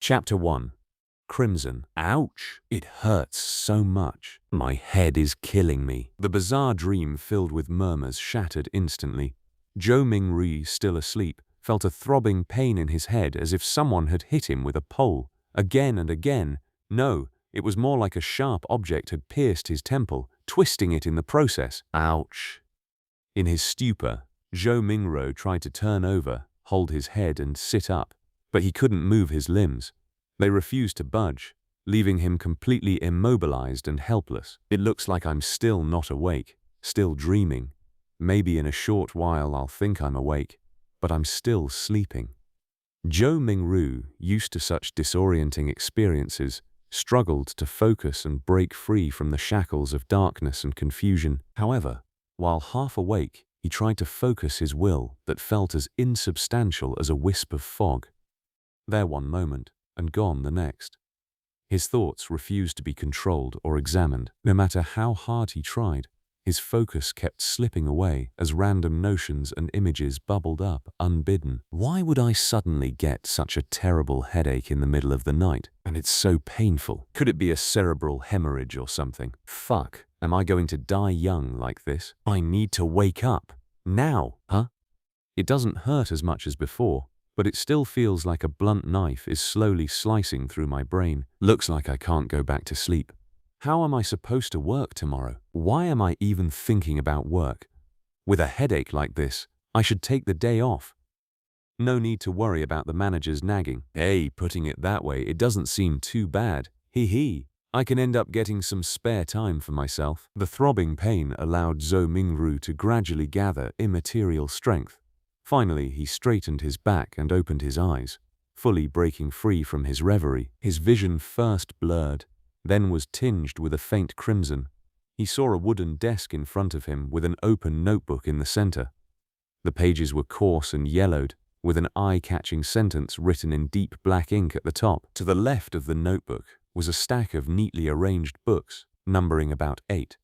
Chapter 1. Crimson. Ouch! It hurts so much. My head is killing me. The bizarre dream filled with murmurs shattered instantly. Zhou Mingru, still asleep, felt a throbbing pain in his head as if someone had hit him with a pole. Again and again. No, it was more like a sharp object had pierced his temple, twisting it in the process. Ouch! In his stupor, Zhou Mingru tried to turn over, hold his head and sit up, but he couldn't move his limbs. They refused to budge, leaving him completely immobilized and helpless. It looks like I'm still not awake, still dreaming. Maybe in a short while I'll think I'm awake, but I'm still sleeping. Zhou Mingru, used to such disorienting experiences, struggled to focus and break free from the shackles of darkness and confusion. However, while half awake, he tried to focus his will that felt as insubstantial as a wisp of fog. There one moment, and gone the next. His thoughts refused to be controlled or examined. No matter how hard he tried, his focus kept slipping away as random notions and images bubbled up unbidden. Why would I suddenly get such a terrible headache in the middle of the night? And it's so painful. Could it be a cerebral hemorrhage or something? Fuck, am I going to die young like this? I need to wake up. Now, huh? It doesn't hurt as much as before, but it still feels like a blunt knife is slowly slicing through my brain. Looks like I can't go back to sleep. How am I supposed to work tomorrow? Why am I even thinking about work? With a headache like this, I should take the day off. No need to worry about the manager's nagging. Hey, putting it that way, it doesn't seem too bad. Hee hee. I can end up getting some spare time for myself. The throbbing pain allowed Zhou Mingru to gradually gather immaterial strength. Finally, he straightened his back and opened his eyes, fully breaking free from his reverie. His vision first blurred, then was tinged with a faint crimson. He saw a wooden desk in front of him with an open notebook in the center. The pages were coarse and yellowed, with an eye-catching sentence written in deep black ink at the top. To the left of the notebook was a stack of neatly arranged books, numbering about 8.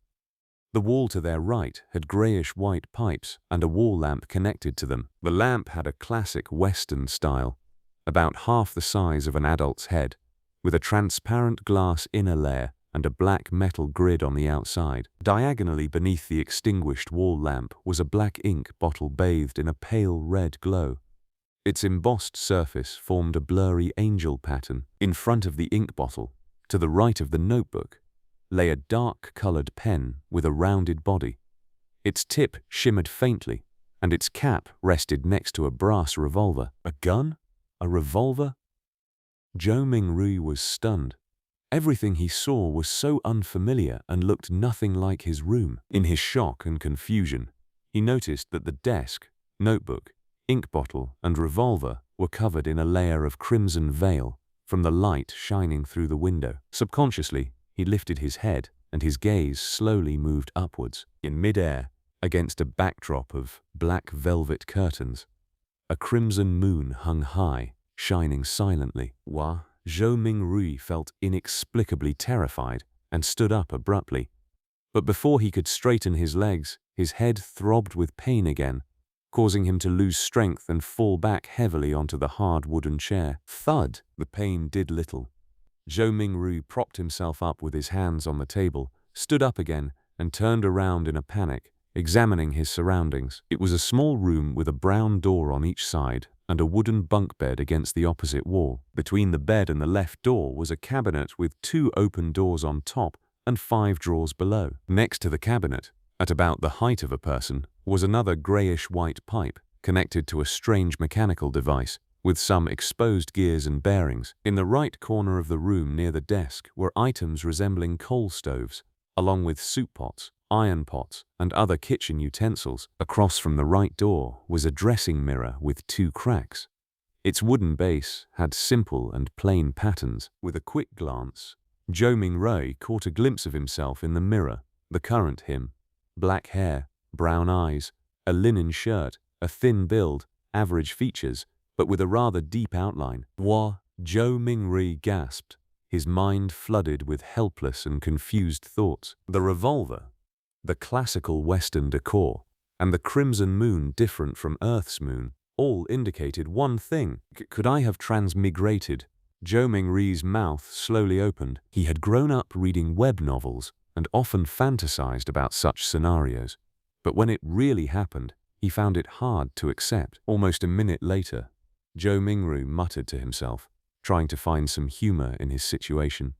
The wall to their right had grayish-white pipes and a wall lamp connected to them. The lamp had a classic Western style, about half the size of an adult's head, with a transparent glass inner layer and a black metal grid on the outside. Diagonally beneath the extinguished wall lamp was a black ink bottle bathed in a pale red glow. Its embossed surface formed a blurry angel pattern. In front of the ink bottle, to the right of the notebook, lay a dark-colored pen with a rounded body. Its tip shimmered faintly, and its cap rested next to a brass revolver. A gun? A revolver? Zhou Mingru was stunned. Everything he saw was so unfamiliar and looked nothing like his room. In his shock and confusion, he noticed that the desk, notebook, ink bottle, and revolver were covered in a layer of crimson veil from the light shining through the window. Subconsciously, he lifted his head, and his gaze slowly moved upwards. In midair, against a backdrop of black velvet curtains, a crimson moon hung high, shining silently. Zhou Mingru felt inexplicably terrified and stood up abruptly. But before he could straighten his legs, his head throbbed with pain again, causing him to lose strength and fall back heavily onto the hard wooden chair. Thud! The pain did little. Zhou Mingru propped himself up with his hands on the table, stood up again, and turned around in a panic, examining his surroundings. It was a small room with a brown door on each side and a wooden bunk bed against the opposite wall. Between the bed and the left door was a cabinet with 2 open doors on top and 5 drawers below. Next to the cabinet, at about the height of a person, was another grayish-white pipe connected to a strange mechanical device with some exposed gears and bearings. In the right corner of the room near the desk were items resembling coal stoves, along with soup pots, iron pots, and other kitchen utensils. Across from the right door was a dressing mirror with 2 cracks. Its wooden base had simple and plain patterns. With a quick glance, Zhou Mingru caught a glimpse of himself in the mirror, the current him. Black hair, brown eyes, a linen shirt, a thin build, average features, but with a rather deep outline. Zhou Mingru gasped, his mind flooded with helpless and confused thoughts. The revolver, the classical Western decor, and the crimson moon different from Earth's moon, all indicated one thing. Could I have transmigrated Zhou Mingri's mouth slowly opened. He had grown up reading web novels and often fantasized about such scenarios. But when it really happened, he found it hard to accept. Almost a minute later, Zhou Mingru muttered to himself, trying to find some humor in his situation.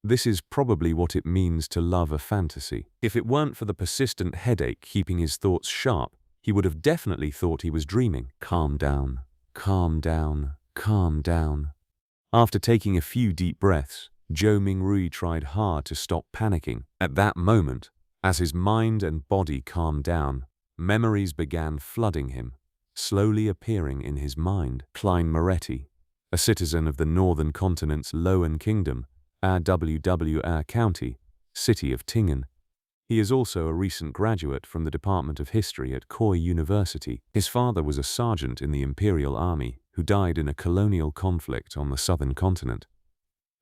This is probably what it means to love a fantasy. If it weren't for the persistent headache keeping his thoughts sharp, he would have definitely thought he was dreaming. Calm down, calm down, calm down. After taking a few deep breaths, Zhou Mingru tried hard to stop panicking. At that moment, as his mind and body calmed down, memories began flooding him, slowly appearing in his mind. Klein Moretti, a citizen of the northern continent's Lowen Kingdom, RWWR County, city of Tingen. He is also a recent graduate from the Department of History at Koi University. His father was a sergeant in the Imperial Army who died in a colonial conflict on the southern continent.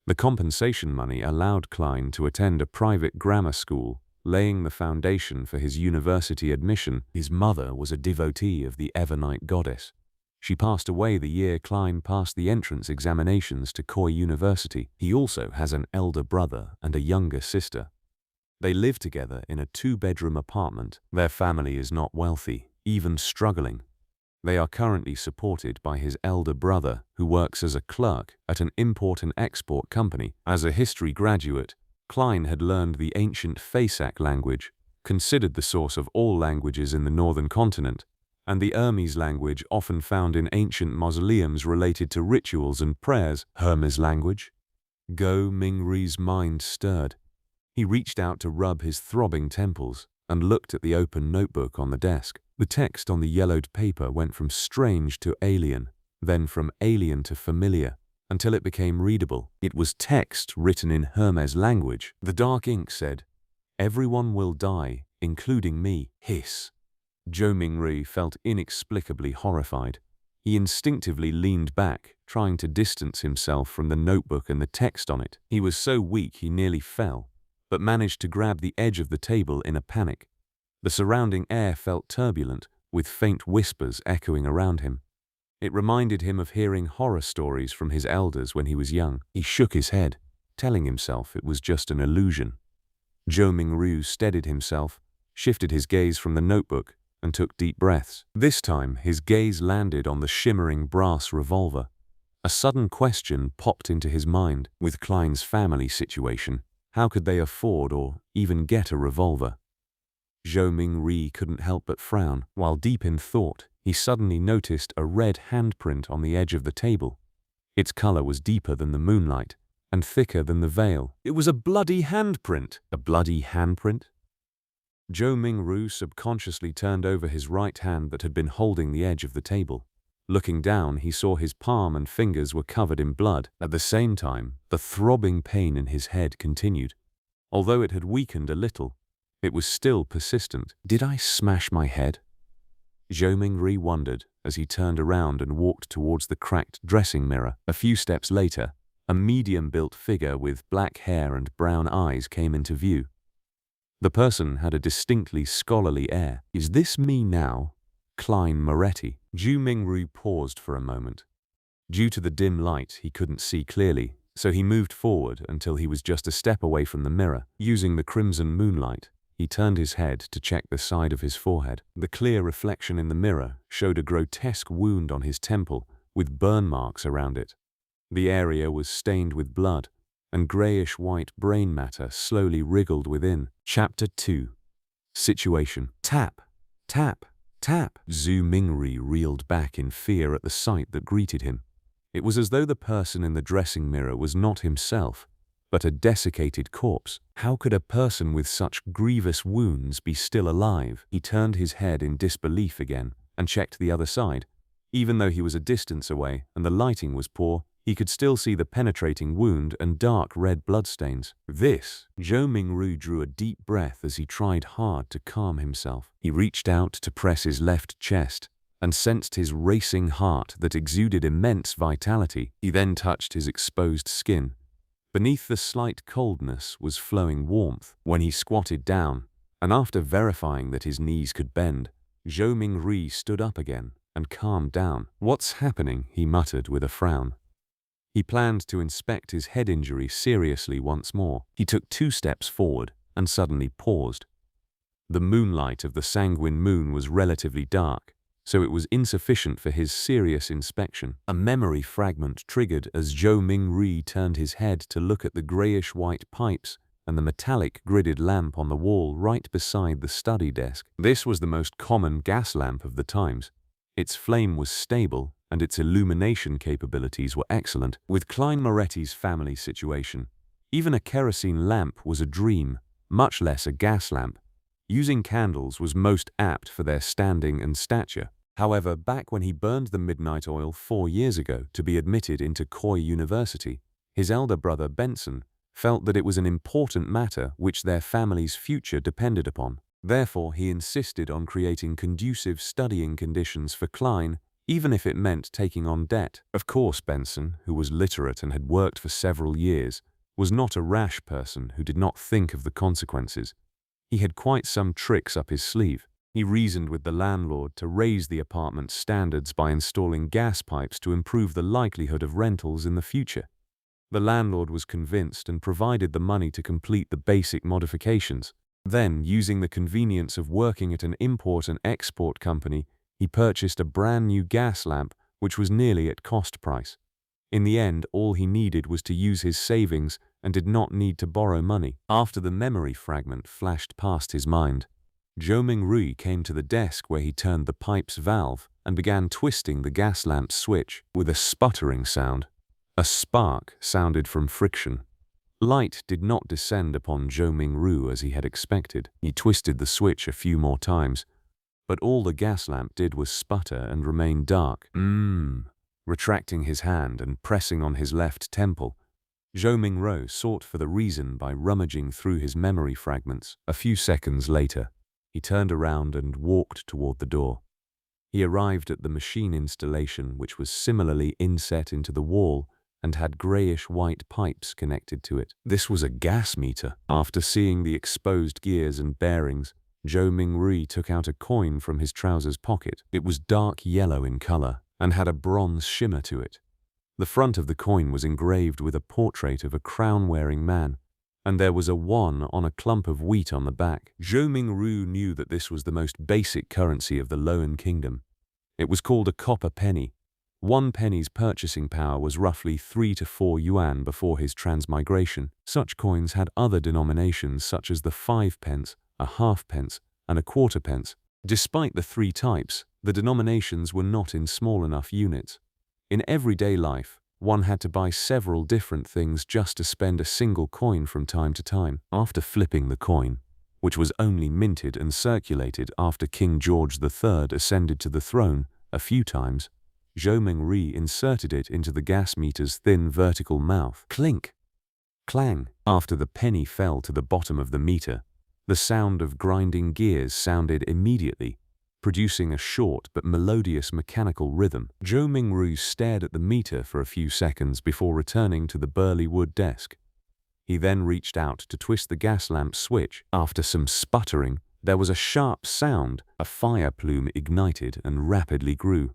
The compensation money allowed Klein to attend a private grammar school, laying the foundation for his university admission. His mother was a devotee of the Evernight goddess. She passed away the year Klein passed the entrance examinations to Koi University. He also has an elder brother and a younger sister. They live together in a 2-bedroom apartment. Their family is not wealthy, even struggling. They are currently supported by his elder brother, who works as a clerk at an import and export company. As a history graduate, Klein had learned the ancient Phasak language, considered the source of all languages in the northern continent, and the Hermes language often found in ancient mausoleums related to rituals and prayers. Hermes language? Zhou Mingri's mind stirred. He reached out to rub his throbbing temples and looked at the open notebook on the desk. The text on the yellowed paper went from strange to alien, then from alien to familiar, until it became readable. It was text written in Hermes language. The dark ink said, "Everyone will die, including me." Hiss. Zhou Mingru felt inexplicably horrified. He instinctively leaned back, trying to distance himself from the notebook and the text on it. He was so weak he nearly fell, but managed to grab the edge of the table in a panic. The surrounding air felt turbulent, with faint whispers echoing around him. It reminded him of hearing horror stories from his elders when he was young. He shook his head, telling himself it was just an illusion. Zhou Mingru steadied himself, shifted his gaze from the notebook, and took deep breaths. This time, his gaze landed on the shimmering brass revolver. A sudden question popped into his mind. With Klein's family situation, how could they afford or even get a revolver? Zhou Mingru couldn't help but frown. While deep in thought, he suddenly noticed a red handprint on the edge of the table. Its color was deeper than the moonlight and thicker than the veil. It was a bloody handprint. A bloody handprint? Zhou Mingru subconsciously turned over his right hand that had been holding the edge of the table. Looking down, he saw his palm and fingers were covered in blood. At the same time, the throbbing pain in his head continued. Although it had weakened a little, it was still persistent. Did I smash my head? Zhou Mingru wondered as he turned around and walked towards the cracked dressing mirror. A few steps later, a medium-built figure with black hair and brown eyes came into view. The person had a distinctly scholarly air. Is this me now? Klein Moretti. Zhou Mingru paused for a moment. Due to the dim light, he couldn't see clearly, so he moved forward until he was just a step away from the mirror. Using the crimson moonlight, he turned his head to check the side of his forehead. The clear reflection in the mirror showed a grotesque wound on his temple with burn marks around it. The area was stained with blood, and grayish-white brain matter slowly wriggled within. Chapter 2. Situation. Tap, tap, tap. Zhou Mingru reeled back in fear at the sight that greeted him. It was as though the person in the dressing mirror was not himself, but a desiccated corpse. How could a person with such grievous wounds be still alive? He turned his head in disbelief again and checked the other side. Even though he was a distance away and the lighting was poor, he could still see the penetrating wound and dark red bloodstains. Zhou Mingru drew a deep breath as he tried hard to calm himself. He reached out to press his left chest and sensed his racing heart that exuded immense vitality. He then touched his exposed skin. Beneath the slight coldness was flowing warmth. When he squatted down, and after verifying that his knees could bend, Zhou Mingru stood up again and calmed down. What's happening? He muttered with a frown. He planned to inspect his head injury seriously once more. He took 2 steps forward and suddenly paused. The moonlight of the sanguine moon was relatively dark, so it was insufficient for his serious inspection. A memory fragment triggered as Zhou Mingri turned his head to look at the grayish-white pipes and the metallic gridded lamp on the wall right beside the study desk. This was the most common gas lamp of the times. Its flame was stable, and its illumination capabilities were excellent. With Klein Moretti's family situation, even a kerosene lamp was a dream, much less a gas lamp. Using candles was most apt for their standing and stature. However, back when he burned the midnight oil 4 years ago to be admitted into Koi University, his elder brother Benson felt that it was an important matter which their family's future depended upon. Therefore, he insisted on creating conducive studying conditions for Klein, even if it meant taking on debt. Of course, Benson, who was literate and had worked for several years, was not a rash person who did not think of the consequences. He had quite some tricks up his sleeve. He reasoned with the landlord to raise the apartment's standards by installing gas pipes to improve the likelihood of rentals in the future. The landlord was convinced and provided the money to complete the basic modifications. Then, using the convenience of working at an import and export company, he purchased a brand new gas lamp which was nearly at cost price. In the end, all he needed was to use his savings and did not need to borrow money. After the memory fragment flashed past his mind, Zhou Mingri came to the desk where he turned the pipe's valve and began twisting the gas lamp's switch with a sputtering sound. A spark sounded from friction. Light did not descend upon Zhou Mingru as he had expected. He twisted the switch a few more times, but all the gas lamp did was sputter and remain dark. Retracting his hand and pressing on his left temple, Zhou Mingru sought for the reason by rummaging through his memory fragments. A few seconds later, he turned around and walked toward the door. He arrived at the machine installation, which was similarly inset into the wall and had grayish-white pipes connected to it. This was a gas meter. After seeing the exposed gears and bearings, Zhou Mingri took out a coin from his trousers pocket. It was dark yellow in color and had a bronze shimmer to it. The front of the coin was engraved with a portrait of a crown-wearing man, and there was a won on a clump of wheat on the back. Zhou Mingru knew that this was the most basic currency of the Loan Kingdom. It was called a copper penny. 1 penny's purchasing power was roughly 3 to 4 yuan before his transmigration. Such coins had other denominations such as the 5 pence, a half pence, and a quarter pence. Despite the 3 types, the denominations were not in small enough units. In everyday life, one had to buy several different things just to spend a single coin from time to time. After flipping the coin, which was only minted and circulated after King George III ascended to the throne a few times, Zhou Mingri inserted it into the gas meter's thin vertical mouth. Clink! Clang! After the penny fell to the bottom of the meter, the sound of grinding gears sounded immediately, producing a short but melodious mechanical rhythm. Zhou Mingru stared at the meter for a few seconds before returning to the burly wood desk. He then reached out to twist the gas lamp switch. After some sputtering, there was a sharp sound. A fire plume ignited and rapidly grew.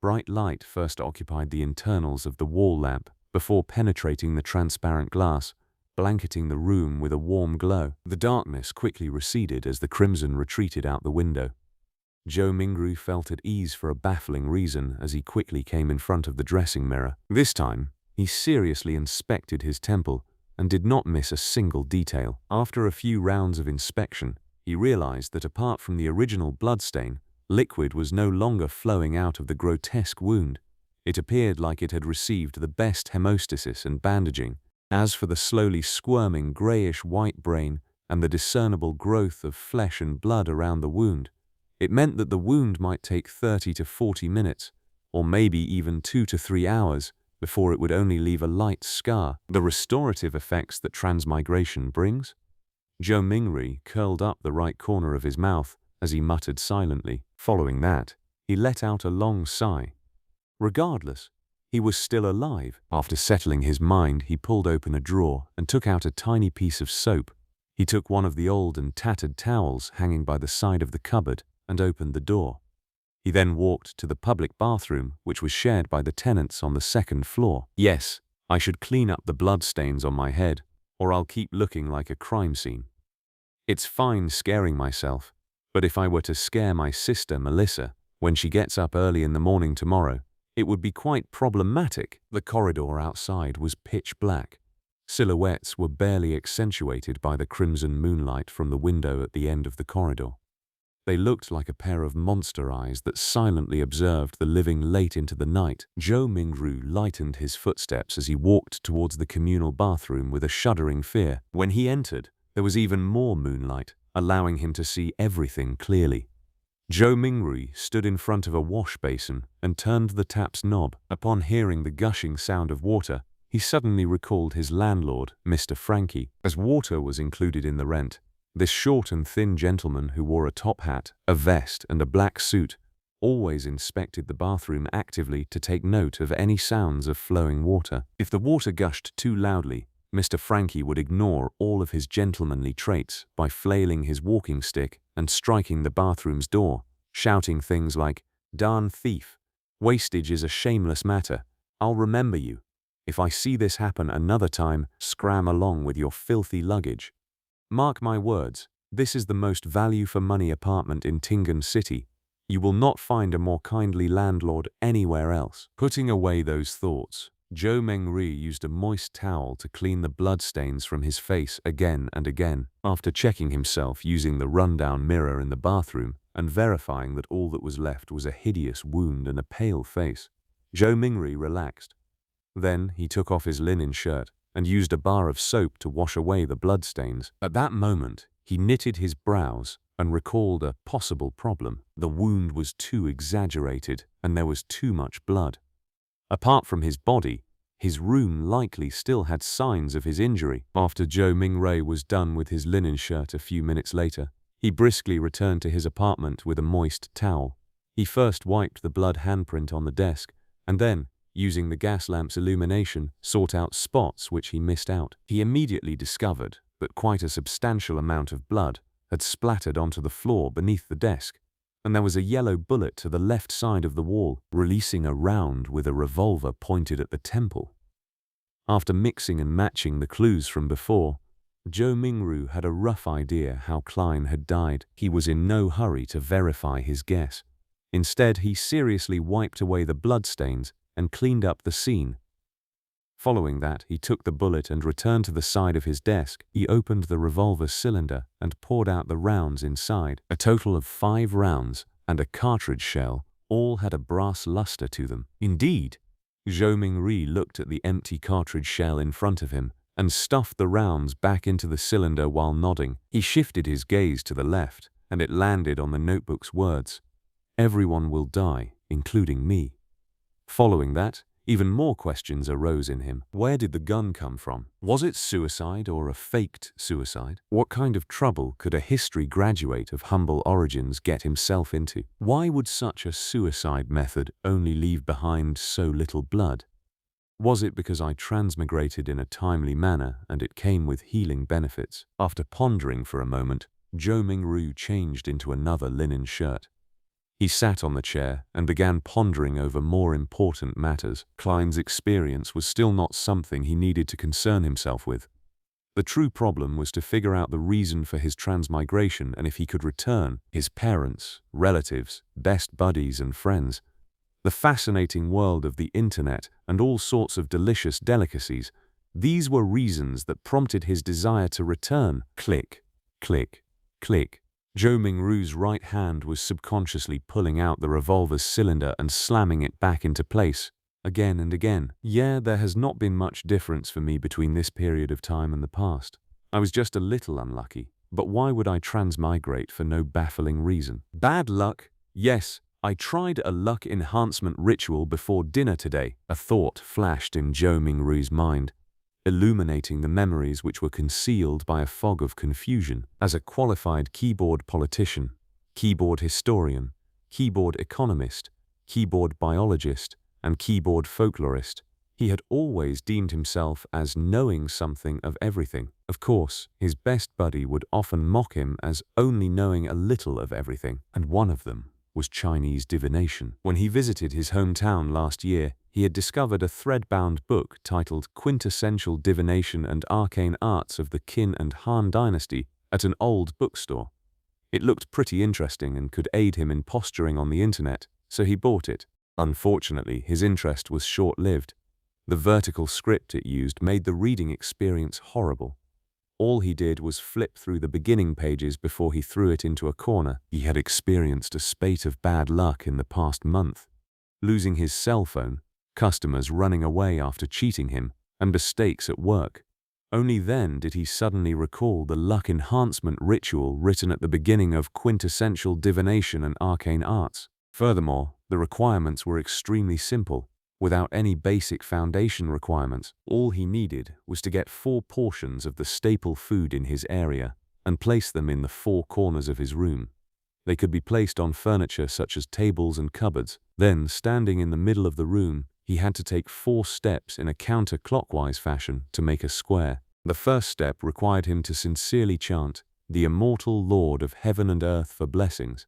Bright light first occupied the internals of the wall lamp before penetrating the transparent glass, blanketing the room with a warm glow. The darkness quickly receded as the crimson retreated out the window. Zhou Mingru felt at ease for a baffling reason as he quickly came in front of the dressing mirror. This time, he seriously inspected his temple and did not miss a single detail. After a few rounds of inspection, he realized that apart from the original bloodstain, liquid was no longer flowing out of the grotesque wound. It appeared like it had received the best hemostasis and bandaging. As for the slowly squirming grayish-white brain and the discernible growth of flesh and blood around the wound, it meant that the wound might take 30 to 40 minutes, or maybe even 2 to 3 hours, before it would only leave a light scar. The restorative effects that transmigration brings? Zhou Mingri curled up the right corner of his mouth as he muttered silently. Following that, he let out a long sigh. Regardless, he was still alive. After settling his mind, he pulled open a drawer and took out a tiny piece of soap. He took one of the old and tattered towels hanging by the side of the cupboard and opened the door. He then walked to the public bathroom, which was shared by the tenants on the 2nd floor. Yes, I should clean up the bloodstains on my head, or I'll keep looking like a crime scene. It's fine scaring myself, but if I were to scare my sister Melissa when she gets up early in the morning tomorrow, it would be quite problematic. The corridor outside was pitch black. Silhouettes were barely accentuated by the crimson moonlight from the window at the end of the corridor. They looked like a pair of monster eyes that silently observed the living late into the night. Zhou Mingru lightened his footsteps as he walked towards the communal bathroom with a shuddering fear. When he entered, there was even more moonlight, allowing him to see everything clearly. Zhou Mingru stood in front of a wash basin and turned the tap's knob. Upon hearing the gushing sound of water, he suddenly recalled his landlord, Mr. Frankie, as water was included in the rent. This short and thin gentleman who wore a top hat, a vest, and a black suit always inspected the bathroom actively to take note of any sounds of flowing water. If the water gushed too loudly, Mr. Frankie would ignore all of his gentlemanly traits by flailing his walking stick and striking the bathroom's door, shouting things like, "Darn thief, wastage is a shameless matter, I'll remember you. If I see this happen another time, scram along with your filthy luggage. Mark my words, this is the most value-for-money apartment in Tingan City. You will not find a more kindly landlord anywhere else." Putting away those thoughts, Zhou Mengri used a moist towel to clean the bloodstains from his face again and again. After checking himself using the rundown mirror in the bathroom and verifying that all that was left was a hideous wound and a pale face, Zhou Mingri relaxed. Then he took off his linen shirt and used a bar of soap to wash away the bloodstains. At that moment, he knitted his brows and recalled a possible problem. The wound was too exaggerated and there was too much blood. Apart from his body, his room likely still had signs of his injury. After Zhou Mingray was done with his linen shirt a few minutes later, he briskly returned to his apartment with a moist towel. He first wiped the blood handprint on the desk, and then, using the gas lamp's illumination, sought out spots which he missed out. He immediately discovered that quite a substantial amount of blood had splattered onto the floor beneath the desk, and there was a yellow bullet to the left side of the wall, releasing a round with a revolver pointed at the temple. After mixing and matching the clues from before, Zhou Mingru had a rough idea how Klein had died. He was in no hurry to verify his guess. Instead, he seriously wiped away the bloodstains and cleaned up the scene. Following that, he took the bullet and returned to the side of his desk. He opened the revolver cylinder and poured out the rounds inside. A total of 5 rounds and a cartridge shell all had a brass luster to them. Indeed, Zhou Mingri looked at the empty cartridge shell in front of him and stuffed the rounds back into the cylinder while nodding. He shifted his gaze to the left, and it landed on the notebook's words, "Everyone will die, including me." Following that, even more questions arose in him. Where did the gun come from? Was it suicide or a faked suicide? What kind of trouble could a history graduate of humble origins get himself into? Why would such a suicide method only leave behind so little blood? Was it because I transmigrated in a timely manner and it came with healing benefits? After pondering for a moment, Zhou Mingru changed into another linen shirt. He sat on the chair and began pondering over more important matters. Klein's experience was still not something he needed to concern himself with. The true problem was to figure out the reason for his transmigration and if he could return his parents, relatives, best buddies and friends. The fascinating world of the internet and all sorts of delicious delicacies, these were reasons that prompted his desire to return. Click, click, click. Zhou Mingru's right hand was subconsciously pulling out the revolver's cylinder and slamming it back into place, again and again. Yeah, there has not been much difference for me between this period of time and the past. I was just a little unlucky, but why would I transmigrate for no baffling reason? Bad luck? Yes, I tried a luck enhancement ritual before dinner today. A thought flashed in Zhou Mingru's mind, illuminating the memories which were concealed by a fog of confusion. As a qualified keyboard politician, keyboard historian, keyboard economist, keyboard biologist, and keyboard folklorist, he had always deemed himself as knowing something of everything. Of course, his best buddy would often mock him as only knowing a little of everything, and one of them was Chinese divination. When he visited his hometown last year, he had discovered a thread-bound book titled Quintessential Divination and Arcane Arts of the Qin and Han Dynasty at an old bookstore. It looked pretty interesting and could aid him in posturing on the internet, so he bought it. Unfortunately, his interest was short-lived. The vertical script it used made the reading experience horrible. All he did was flip through the beginning pages before he threw it into a corner. He had experienced a spate of bad luck in the past month. Losing his cell phone, customers running away after cheating him, and mistakes at work. Only then did he suddenly recall the luck enhancement ritual written at the beginning of Quintessential Divination and Arcane Arts. Furthermore, the requirements were extremely simple. Without any basic foundation requirements, all he needed was to get 4 portions of the staple food in his area and place them in the 4 corners of his room. They could be placed on furniture such as tables and cupboards. Then, standing in the middle of the room, he had to take 4 steps in a counterclockwise fashion to make a square. The first step required him to sincerely chant, "The immortal Lord of heaven and earth for blessings."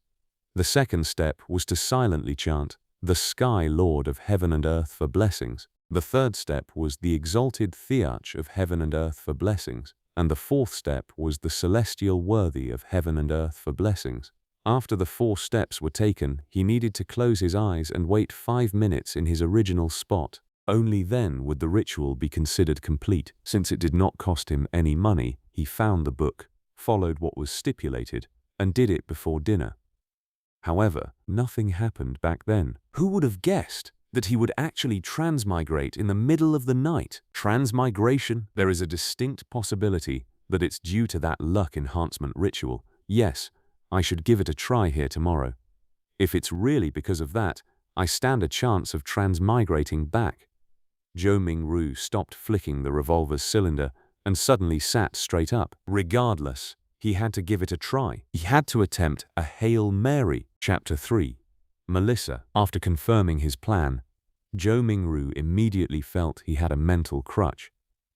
The second step was to silently chant, "The Sky Lord of heaven and earth for blessings." The third step was the exalted Thearch of heaven and earth for blessings. And the fourth step was the celestial worthy of heaven and earth for blessings. After the 4 steps were taken, he needed to close his eyes and wait 5 minutes in his original spot. Only then would the ritual be considered complete. Since it did not cost him any money, he found the book, followed what was stipulated, and did it before dinner. However, nothing happened back then. Who would have guessed that he would actually transmigrate in the middle of the night? Transmigration? There is a distinct possibility that it's due to that luck enhancement ritual. Yes, I should give it a try here tomorrow. If it's really because of that, I stand a chance of transmigrating back. Zhou Mingru stopped flicking the revolver's cylinder and suddenly sat straight up. Regardless, he had to give it a try. He had to attempt a Hail Mary. Chapter 3. Melissa. After confirming his plan, Zhou Mingru immediately felt he had a mental crutch.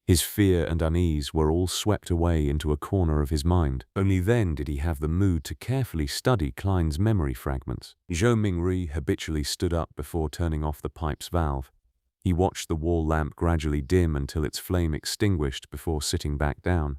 His fear and unease were all swept away into a corner of his mind. Only then did he have the mood to carefully study Klein's memory fragments. Zhou Mingru habitually stood up before turning off the pipe's valve. He watched the wall lamp gradually dim until its flame extinguished before sitting back down.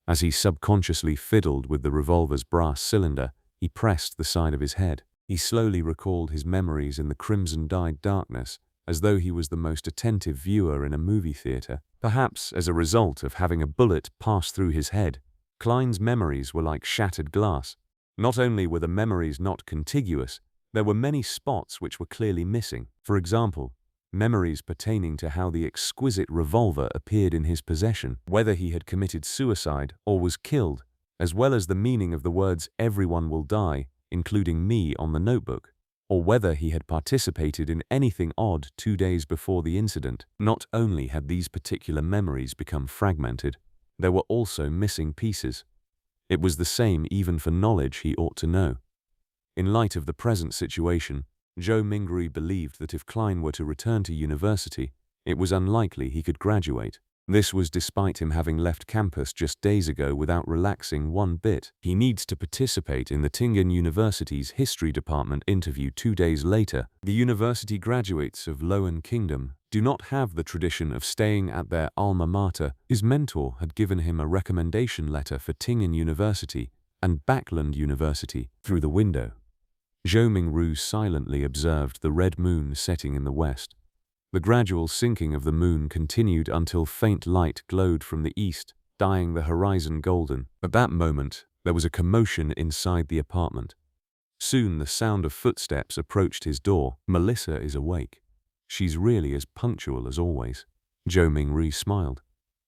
As he subconsciously fiddled with the revolver's brass cylinder, he pressed the side of his head. He slowly recalled his memories in the crimson-dyed darkness, as though he was the most attentive viewer in a movie theater. Perhaps as a result of having a bullet pass through his head, Klein's memories were like shattered glass. Not only were the memories not contiguous, there were many spots which were clearly missing. For example, memories pertaining to how the exquisite revolver appeared in his possession, whether he had committed suicide or was killed, as well as the meaning of the words "everyone will die," including me on the notebook, or whether he had participated in anything odd 2 days before the incident. Not only had these particular memories become fragmented, there were also missing pieces. It was the same even for knowledge he ought to know. In light of the present situation, Zhou Mingru believed that if Klein were to return to university, it was unlikely he could graduate. This was despite him having left campus just days ago without relaxing one bit. He needs to participate in the Tingen University's history department interview 2 days later. The university graduates of Lowen Kingdom do not have the tradition of staying at their alma mater. His mentor had given him a recommendation letter for Tingen University and Backland University through the window. Zhou Mingru silently observed the red moon setting in the west. The gradual sinking of the moon continued until faint light glowed from the east, dyeing the horizon golden. At that moment, there was a commotion inside the apartment. Soon the sound of footsteps approached his door. Melissa is awake. She's really as punctual as always. Zhou Mingru smiled.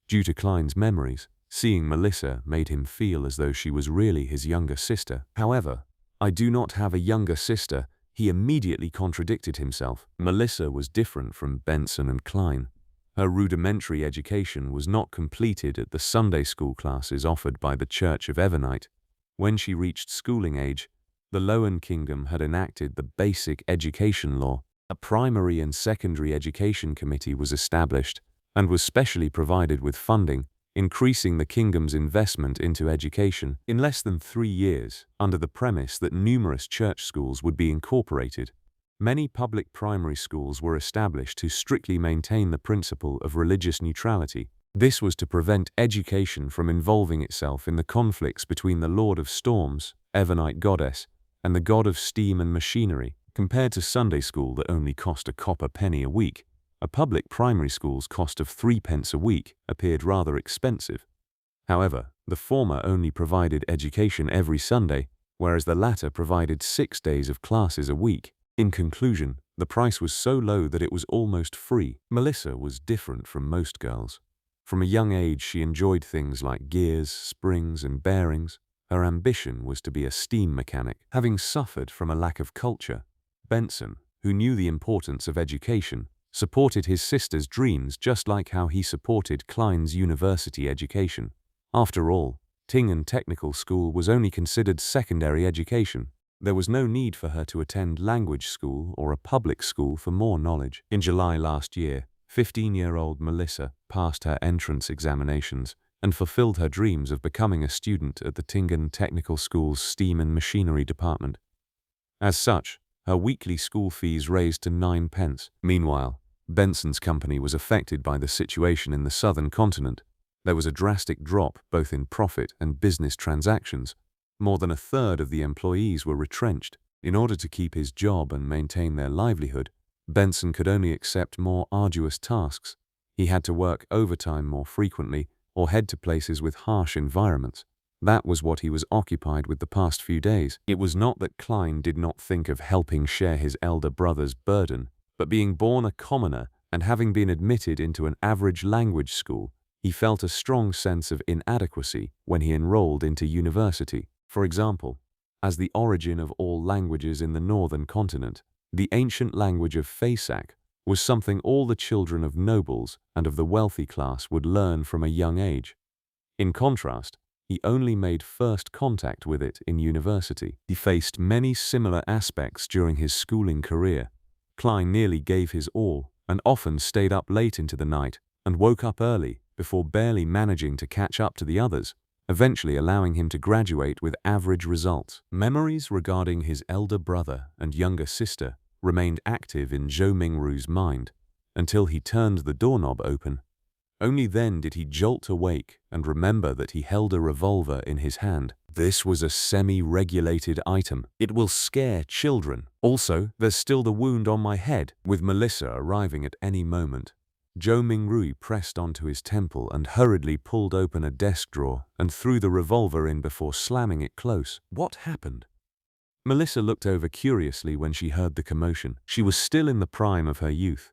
Due to Klein's memories, seeing Melissa made him feel as though she was really his younger sister. However, "I do not have a younger sister," he immediately contradicted himself. Melissa was different from Benson and Klein. Her rudimentary education was not completed at the Sunday school classes offered by the Church of Evernite. When she reached schooling age, the Lowen Kingdom had enacted the Basic Education Law. A primary and secondary education committee was established and was specially provided with funding, increasing the kingdom's investment into education. In less than 3 years, under the premise that numerous church schools would be incorporated, Many public primary schools were established to strictly maintain the principle of religious neutrality. This was to prevent education from involving itself in the conflicts between the Lord of Storms, Evernite goddess, and the god of steam and machinery. Compared to Sunday school that only cost a copper penny a week, a public primary school's cost of 3 pence a week appeared rather expensive. However, the former only provided education every Sunday, whereas the latter provided 6 days of classes a week. In conclusion, the price was so low that it was almost free. Melissa was different from most girls. From a young age, she enjoyed things like gears, springs, and bearings. Her ambition was to be a steam mechanic. Having suffered from a lack of culture, Benson, who knew the importance of education, supported his sister's dreams just like how he supported Klein's university education. After all, Tingen Technical School was only considered secondary education. There was no need for her to attend language school or a public school for more knowledge. In July last year, 15-year-old Melissa passed her entrance examinations and fulfilled her dreams of becoming a student at the Tingen Technical School's Steam and Machinery department. As such, her weekly school fees raised to 9 pence. Meanwhile, Benson's company was affected by the situation in the southern continent. There was a drastic drop both in profit and business transactions. More than a third of the employees were retrenched. In order to keep his job and maintain their livelihood, Benson could only accept more arduous tasks. He had to work overtime more frequently or head to places with harsh environments. That was what he was occupied with the past few days. It was not that Klein did not think of helping share his elder brother's burden, but being born a commoner and having been admitted into an average language school, he felt a strong sense of inadequacy when he enrolled into university. For example, as the origin of all languages in the northern continent, the ancient language of Fasak was something all the children of nobles and of the wealthy class would learn from a young age. In contrast, he only made first contact with it in university. He faced many similar aspects during his schooling career. Klein nearly gave his all and often stayed up late into the night and woke up early before barely managing to catch up to the others, eventually allowing him to graduate with average results. Memories regarding his elder brother and younger sister remained active in Zhou Mingru's mind until he turned the doorknob open. Only then did he jolt awake and remember that he held a revolver in his hand. This was a semi-regulated item. It will scare children. Also, there's still the wound on my head. With Melissa arriving at any moment, Zhou Mingru pressed onto his temple and hurriedly pulled open a desk drawer and threw the revolver in before slamming it close. What happened? Melissa looked over curiously when she heard the commotion. She was still in the prime of her youth.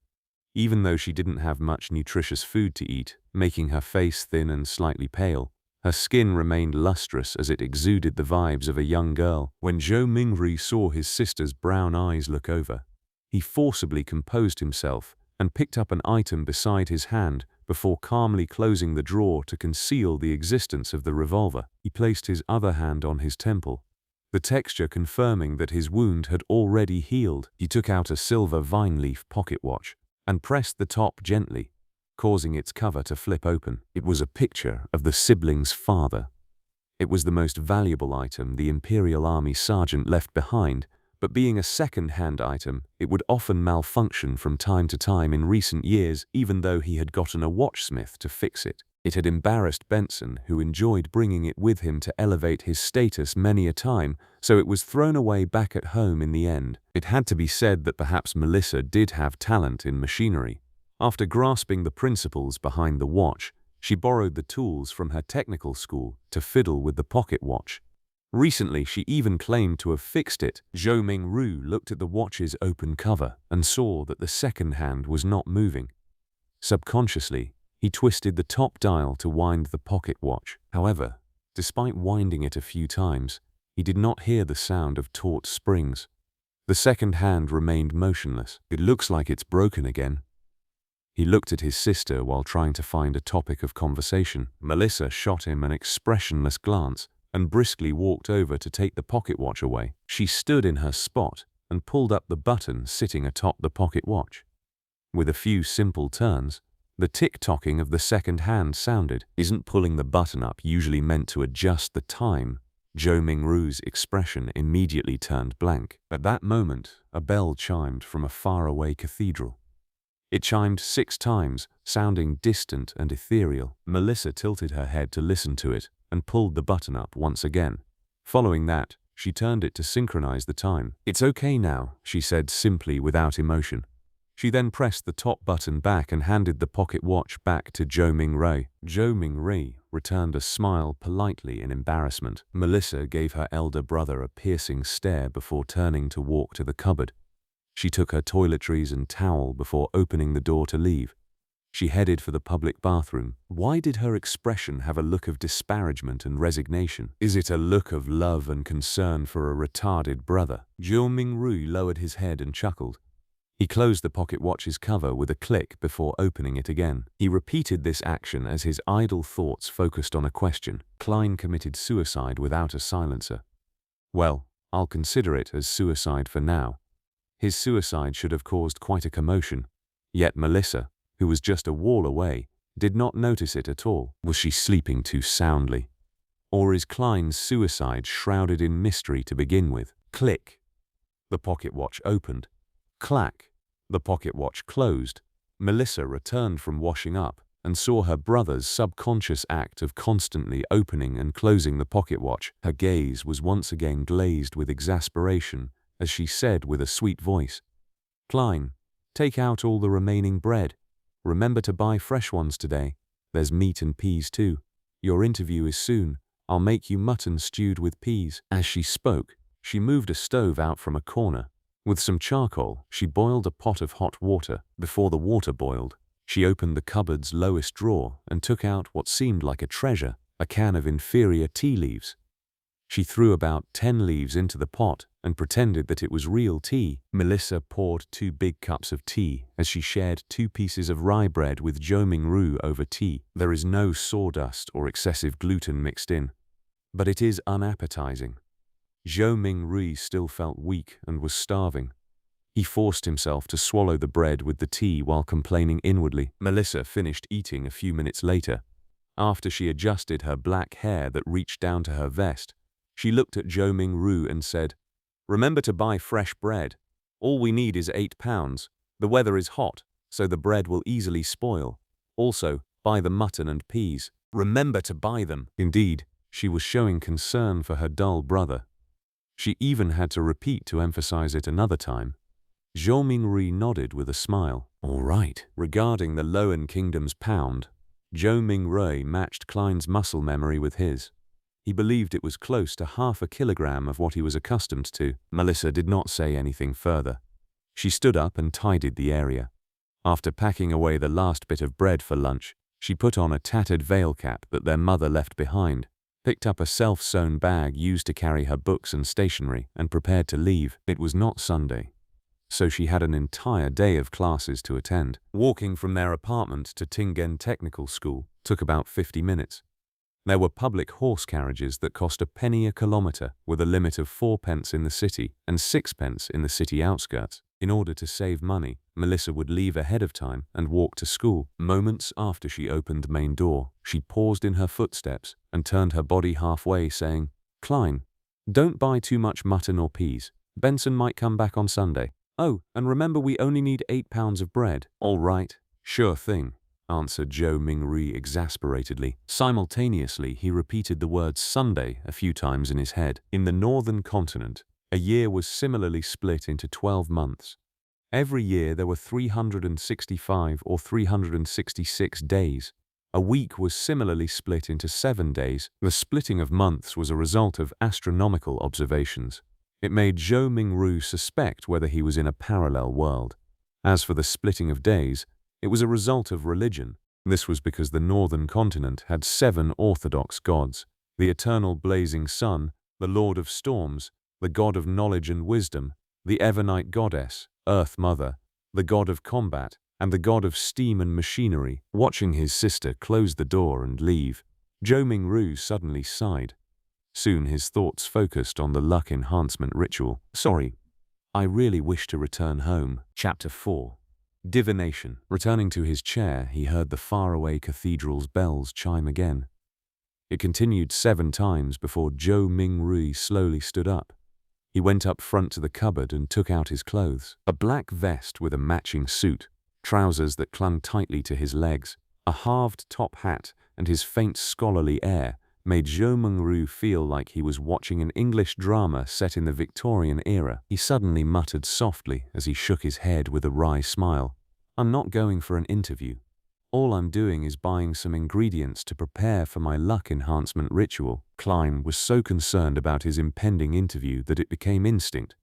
Even though she didn't have much nutritious food to eat, making her face thin and slightly pale, her skin remained lustrous as it exuded the vibes of a young girl. When Zhou Mingru saw his sister's brown eyes look over, he forcibly composed himself and picked up an item beside his hand before calmly closing the drawer to conceal the existence of the revolver. He placed his other hand on his temple, the texture confirming that his wound had already healed. He took out a silver vine leaf pocket watch and pressed the top gently, causing its cover to flip open. It was a picture of the siblings' father. It was the most valuable item the Imperial Army sergeant left behind, but being a second-hand item, it would often malfunction from time to time in recent years, even though he had gotten a watchsmith to fix it. It had embarrassed Benson, who enjoyed bringing it with him to elevate his status many a time, so it was thrown away back at home in the end. It had to be said that perhaps Melissa did have talent in machinery. After grasping the principles behind the watch, she borrowed the tools from her technical school to fiddle with the pocket watch. Recently, she even claimed to have fixed it. Zhou Mingru looked at the watch's open cover and saw that the second hand was not moving. Subconsciously, he twisted the top dial to wind the pocket watch. However, despite winding it a few times, he did not hear the sound of taut springs. The second hand remained motionless. It looks like it's broken again. He looked at his sister while trying to find a topic of conversation. Melissa shot him an expressionless glance and briskly walked over to take the pocket watch away. She stood in her spot and pulled up the button sitting atop the pocket watch. With a few simple turns, the tick-tocking of the second hand sounded. Isn't pulling the button up usually meant to adjust the time, Zhou Mingru's expression immediately turned blank. At that moment, a bell chimed from a faraway cathedral. It chimed 6 times, sounding distant and ethereal. Melissa tilted her head to listen to it and pulled the button up once again. Following that, she turned it to synchronize the time. "It's okay now," she said simply without emotion. She then pressed the top button back and handed the pocket watch back to Zhou Mingru. Zhou Mingru returned a smile politely in embarrassment. Melissa gave her elder brother a piercing stare before turning to walk to the cupboard. She took her toiletries and towel before opening the door to leave. She headed for the public bathroom. Why did her expression have a look of disparagement and resignation? Is it a look of love and concern for a retarded brother? Zhou Mingru lowered his head and chuckled. He closed the pocket watch's cover with a click before opening it again. He repeated this action as his idle thoughts focused on a question. Klein committed suicide without a silencer. Well, I'll consider it as suicide for now. His suicide should have caused quite a commotion. Yet Melissa, who was just a wall away, did not notice it at all. Was she sleeping too soundly? Or is Klein's suicide shrouded in mystery to begin with? Click. The pocket watch opened. Clack. The pocket watch closed. Melissa returned from washing up and saw her brother's subconscious act of constantly opening and closing the pocket watch. Her gaze was once again glazed with exasperation as she said with a sweet voice, "Klein, take out all the remaining bread. Remember to buy fresh ones today. There's meat and peas too. Your interview is soon. I'll make you mutton stewed with peas." As she spoke, she moved a stove out from a corner. With some charcoal, she boiled a pot of hot water. Before the water boiled, she opened the cupboard's lowest drawer and took out what seemed like a treasure, a can of inferior tea leaves. She threw about 10 leaves into the pot and pretended that it was real tea. Melissa poured 2 big cups of tea as she shared 2 pieces of rye bread with Zhou Mingru over tea. There is no sawdust or excessive gluten mixed in, but it is unappetizing. Zhou Mingru still felt weak and was starving. He forced himself to swallow the bread with the tea while complaining inwardly. Melissa finished eating a few minutes later. After she adjusted her black hair that reached down to her vest, she looked at Zhou Mingru and said, "Remember to buy fresh bread. All we need is 8 pounds. The weather is hot, so the bread will easily spoil. Also, buy the mutton and peas. Remember to buy them." Indeed, she was showing concern for her dull brother. She even had to repeat to emphasize it another time. Zhou Mingru nodded with a smile. "All right." Regarding the Lowen Kingdom's pound, Zhou Mingru matched Klein's muscle memory with his. He believed it was close to 1/2 kilogram of what he was accustomed to. Melissa did not say anything further. She stood up and tidied the area. After packing away the last bit of bread for lunch, she put on a tattered veil cap that their mother left behind, picked up a self-sewn bag used to carry her books and stationery, and prepared to leave. It was not Sunday, so she had an entire day of classes to attend. Walking from their apartment to Tingen Technical School took about 50 minutes. There were public horse carriages that cost a penny a kilometre, with a limit of 4 pence in the city and 6 pence in the city outskirts. In order to save money, Melissa would leave ahead of time and walk to school. Moments after she opened the main door, she paused in her footsteps and turned her body halfway, saying, "Klein, don't buy too much mutton or peas. Benson might come back on Sunday. Oh, and remember we only need 8 pounds of bread." "All right, sure thing," answered Zhou Mingru exasperatedly. Simultaneously, he repeated the word Sunday a few times in his head. In the northern continent, a year was similarly split into 12 months. Every year there were 365 or 366 days. A week was similarly split into 7 days. The splitting of months was a result of astronomical observations. It made Zhou Mingru suspect whether he was in a parallel world. As for the splitting of days, it was a result of religion. This was because the northern continent had 7 orthodox gods: the eternal blazing sun, the lord of storms, the god of knowledge and wisdom, the Evernite goddess, Earth Mother, the god of combat, and the god of steam and machinery. Watching his sister close the door and leave, Zhou Mingru suddenly sighed. Soon his thoughts focused on the luck enhancement ritual. "Sorry, I really wish to return home." Chapter 4. Divination. Returning to his chair, he heard the faraway cathedral's bells chime again. It continued 7 times before Zhou Mingrui slowly stood up. He went up front to the cupboard and took out his clothes. A black vest with a matching suit, trousers that clung tightly to his legs, a halved top hat, and his faint scholarly air made Zhou Mingrui feel like he was watching an English drama set in the Victorian era. He suddenly muttered softly as he shook his head with a wry smile. "I'm not going for an interview. All I'm doing is buying some ingredients to prepare for my luck enhancement ritual." Klein was so concerned about his impending interview that it became instinct.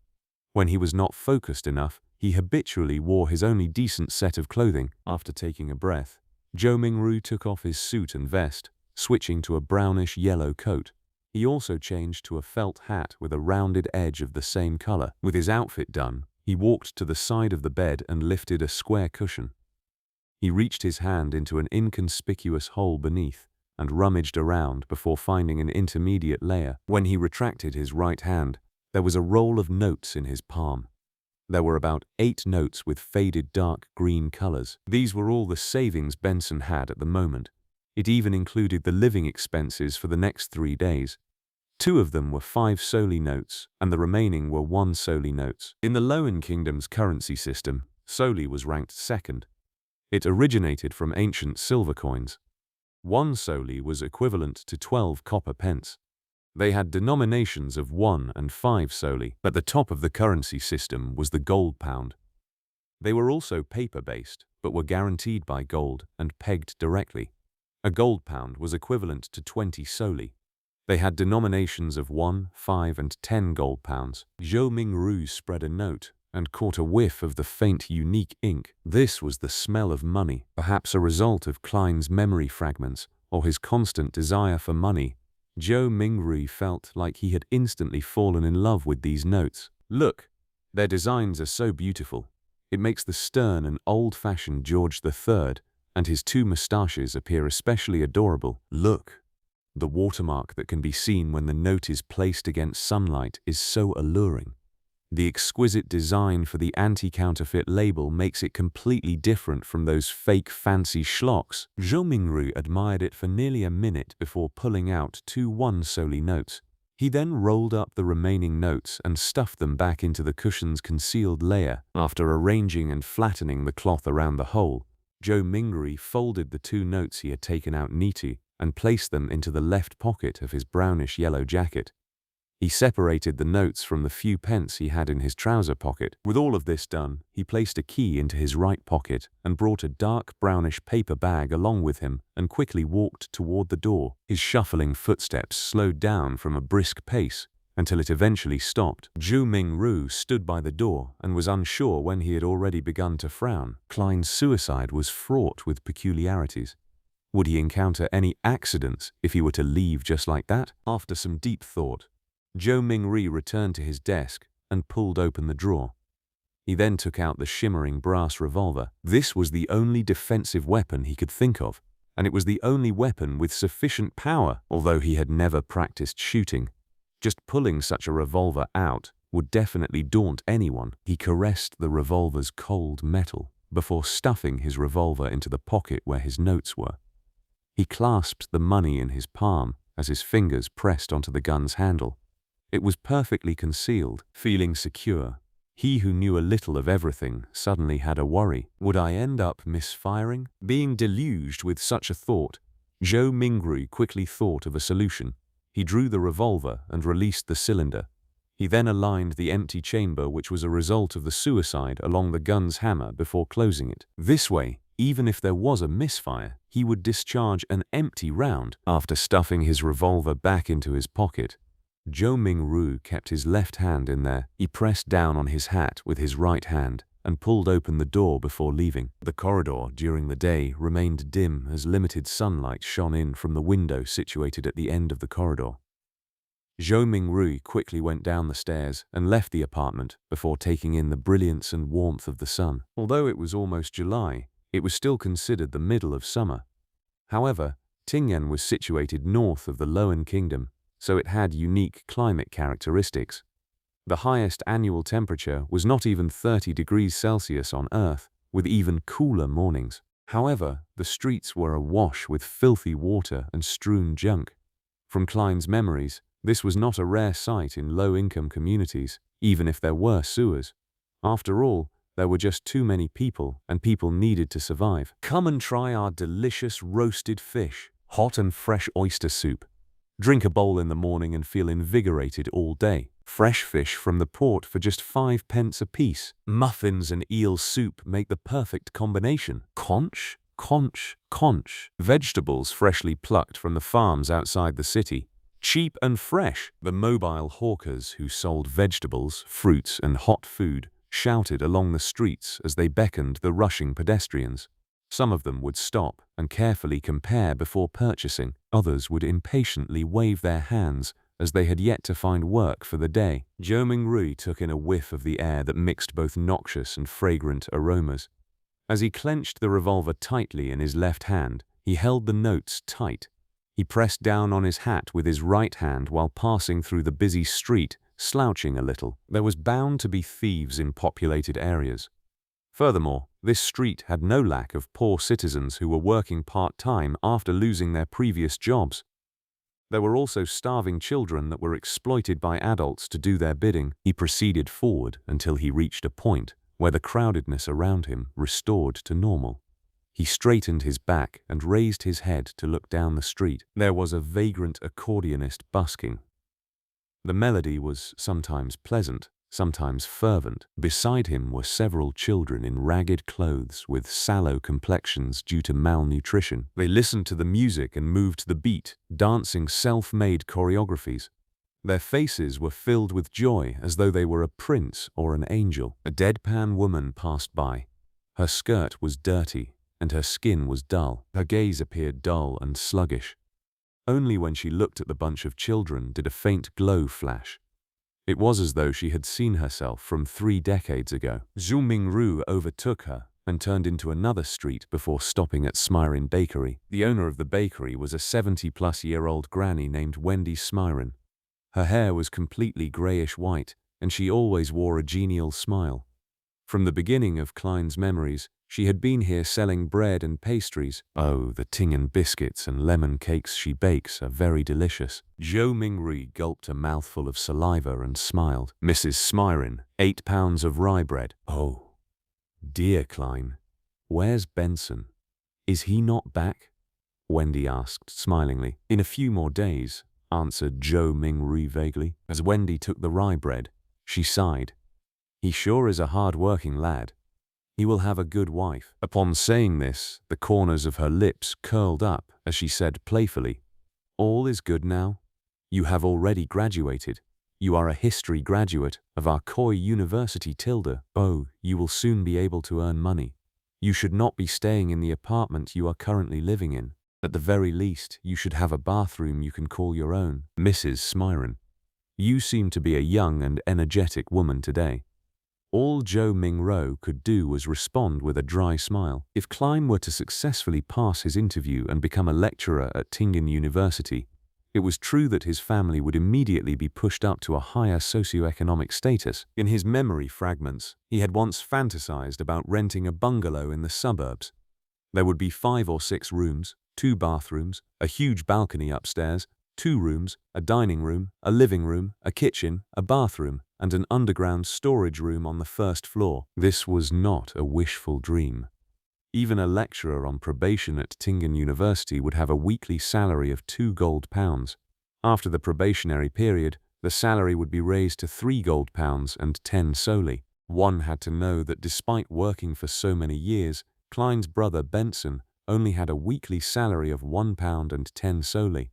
When he was not focused enough, he habitually wore his only decent set of clothing. After taking a breath, Zhou Mingrui took off his suit and vest, switching to a brownish-yellow coat. He also changed to a felt hat with a rounded edge of the same color. With his outfit done, he walked to the side of the bed and lifted a square cushion. He reached his hand into an inconspicuous hole beneath and rummaged around before finding an intermediate layer. When he retracted his right hand, there was a roll of notes in his palm. There were about 8 notes with faded dark green colors. These were all the savings Benson had at the moment. It even included the living expenses for the next 3 days. 2 of them were 5 soli notes, and the remaining were 1 soli notes. In the Lowen Kingdom's currency system, soli was ranked second. It originated from ancient silver coins. 1 soli was equivalent to 12 copper pence. They had denominations of 1 and 5 soli. At the top of the currency system was the gold pound. They were also paper-based, but were guaranteed by gold and pegged directly. A gold pound was equivalent to 20 soli. They had denominations of 1, 5, and 10 gold pounds. Zhou Mingrui spread a note and caught a whiff of the faint, unique ink. This was the smell of money, perhaps a result of Klein's memory fragments or his constant desire for money. Zhou Mingrui felt like he had instantly fallen in love with these notes. "Look, their designs are so beautiful. It makes the stern and old-fashioned George III and his 2 moustaches appear especially adorable. Look, the watermark that can be seen when the note is placed against sunlight is so alluring. The exquisite design for the anti-counterfeit label makes it completely different from those fake fancy schlocks." Zhou Mingrui admired it for nearly a minute before pulling out 2 1 soli notes. He then rolled up the remaining notes and stuffed them back into the cushion's concealed layer. After arranging and flattening the cloth around the hole, Zhou Mingrui folded the 2 notes he had taken out neatly and placed them into the left pocket of his brownish-yellow jacket. He separated the notes from the few pence he had in his trouser pocket. With all of this done, he placed a key into his right pocket and brought a dark brownish paper bag along with him and quickly walked toward the door. His shuffling footsteps slowed down from a brisk pace until it eventually stopped. Zhou Mingrui stood by the door and was unsure when he had already begun to frown. Klein's suicide was fraught with peculiarities. Would he encounter any accidents if he were to leave just like that? After some deep thought, Zhou Mingrui returned to his desk and pulled open the drawer. He then took out the shimmering brass revolver. This was the only defensive weapon he could think of, and it was the only weapon with sufficient power. Although he had never practiced shooting, just pulling such a revolver out would definitely daunt anyone. He caressed the revolver's cold metal before stuffing his revolver into the pocket where his notes were. He clasped the money in his palm as his fingers pressed onto the gun's handle. It was perfectly concealed. Feeling secure, he who knew a little of everything suddenly had a worry. Would I end up misfiring? Being deluged with such a thought, Zhou Mingrui quickly thought of a solution. He drew the revolver and released the cylinder. He then aligned the empty chamber, which was a result of the suicide, along the gun's hammer before closing it. This way, even if there was a misfire, he would discharge an empty round. After stuffing his revolver back into his pocket, Zhou Mingrui kept his left hand in there. He pressed down on his hat with his right hand and pulled open the door before leaving. The corridor during the day remained dim as limited sunlight shone in from the window situated at the end of the corridor. Zhou Mingrui quickly went down the stairs and left the apartment before taking in the brilliance and warmth of the sun. Although it was almost July, it was still considered the middle of summer. However, Tingyan was situated north of the Lowen Kingdom, so it had unique climate characteristics. The highest annual temperature was not even 30 degrees Celsius on Earth, with even cooler mornings. However, the streets were awash with filthy water and strewn junk. From Klein's memories, this was not a rare sight in low-income communities, even if there were sewers. After all, there were just too many people, and people needed to survive. Come and try our delicious roasted fish, hot and fresh oyster soup. Drink a bowl in the morning and feel invigorated all day. Fresh fish from the port for just 5 pence a piece. Muffins and eel soup make the perfect combination. Conch, conch, conch. Vegetables freshly plucked from the farms outside the city. Cheap and fresh. The mobile hawkers who sold vegetables, fruits, and hot food shouted along the streets as they beckoned the rushing pedestrians. Some of them would stop and carefully compare before purchasing. Others would impatiently wave their hands as they had yet to find work for the day. Zhou Mingrui took in a whiff of the air that mixed both noxious and fragrant aromas. As he clenched the revolver tightly in his left hand, he held the notes tight. He pressed down on his hat with his right hand while passing through the busy street, slouching a little. There was bound to be thieves in populated areas. Furthermore, this street had no lack of poor citizens who were working part-time after losing their previous jobs. There were also starving children that were exploited by adults to do their bidding. He proceeded forward until he reached a point where the crowdedness around him restored to normal. He straightened his back and raised his head to look down the street. There was a vagrant accordionist busking. The melody was sometimes pleasant, sometimes fervent. Beside him were several children in ragged clothes with sallow complexions due to malnutrition. They listened to the music and moved to the beat, dancing self-made choreographies. Their faces were filled with joy as though they were a prince or an angel. A deadpan woman passed by. Her skirt was dirty, and her skin was dull. Her gaze appeared dull and sluggish. Only when she looked at the bunch of children did a faint glow flash. It was as though she had seen herself from 3 decades ago. Zhou Mingrui overtook her and turned into another street before stopping at Smirin Bakery. The owner of the bakery was a 70-plus-year-old granny named Wendy Smirin. Her hair was completely grayish-white, and she always wore a genial smile. From the beginning of Klein's memories, she had been here selling bread and pastries. Oh, the Tingen biscuits and lemon cakes she bakes are very delicious. Zhou Mingrui gulped a mouthful of saliva and smiled. Mrs. Smirin, 8 pounds of rye bread. Oh, dear Klein, where's Benson? Is he not back? Wendy asked smilingly. In a few more days, answered Zhou Mingrui vaguely. As Wendy took the rye bread, she sighed. He sure is a hard-working lad. He will have a good wife. Upon saying this, the corners of her lips curled up as she said playfully, All is good now. You have already graduated. You are a history graduate of our Koi University Tilde. Oh, you will soon be able to earn money. You should not be staying in the apartment you are currently living in. At the very least, you should have a bathroom you can call your own. Mrs. Smirin, you seem to be a young and energetic woman today. All Zhou Mingrui could do was respond with a dry smile. If Klein were to successfully pass his interview and become a lecturer at Tingen University, it was true that his family would immediately be pushed up to a higher socioeconomic status. In his memory fragments, he had once fantasized about renting a bungalow in the suburbs. There would be 5 or 6 rooms, 2 bathrooms, a huge balcony upstairs, 2 rooms, a dining room, a living room, a kitchen, a bathroom, and an underground storage room on the 1st floor. This was not a wishful dream. Even a lecturer on probation at Tingen University would have a weekly salary of 2 gold pounds. After the probationary period, the salary would be raised to 3 gold pounds and 10 solely. One had to know that despite working for so many years, Klein's brother Benson only had a weekly salary of 1 pound and 10 solely.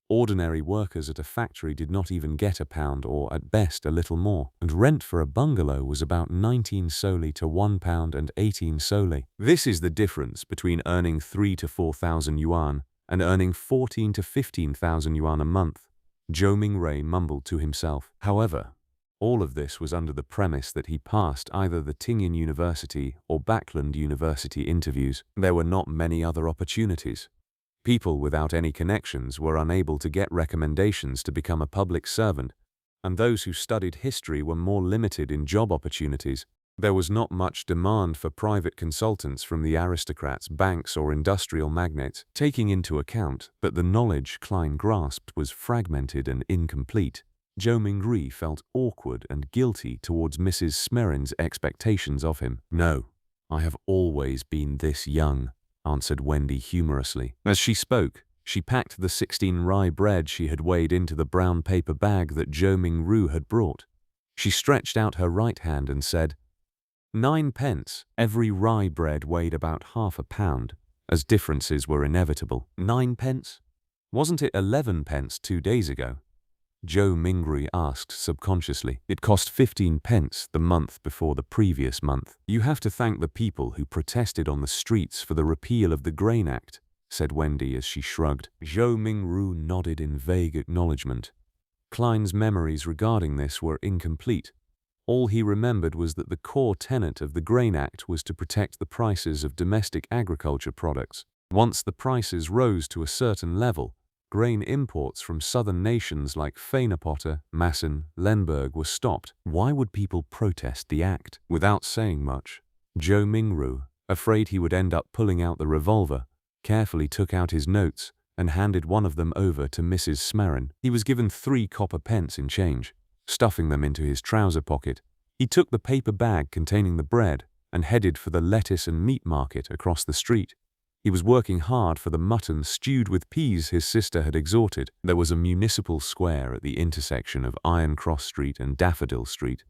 Ordinary workers at a factory did not even get £1 or at best a little more, and rent for a bungalow was about 19 solely to 1 pound and 18 solely. This is the difference between earning 3,000 to 4,000 yuan and earning 14,000 to 15,000 yuan a month, Zhou Mingrui mumbled to himself. However, all of this was under the premise that he passed either the Tingen University or Backland University interviews. There were not many other opportunities. People without any connections were unable to get recommendations to become a public servant, and those who studied history were more limited in job opportunities. There was not much demand for private consultants from the aristocrats, banks, or industrial magnates, taking into account that the knowledge Klein grasped was fragmented and incomplete. Zhou Mingri felt awkward and guilty towards Mrs. Smerin's expectations of him. "No, I have always been this young," answered Wendy humorously. As she spoke, she packed the 16 rye bread she had weighed into the brown paper bag that Zhou Mingru had brought. She stretched out her right hand and said, 9 pence. Every rye bread weighed about half a pound, as differences were inevitable. 9 pence? Wasn't it 11 pence 2 days ago? Zhou Mingri asked subconsciously. It cost 15 pence the month before the previous month. You have to thank the people who protested on the streets for the repeal of the Grain Act, said Wendy as she shrugged. Zhou Mingru nodded in vague acknowledgement. Klein's memories regarding this were incomplete. All he remembered was that the core tenet of the Grain Act was to protect the prices of domestic agriculture products. Once the prices rose to a certain level, grain imports from southern nations like Fenepotter, Massen, Lemberg were stopped. Why would people protest the act? Without saying much, Zhou Mingru, afraid he would end up pulling out the revolver, carefully took out his notes and handed one of them over to Mrs. Smerin. He was given 3 copper pence in change. Stuffing them into his trouser pocket, he took the paper bag containing the bread and headed for the lettuce and meat market across the street. He was working hard for the mutton stewed with peas his sister had extorted. There was a municipal square at the intersection of Iron Cross Street and Daffodil Street.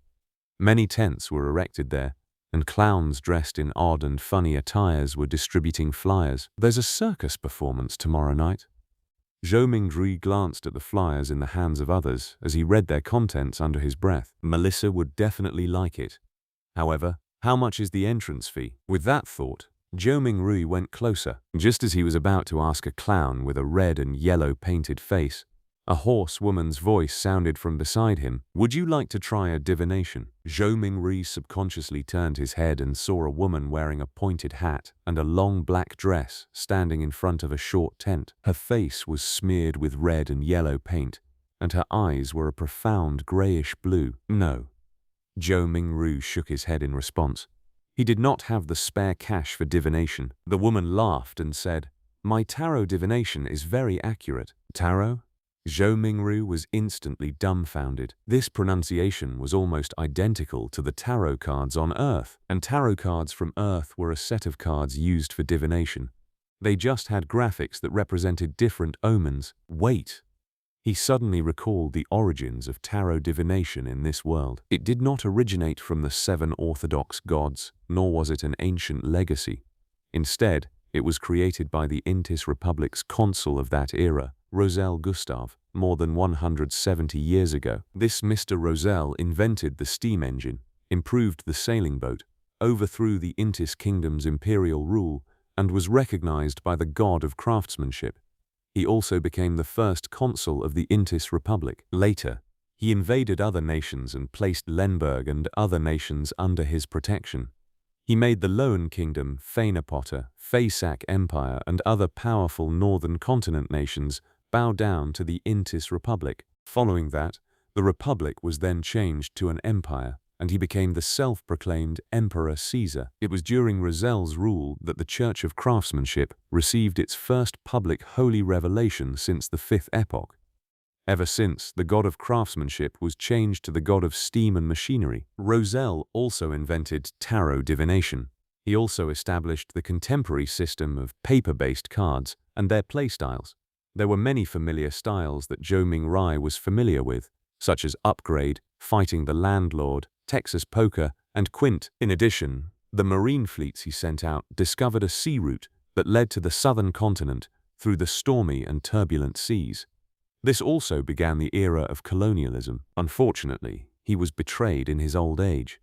Many tents were erected there, and clowns dressed in odd and funny attires were distributing flyers. "There's a circus performance tomorrow night." Zhou Mingri glanced at the flyers in the hands of others as he read their contents under his breath. Melissa would definitely like it. However, how much is the entrance fee? With that thought, Zhou Mingri went closer. Just as he was about to ask a clown with a red and yellow painted face, a hoarse woman's voice sounded from beside him. "Would you like to try a divination?" Zhou Mingri subconsciously turned his head and saw a woman wearing a pointed hat and a long black dress standing in front of a short tent. Her face was smeared with red and yellow paint, and her eyes were a profound grayish blue. "No." Zhou Mingru shook his head in response. He did not have the spare cash for divination. The woman laughed and said, "My tarot divination is very accurate." "Tarot?" Zhou Mingru was instantly dumbfounded. This pronunciation was almost identical to the tarot cards on Earth, and tarot cards from Earth were a set of cards used for divination. They just had graphics that represented different omens. Wait! He suddenly recalled the origins of tarot divination in this world. It did not originate from the 7 orthodox gods, nor was it an ancient legacy. Instead, it was created by the Intis Republic's consul of that era, Roselle Gustav, more than 170 years ago. This Mr. Roselle invented the steam engine, improved the sailing boat, overthrew the Intis kingdom's imperial rule, and was recognized by the god of craftsmanship. He also became the first consul of the Intis Republic. Later, he invaded other nations and placed Lemberg and other nations under his protection. He made the Loan Kingdom, Fenepotter, Faysac Empire, and other powerful northern continent nations bow down to the Intis Republic. Following that, the Republic was then changed to an empire, and he became the self-proclaimed Emperor Caesar. It was during Roselle's rule that the Church of Craftsmanship received its first public holy revelation since the 5th epoch. Ever since, the god of craftsmanship was changed to the god of steam and machinery. Roselle also invented tarot divination. He also established the contemporary system of paper-based cards and their playstyles. There were many familiar styles that Zhou Mingri was familiar with, such as Upgrade, Fighting the Landlord, Texas Poker, and Quint. In addition, the marine fleets he sent out discovered a sea route that led to the southern continent through the stormy and turbulent seas. This also began the era of colonialism. Unfortunately, he was betrayed in his old age.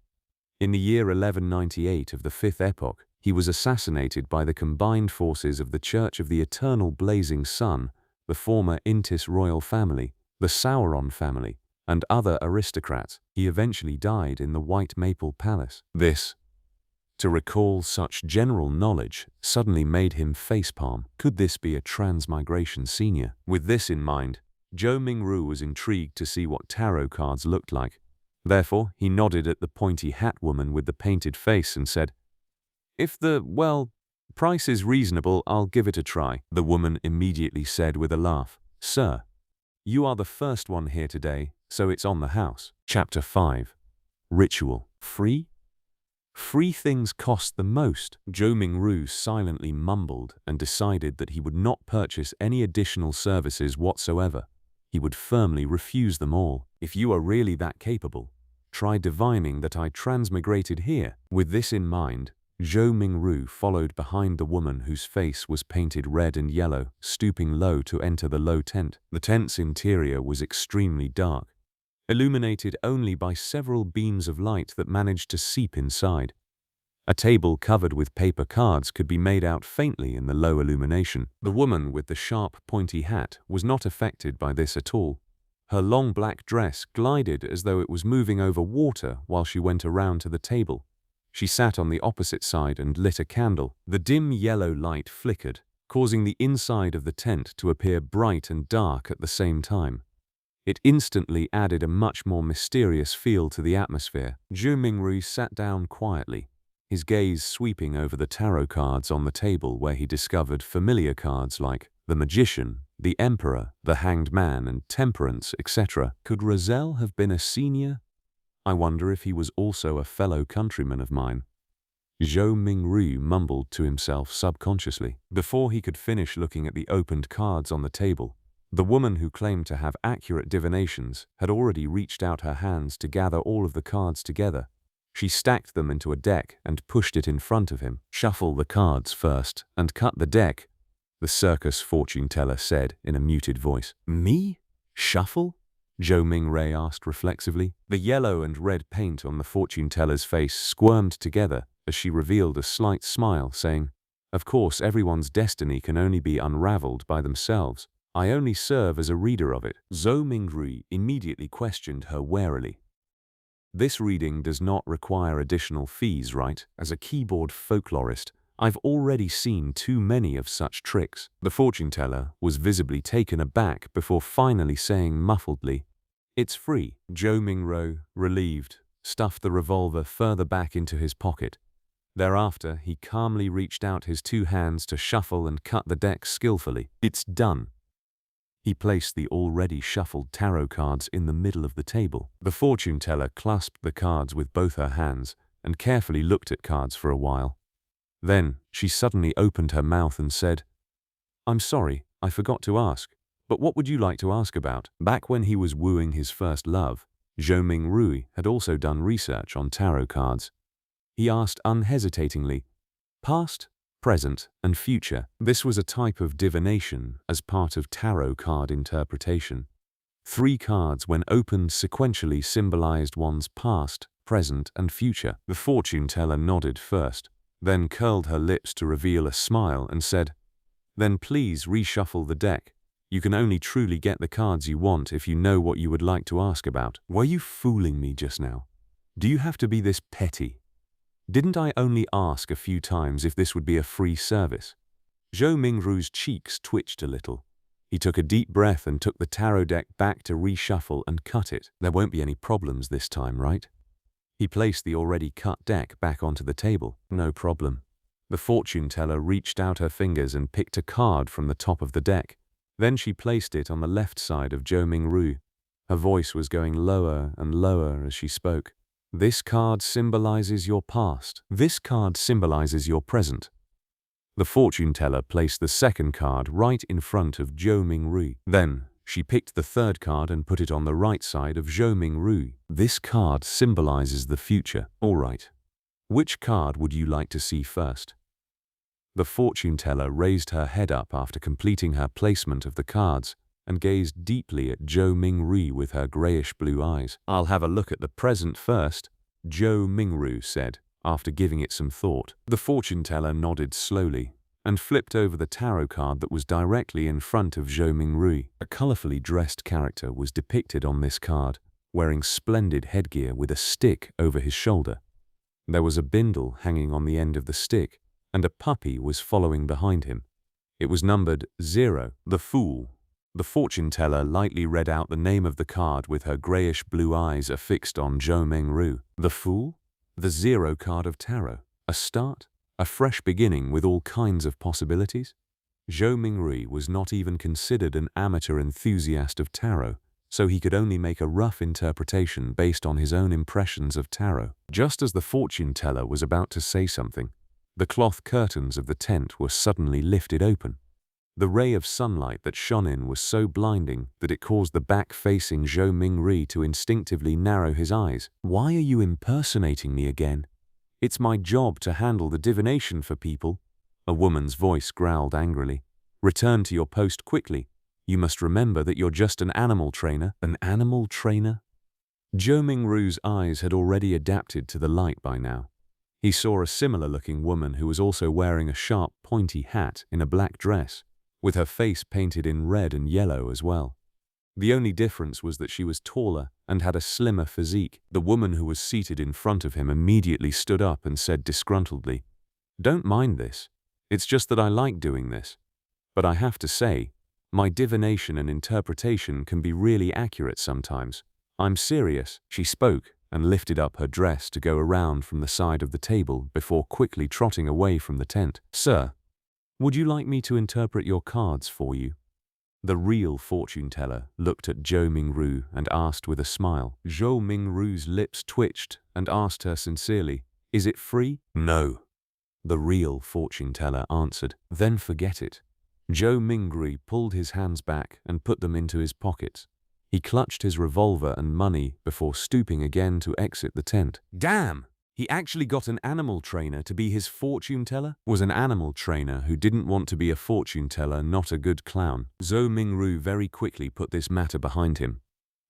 In the year 1198 of the 5th epoch, he was assassinated by the combined forces of the Church of the Eternal Blazing Sun, the former Intis royal family, the Sauron family, and other aristocrats. He eventually died in the White Maple Palace. To recall such general knowledge suddenly made him facepalm. Could this be a transmigration senior? With this in mind, Zhou Mingru was intrigued to see what tarot cards looked like. Therefore, he nodded at the pointy hat woman with the painted face and said, "If the price is reasonable, I'll give it a try." The woman immediately said with a laugh, "Sir, you are the first one here today, so it's on the house." Chapter 5. Ritual. Free? Free things cost the most. Zhou Mingru silently mumbled and decided that he would not purchase any additional services whatsoever. He would firmly refuse them all. "If you are really that capable, try divining that I transmigrated here." With this in mind, Zhou Mingru followed behind the woman whose face was painted red and yellow, stooping low to enter the low tent. The tent's interior was extremely dark, illuminated only by several beams of light that managed to seep inside. A table covered with paper cards could be made out faintly in the low illumination. The woman with the sharp, pointy hat was not affected by this at all. Her long black dress glided as though it was moving over water while she went around to the table. She sat on the opposite side and lit a candle. The dim yellow light flickered, causing the inside of the tent to appear bright and dark at the same time. It instantly added a much more mysterious feel to the atmosphere. Zhou Mingru sat down quietly, his gaze sweeping over the tarot cards on the table where he discovered familiar cards like the Magician, the Emperor, the Hanged Man, and Temperance, etc. Could Roselle have been a senior? I wonder if he was also a fellow countryman of mine. Zhou Mingru mumbled to himself subconsciously. Before he could finish looking at the opened cards on the table, the woman who claimed to have accurate divinations had already reached out her hands to gather all of the cards together. She stacked them into a deck and pushed it in front of him. "Shuffle the cards first and cut the deck," the circus fortune teller said in a muted voice. "Me? Shuffle?" Zhou Mingru asked reflexively. The yellow and red paint on the fortune teller's face squirmed together as she revealed a slight smile, saying, "Of course, everyone's destiny can only be unraveled by themselves. I only serve as a reader of it." Zhou Mingru immediately questioned her warily. "This reading does not require additional fees, right? As a keyboard folklorist, I've already seen too many of such tricks." The fortune teller was visibly taken aback before finally saying muffledly, "It's free." Zhou Mingru, relieved, stuffed the revolver further back into his pocket. Thereafter, he calmly reached out his two hands to shuffle and cut the deck skillfully. "It's done." He placed the already shuffled tarot cards in the middle of the table. The fortune teller clasped the cards with both her hands and carefully looked at cards for a while. Then, she suddenly opened her mouth and said, "I'm sorry, I forgot to ask, but what would you like to ask about?" Back when he was wooing his first love, Zhou Mingru had also done research on tarot cards. He asked unhesitatingly, "Past, present, and future." This was a type of divination as part of tarot card interpretation. 3 cards, when opened sequentially, symbolized one's past, present, and future. The fortune teller nodded first, then curled her lips to reveal a smile and said, "Then please reshuffle the deck. You can only truly get the cards you want if you know what you would like to ask about." Were you fooling me just now? Do you have to be this petty? Didn't I only ask a few times if this would be a free service? Zhou Mingru's cheeks twitched a little. He took a deep breath and took the tarot deck back to reshuffle and cut it. "There won't be any problems this time, right?" He placed the already cut deck back onto the table. "No problem." The fortune teller reached out her fingers and picked a card from the top of the deck. Then she placed it on the left side of Zhou Mingru. Her voice was going lower and lower as she spoke. "This card symbolizes your past. This card symbolizes your present." The fortune teller placed the second card right in front of Zhou Mingru. Then, she picked the third card and put it on the right side of Zhou Mingru. "This card symbolizes the future." "All right. Which card would you like to see first?" The fortune teller raised her head up after completing her placement of the cards and gazed deeply at Zhou Mingru with her grayish-blue eyes. "I'll have a look at the present first," Zhou Mingru said, after giving it some thought. The fortune teller nodded slowly and flipped over the tarot card that was directly in front of Zhou Mingru. A colorfully dressed character was depicted on this card, wearing splendid headgear with a stick over his shoulder. There was a bindle hanging on the end of the stick, and a puppy was following behind him. It was numbered 0. The Fool. The fortune teller lightly read out the name of the card with her grayish-blue eyes affixed on Zhou Mingru. The Fool? The Zero card of tarot. A start? A fresh beginning with all kinds of possibilities? Zhou Mingru was not even considered an amateur enthusiast of tarot, so he could only make a rough interpretation based on his own impressions of tarot. Just as the fortune teller was about to say something, the cloth curtains of the tent were suddenly lifted open. The ray of sunlight that shone in was so blinding that it caused the back-facing Zhou Mingru to instinctively narrow his eyes. "Why are you impersonating me again? It's my job to handle the divination for people," a woman's voice growled angrily. "Return to your post quickly. You must remember that you're just an animal trainer." An animal trainer? Zhou Mingru's eyes had already adapted to the light by now. He saw a similar-looking woman who was also wearing a sharp, pointy hat in a black dress, with her face painted in red and yellow as well. The only difference was that she was taller and had a slimmer physique. The woman who was seated in front of him immediately stood up and said disgruntledly, "Don't mind this. It's just that I like doing this. But I have to say, my divination and interpretation can be really accurate sometimes. I'm serious." She spoke and lifted up her dress to go around from the side of the table before quickly trotting away from the tent. "Sir, would you like me to interpret your cards for you?" The real fortune teller looked at Zhou Mingru and asked with a smile. Zhou Mingru's lips twitched and asked her sincerely, "Is it free?" "No," the real fortune teller answered. "Then forget it." Zhou Mingru pulled his hands back and put them into his pockets. He clutched his revolver and money before stooping again to exit the tent. Damn! He actually got an animal trainer to be his fortune teller? Was an animal trainer who didn't want to be a fortune teller not a good clown? Zhou Mingru very quickly put this matter behind him.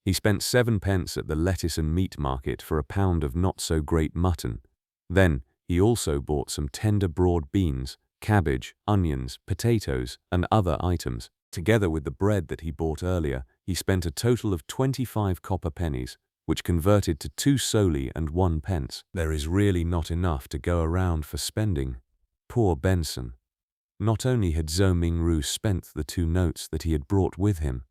He spent 7 pence at the lettuce and meat market for a pound of not-so-great mutton. Then, he also bought some tender broad beans, cabbage, onions, potatoes, and other items. Together with the bread that he bought earlier, he spent a total of 25 copper pennies, which converted to 2 soldi and 1 pence. There is really not enough to go around for spending. Poor Benson. Not only had Zhou Mingru spent the 2 notes that he had brought with him,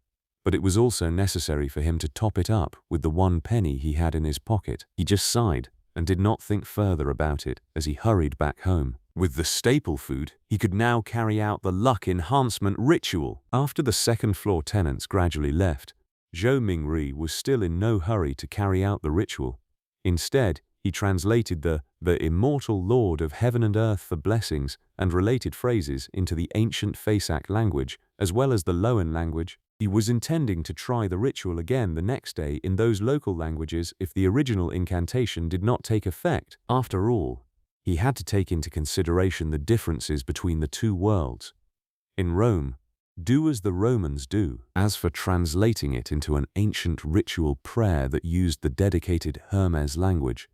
but it was also necessary for him to top it up with the 1 penny he had in his pocket. He just sighed and did not think further about it as he hurried back home. With the staple food, he could now carry out the luck enhancement ritual. After the second-floor tenants gradually left, Zhou Mingru was still in no hurry to carry out the ritual. Instead, he translated the immortal Lord of Heaven and Earth for blessings and related phrases into the ancient Fasak language, as well as the Loan language. He was intending to try the ritual again the next day in those local languages if the original incantation did not take effect. After all, he had to take into consideration the differences between the 2 worlds. In Rome, do as the Romans do. As for translating it into an ancient ritual prayer that used the dedicated Hermes language,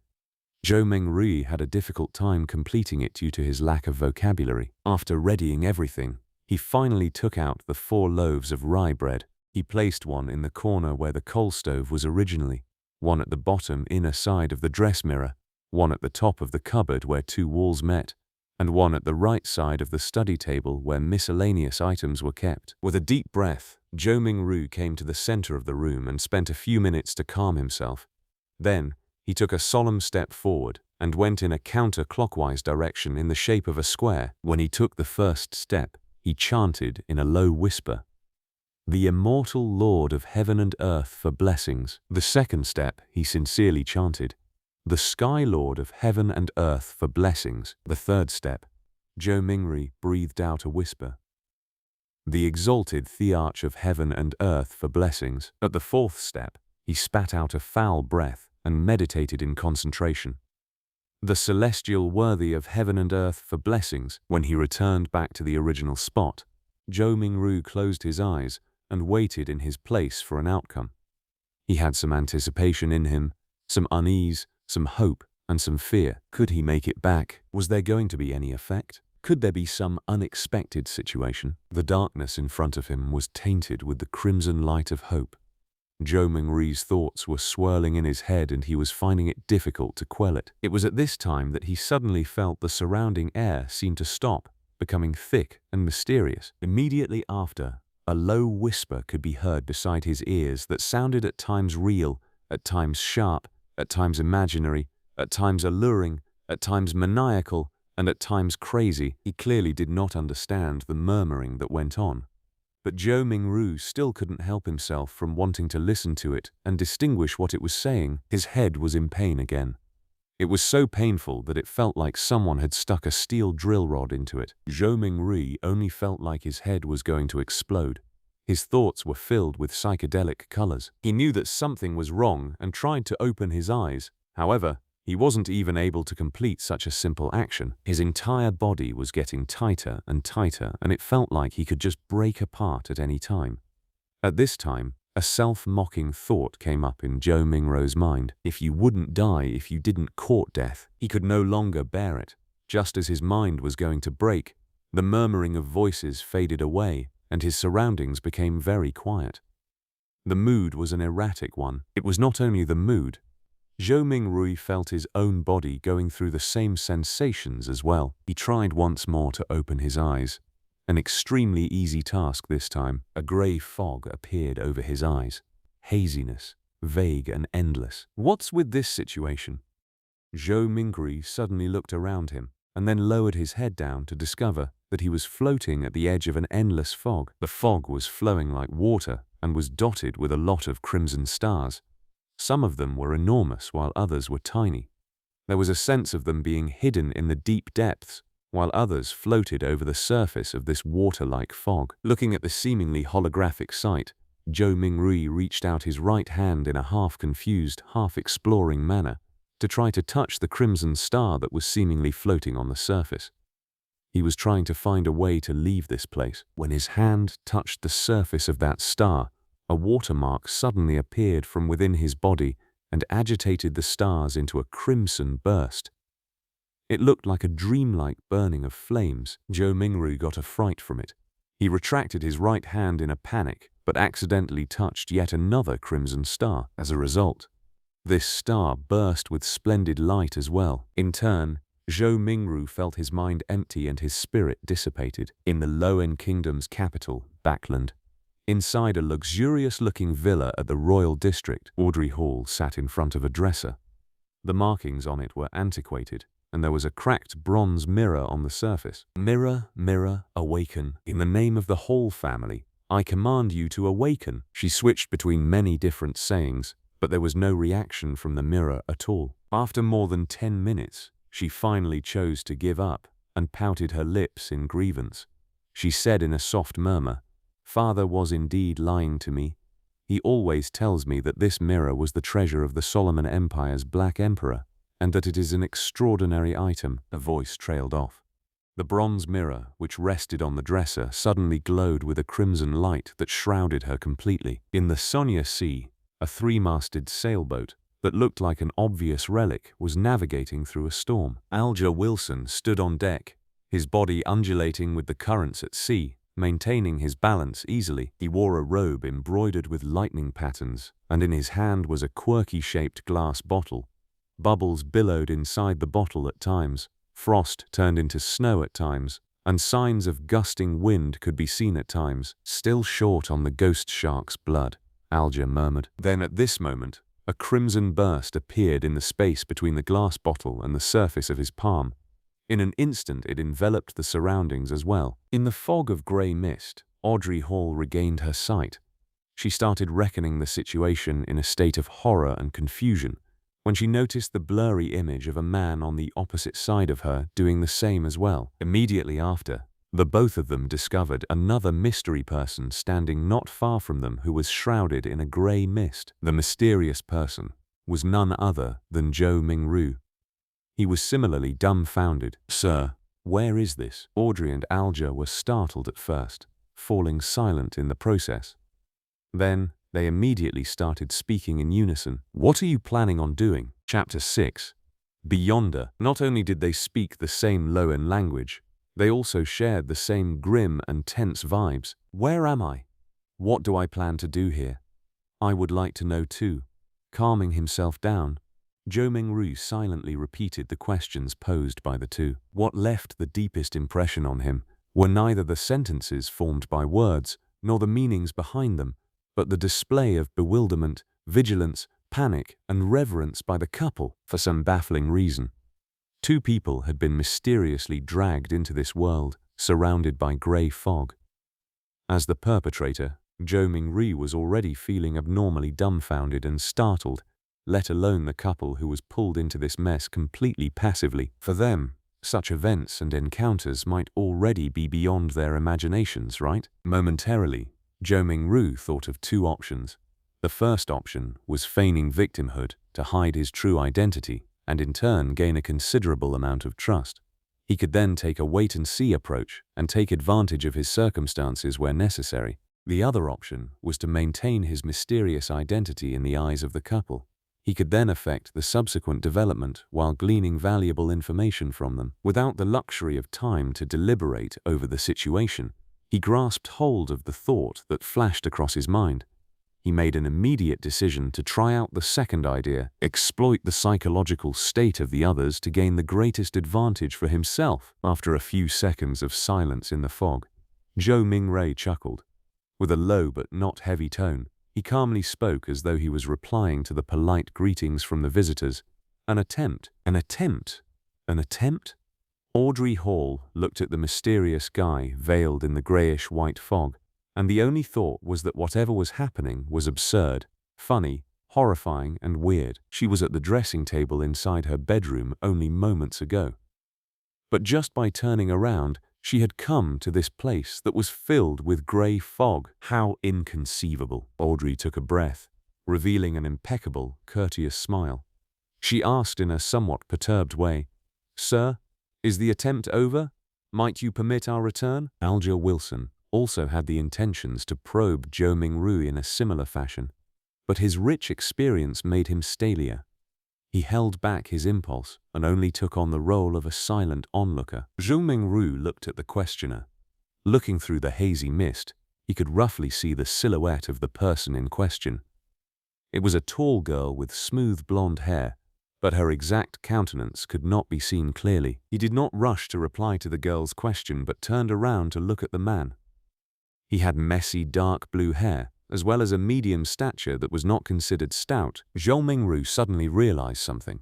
Zhou Mingru had a difficult time completing it due to his lack of vocabulary. After readying everything, he finally took out the 4 loaves of rye bread. He placed one in the corner where the coal stove was originally, one at the bottom inner side of the dress mirror, one at the top of the cupboard where 2 walls met, and one at the right side of the study table where miscellaneous items were kept. With a deep breath, Zhou Mingru came to the center of the room and spent a few minutes to calm himself. Then, he took a solemn step forward and went in a counter-clockwise direction in the shape of a square. When he took the first step, he chanted in a low whisper, "The immortal Lord of Heaven and Earth for blessings." The second step, he sincerely chanted, "The Sky Lord of Heaven and Earth for blessings." The third step, Zhou Mingru breathed out a whisper, "The exalted Thearch of Heaven and Earth for blessings." At the fourth step, he spat out a foul breath and meditated in concentration. "The celestial worthy of heaven and earth for blessings." When he returned back to the original spot, Zhou Mingru closed his eyes and waited in his place for an outcome. He had some anticipation in him, some unease, some hope, and some fear. Could he make it back? Was there going to be any effect? Could there be some unexpected situation? The darkness in front of him was tainted with the crimson light of hope. Zhou Mingru's thoughts were swirling in his head and he was finding it difficult to quell it. It was at this time that he suddenly felt the surrounding air seem to stop, becoming thick and mysterious. Immediately after, A low whisper could be heard beside his ears that sounded at times real, at times sharp, at times imaginary, at times alluring, at times maniacal, and at times crazy. He clearly did not understand the murmuring that went on. But Zhou Mingru still couldn't help himself from wanting to listen to it and distinguish what it was saying. His head was in pain again. It was so painful that it felt like someone had stuck a steel drill rod into it. Zhou Mingru only felt like his head was going to explode. His thoughts were filled with psychedelic colors. He knew that something was wrong and tried to open his eyes. However, he wasn't even able to complete such a simple action. His entire body was getting tighter and tighter, and it felt like he could just break apart at any time. At this time, a self-mocking thought came up in Zhou Mingru's mind. If you wouldn't die if you didn't court death, he could no longer bear it. Just as his mind was going to break, the murmuring of voices faded away, and his surroundings became very quiet. The mood was an erratic one. It was not only the mood. Zhou Mingru felt his own body going through the same sensations as well. He tried once more to open his eyes. An extremely easy task this time. A grey fog appeared over his eyes. Haziness, vague and endless. What's with this situation? Zhou Mingru suddenly looked around him and then lowered his head down to discover that he was floating at the edge of an endless fog. The fog was flowing like water and was dotted with a lot of crimson stars. Some of them were enormous while others were tiny. There was a sense of them being hidden in the deep depths, while others floated over the surface of this water-like fog. Looking at the seemingly holographic sight, Zhou Mingru reached out his right hand in a half-confused, half-exploring manner to try to touch the crimson star that was seemingly floating on the surface. He was trying to find a way to leave this place. When his hand touched the surface of that star, a watermark suddenly appeared from within his body and agitated the stars into a crimson burst. It looked like a dreamlike burning of flames. Zhou Mingru got a fright from it. He retracted his right hand in a panic, but accidentally touched yet another crimson star. As a result, this star burst with splendid light as well. In turn, Zhou Mingru felt his mind empty and his spirit dissipated. In the Lowen Kingdom's capital, Backland, inside a luxurious-looking villa at the royal district, Audrey Hall sat in front of a dresser. The markings on it were antiquated, and there was a cracked bronze mirror on the surface. Mirror, mirror, awaken. In the name of the Hall family, I command you to awaken. She switched between many different sayings, but there was no reaction from the mirror at all. After more than 10 minutes, she finally chose to give up and pouted her lips in grievance. She said in a soft murmur, "Father was indeed lying to me. He always tells me that this mirror was the treasure of the Solomon Empire's Black Emperor, and that it is an extraordinary item." The voice trailed off. The bronze mirror, which rested on the dresser, suddenly glowed with a crimson light that shrouded her completely. In the Sonia Sea, a 3-masted sailboat that looked like an obvious relic was navigating through a storm. Alger Wilson stood on deck, his body undulating with the currents at sea, maintaining his balance easily. He wore a robe embroidered with lightning patterns, and in his hand was a quirky-shaped glass bottle. Bubbles billowed inside the bottle at times, frost turned into snow at times, and signs of gusting wind could be seen at times. "Still short on the ghost shark's blood," Alger murmured. Then at this moment, a crimson burst appeared in the space between the glass bottle and the surface of his palm. In an instant it enveloped the surroundings as well. In the fog of grey mist, Audrey Hall regained her sight. She started reckoning the situation in a state of horror and confusion, when she noticed the blurry image of a man on the opposite side of her doing the same as well. Immediately after, the both of them discovered another mystery person standing not far from them who was shrouded in a grey mist. The mysterious person was none other than Zhou Mingru. He was similarly dumbfounded. "Sir, where is this?" Audrey and Alger were startled at first, falling silent in the process. Then, they immediately started speaking in unison. "What are you planning on doing?" Chapter 6. Beyonder. Not only did they speak the same Lowen language, they also shared the same grim and tense vibes. "Where am I? What do I plan to do here? I would like to know too." Calming himself down, Zhou Mingru silently repeated the questions posed by the two. What left the deepest impression on him were neither the sentences formed by words, nor the meanings behind them, but the display of bewilderment, vigilance, panic, and reverence by the couple for some baffling reason. Two people had been mysteriously dragged into this world, surrounded by grey fog. As the perpetrator, Zhou Mingri was already feeling abnormally dumbfounded and startled, let alone the couple who was pulled into this mess completely passively. For them, such events and encounters might already be beyond their imaginations, right? Momentarily, Zhou Mingru thought of two options. The first option was feigning victimhood to hide his true identity and in turn gain a considerable amount of trust. He could then take a wait-and-see approach and take advantage of his circumstances where necessary. The other option was to maintain his mysterious identity in the eyes of the couple. He could then affect the subsequent development while gleaning valuable information from them. Without the luxury of time to deliberate over the situation, he grasped hold of the thought that flashed across his mind. He made an immediate decision to try out the second idea, exploit the psychological state of the others to gain the greatest advantage for himself. After a few seconds of silence in the fog, Zhou Mingray chuckled. With a low but not heavy tone, he calmly spoke as though he was replying to the polite greetings from the visitors. An attempt? An attempt? An attempt? Audrey Hall looked at the mysterious guy veiled in the greyish-white fog, and the only thought was that whatever was happening was absurd, funny, horrifying, and weird. She was at the dressing table inside her bedroom only moments ago. But just by turning around, she had come to this place that was filled with grey fog. How inconceivable! Audrey took a breath, revealing an impeccable, courteous smile. She asked in a somewhat perturbed way, "Sir, is the attempt over? Might you permit our return?" Alger Wilson also had the intentions to probe Zhou Mingru in a similar fashion, but his rich experience made him stalier. He held back his impulse and only took on the role of a silent onlooker. Zhou Mingru looked at the questioner. Looking through the hazy mist, he could roughly see the silhouette of the person in question. It was a tall girl with smooth blonde hair, but her exact countenance could not be seen clearly. He did not rush to reply to the girl's question but turned around to look at the man. He had messy dark blue hair, as well as a medium stature that was not considered stout. Zhou Mingru suddenly realized something.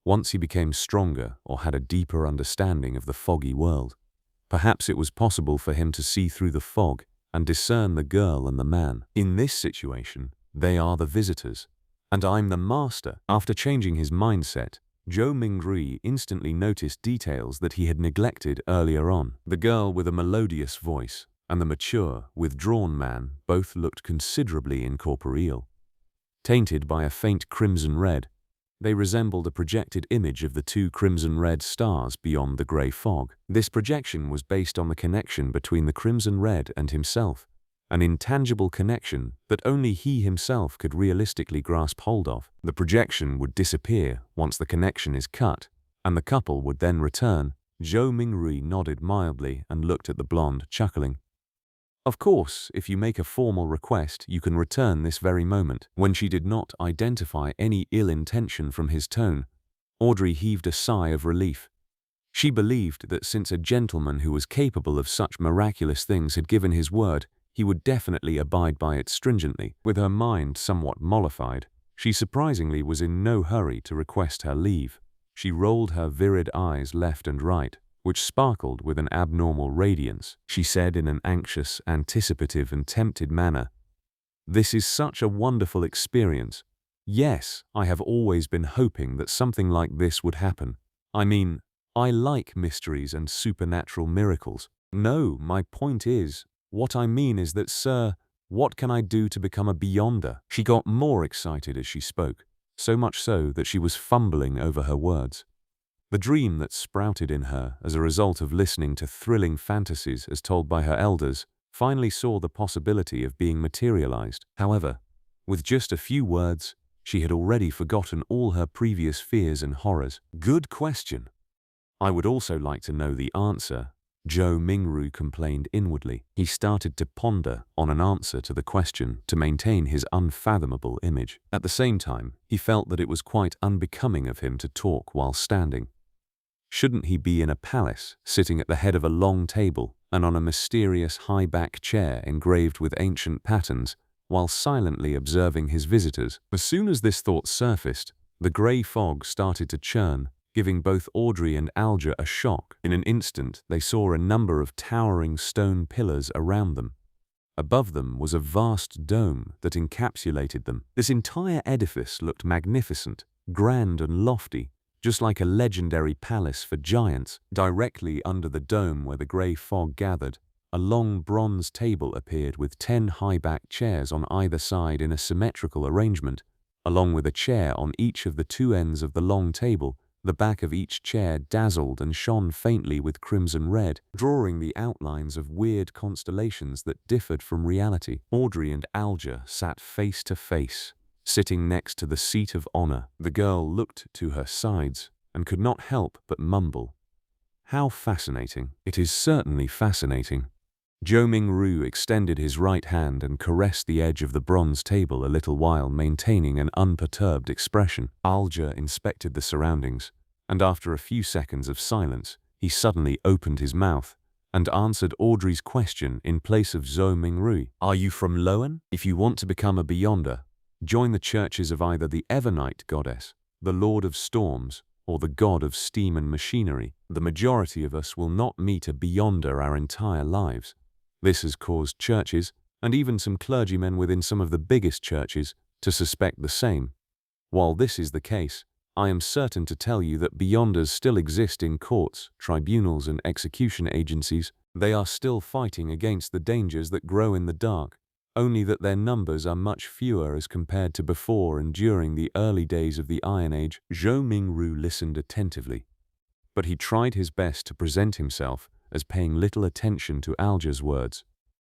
Once he became stronger or had a deeper understanding of the foggy world, perhaps it was possible for him to see through the fog and discern the girl and the man. In this situation, they are the visitors, and I'm the master. After changing his mindset, Zhou Mingru instantly noticed details that he had neglected earlier on. The girl with a melodious voice and the mature, withdrawn man both looked considerably incorporeal. Tainted by a faint crimson red, they resembled a projected image of the two crimson-red stars beyond the grey fog. This projection was based on the connection between the crimson red and himself, an intangible connection that only he himself could realistically grasp hold of. The projection would disappear once the connection is cut, and the couple would then return. Zhou Mingru nodded mildly and looked at the blonde, chuckling. Of course, if you make a formal request, you can return this very moment. When she did not identify any ill intention from his tone, Audrey heaved a sigh of relief. She believed that since a gentleman who was capable of such miraculous things had given his word, he would definitely abide by it stringently. With her mind somewhat mollified, she surprisingly was in no hurry to request her leave. She rolled her virid eyes left and right, which sparkled with an abnormal radiance. She said in an anxious, anticipative and tempted manner, "This is such a wonderful experience. Yes, I have always been hoping that something like this would happen. I mean, I like mysteries and supernatural miracles. No, my point is, what I mean is that, sir, what can I do to become a beyonder?" She got more excited as she spoke, so much so that she was fumbling over her words. The dream that sprouted in her as a result of listening to thrilling fantasies as told by her elders finally saw the possibility of being materialized. However, with just a few words, she had already forgotten all her previous fears and horrors. "Good question. I would also like to know the answer," Zhou Mingru complained inwardly. He started to ponder on an answer to the question to maintain his unfathomable image. At the same time, he felt that it was quite unbecoming of him to talk while standing. Shouldn't he be in a palace, sitting at the head of a long table and on a mysterious high-back chair engraved with ancient patterns, while silently observing his visitors? As soon as this thought surfaced, the grey fog started to churn, giving both Audrey and Alger a shock. In an instant, they saw a number of towering stone pillars around them. Above them was a vast dome that encapsulated them. This entire edifice looked magnificent, grand and lofty, just like a legendary palace for giants. Directly under the dome where the grey fog gathered, a long bronze table appeared with 10 high-backed chairs on either side in a symmetrical arrangement, along with a chair on each of the two ends of the long table. The back of each chair dazzled and shone faintly with crimson red, drawing the outlines of weird constellations that differed from reality. Audrey and Alger sat face to face, sitting next to the seat of honor. The girl looked to her sides and could not help but mumble, "How fascinating." "It is certainly fascinating." Zhou Mingru extended his right hand and caressed the edge of the bronze table a little while, maintaining an unperturbed expression. Alger inspected the surroundings, and after a few seconds of silence, he suddenly opened his mouth and answered Audrey's question in place of Zhou Mingru. "Are you from Loan? If you want to become a Beyonder, join the churches of either the Evernight Goddess, the Lord of Storms, or the God of Steam and Machinery. The majority of us will not meet a Beyonder our entire lives. This has caused churches, and even some clergymen within some of the biggest churches, to suspect the same. While this is the case, I am certain to tell you that Beyonders still exist in courts, tribunals, and execution agencies. They are still fighting against the dangers that grow in the dark, only that their numbers are much fewer as compared to before and during the early days of the Iron Age." Zhou Mingru listened attentively, but he tried his best to present himself as paying little attention to Alger's words,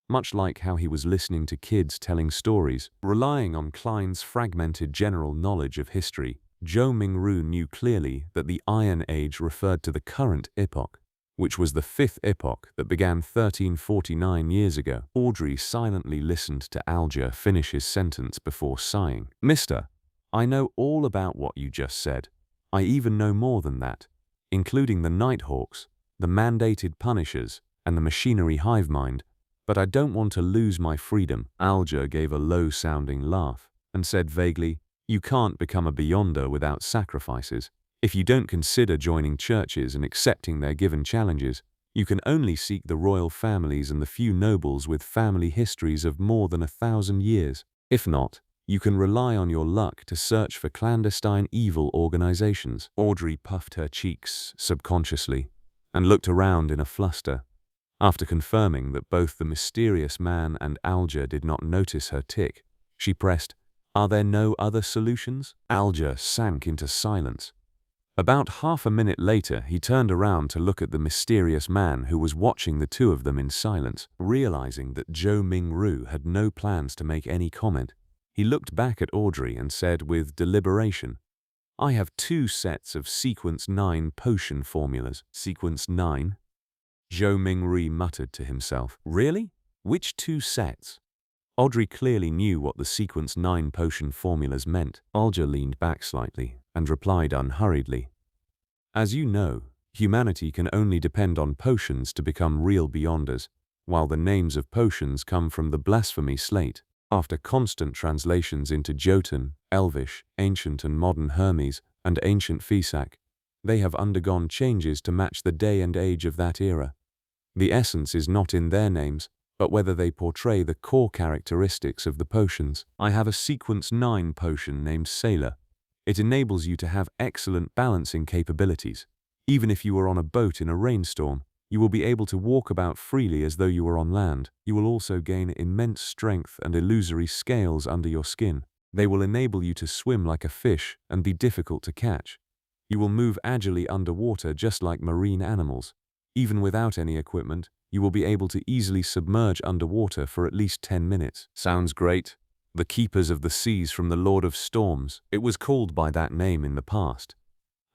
much like how he was listening to kids telling stories. Relying on Klein's fragmented general knowledge of history, Zhou Mingru knew clearly that the Iron Age referred to the current epoch, which was the fifth epoch that began 1349 years ago. Audrey silently listened to Alger finish his sentence before sighing. "Mister, I know all about what you just said. I even know more than that, including the Nighthawks, the mandated punishers, and the machinery hive mind, but I don't want to lose my freedom." Alger gave a low-sounding laugh and said vaguely, "You can't become a Beyonder without sacrifices. If you don't consider joining churches and accepting their given challenges, you can only seek the royal families and the few nobles with family histories of more than 1,000 years. If not, you can rely on your luck to search for clandestine evil organizations." Audrey puffed her cheeks subconsciously and looked around in a fluster. After confirming that both the mysterious man and Alger did not notice her tick, she pressed, "Are there no other solutions?" Alger sank into silence. About half a minute later, he turned around to look at the mysterious man who was watching the two of them in silence. Realizing that Zhou Mingru had no plans to make any comment, he looked back at Audrey and said with deliberation, "I have 2 sets of Sequence 9 potion formulas." "Sequence 9? Zhou Mingru muttered to himself. "Really? Which 2 sets?" Audrey clearly knew what the Sequence 9 potion formulas meant. Alger leaned back slightly and replied unhurriedly, "As you know, humanity can only depend on potions to become real Beyonders, while the names of potions come from the blasphemy slate. After constant translations into Jotun, Elvish, Ancient and Modern Hermes, and Ancient Fisak, they have undergone changes to match the day and age of that era. The essence is not in their names, but whether they portray the core characteristics of the potions. I have a Sequence 9 potion named Sailor. It enables you to have excellent balancing capabilities. Even if you are on a boat in a rainstorm, you will be able to walk about freely as though you were on land. You will also gain immense strength and illusory scales under your skin. They will enable you to swim like a fish and be difficult to catch. You will move agilely underwater just like marine animals. Even without any equipment, you will be able to easily submerge underwater for at least 10 minutes. Sounds great. The Keepers of the Seas from the Lord of Storms. It was called by that name in the past.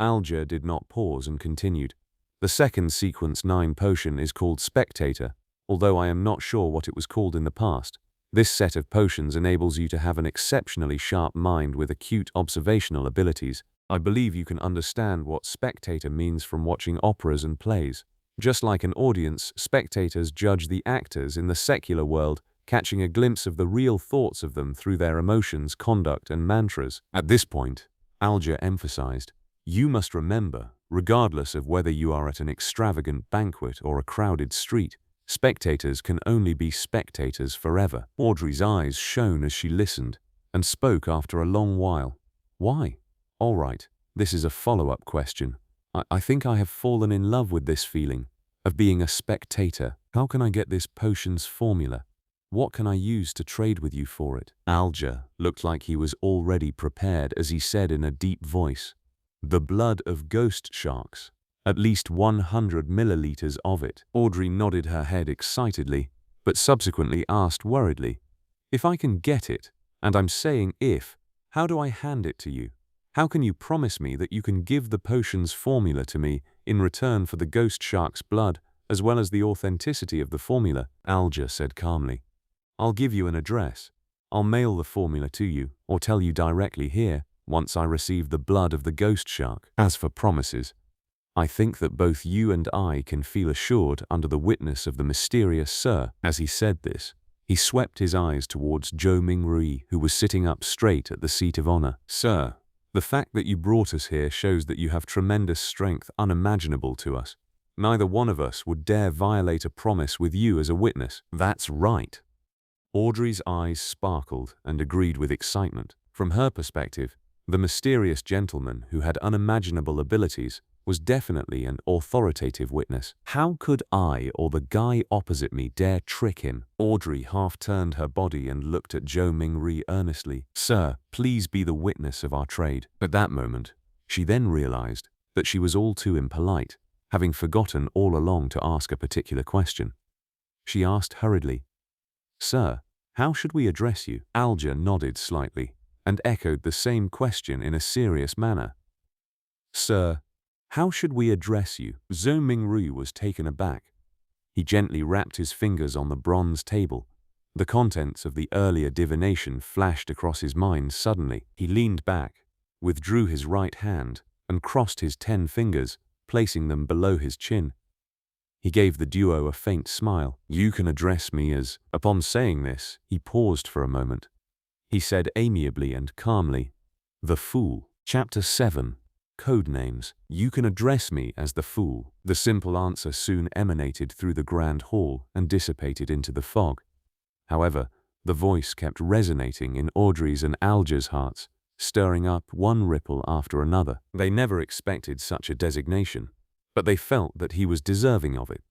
Alger did not pause and continued. The second Sequence 9 potion is called Spectator, although I am not sure what it was called in the past. This set of potions enables you to have an exceptionally sharp mind with acute observational abilities, I believe you can understand what spectator means from watching operas and plays. Just like an audience, spectators judge the actors in the secular world, catching a glimpse of the real thoughts of them through their emotions, conduct, and mantras. At this point, Alger emphasized, you must remember, regardless of whether you are at an extravagant banquet or a crowded street, spectators can only be spectators forever. Audrey's eyes shone as she listened, and spoke after a long while. Why? All right, this is a follow-up question. I think I have fallen in love with this feeling of being a spectator. How can I get this potion's formula? What can I use to trade with you for it? Alger looked like he was already prepared as he said in a deep voice, the blood of ghost sharks. At least 100 milliliters of it. Audrey nodded her head excitedly, but subsequently asked worriedly, if I can get it, and I'm saying if, how do I hand it to you? How can you promise me that you can give the potion's formula to me in return for the ghost shark's blood, as well as the authenticity of the formula? Alger said calmly, I'll give you an address. I'll mail the formula to you, or tell you directly here, once I receive the blood of the ghost shark. As for promises, I think that both you and I can feel assured under the witness of the mysterious Sir. As he said this, he swept his eyes towards Zhou Mingrui, who was sitting up straight at the seat of honor. Sir, the fact that you brought us here shows that you have tremendous strength unimaginable to us. Neither one of us would dare violate a promise with you as a witness. That's right. Audrey's eyes sparkled and agreed with excitement. From her perspective, the mysterious gentleman who had unimaginable abilities was definitely an authoritative witness. How could I or the guy opposite me dare trick him? Audrey half turned her body and looked at Zhou Mingrui earnestly. Sir, please be the witness of our trade. At that moment, she then realized that she was all too impolite, having forgotten all along to ask a particular question. She asked hurriedly, Sir, how should we address you? Alger nodded slightly and echoed the same question in a serious manner. Sir, how should we address you? Zhou Mingrui was taken aback. He gently rapped his fingers on the bronze table. The contents of the earlier divination flashed across his mind suddenly. He leaned back, withdrew his right hand, and crossed his 10 fingers, placing them below his chin. He gave the duo a faint smile. You can address me as... Upon saying this, he paused for a moment. He said amiably and calmly, The Fool. Chapter 7. Codenames. You can address me as the Fool. The simple answer soon emanated through the grand hall and dissipated into the fog. However, the voice kept resonating in Audrey's and Alger's hearts, stirring up one ripple after another. They never expected such a designation, but they felt that he was deserving of it.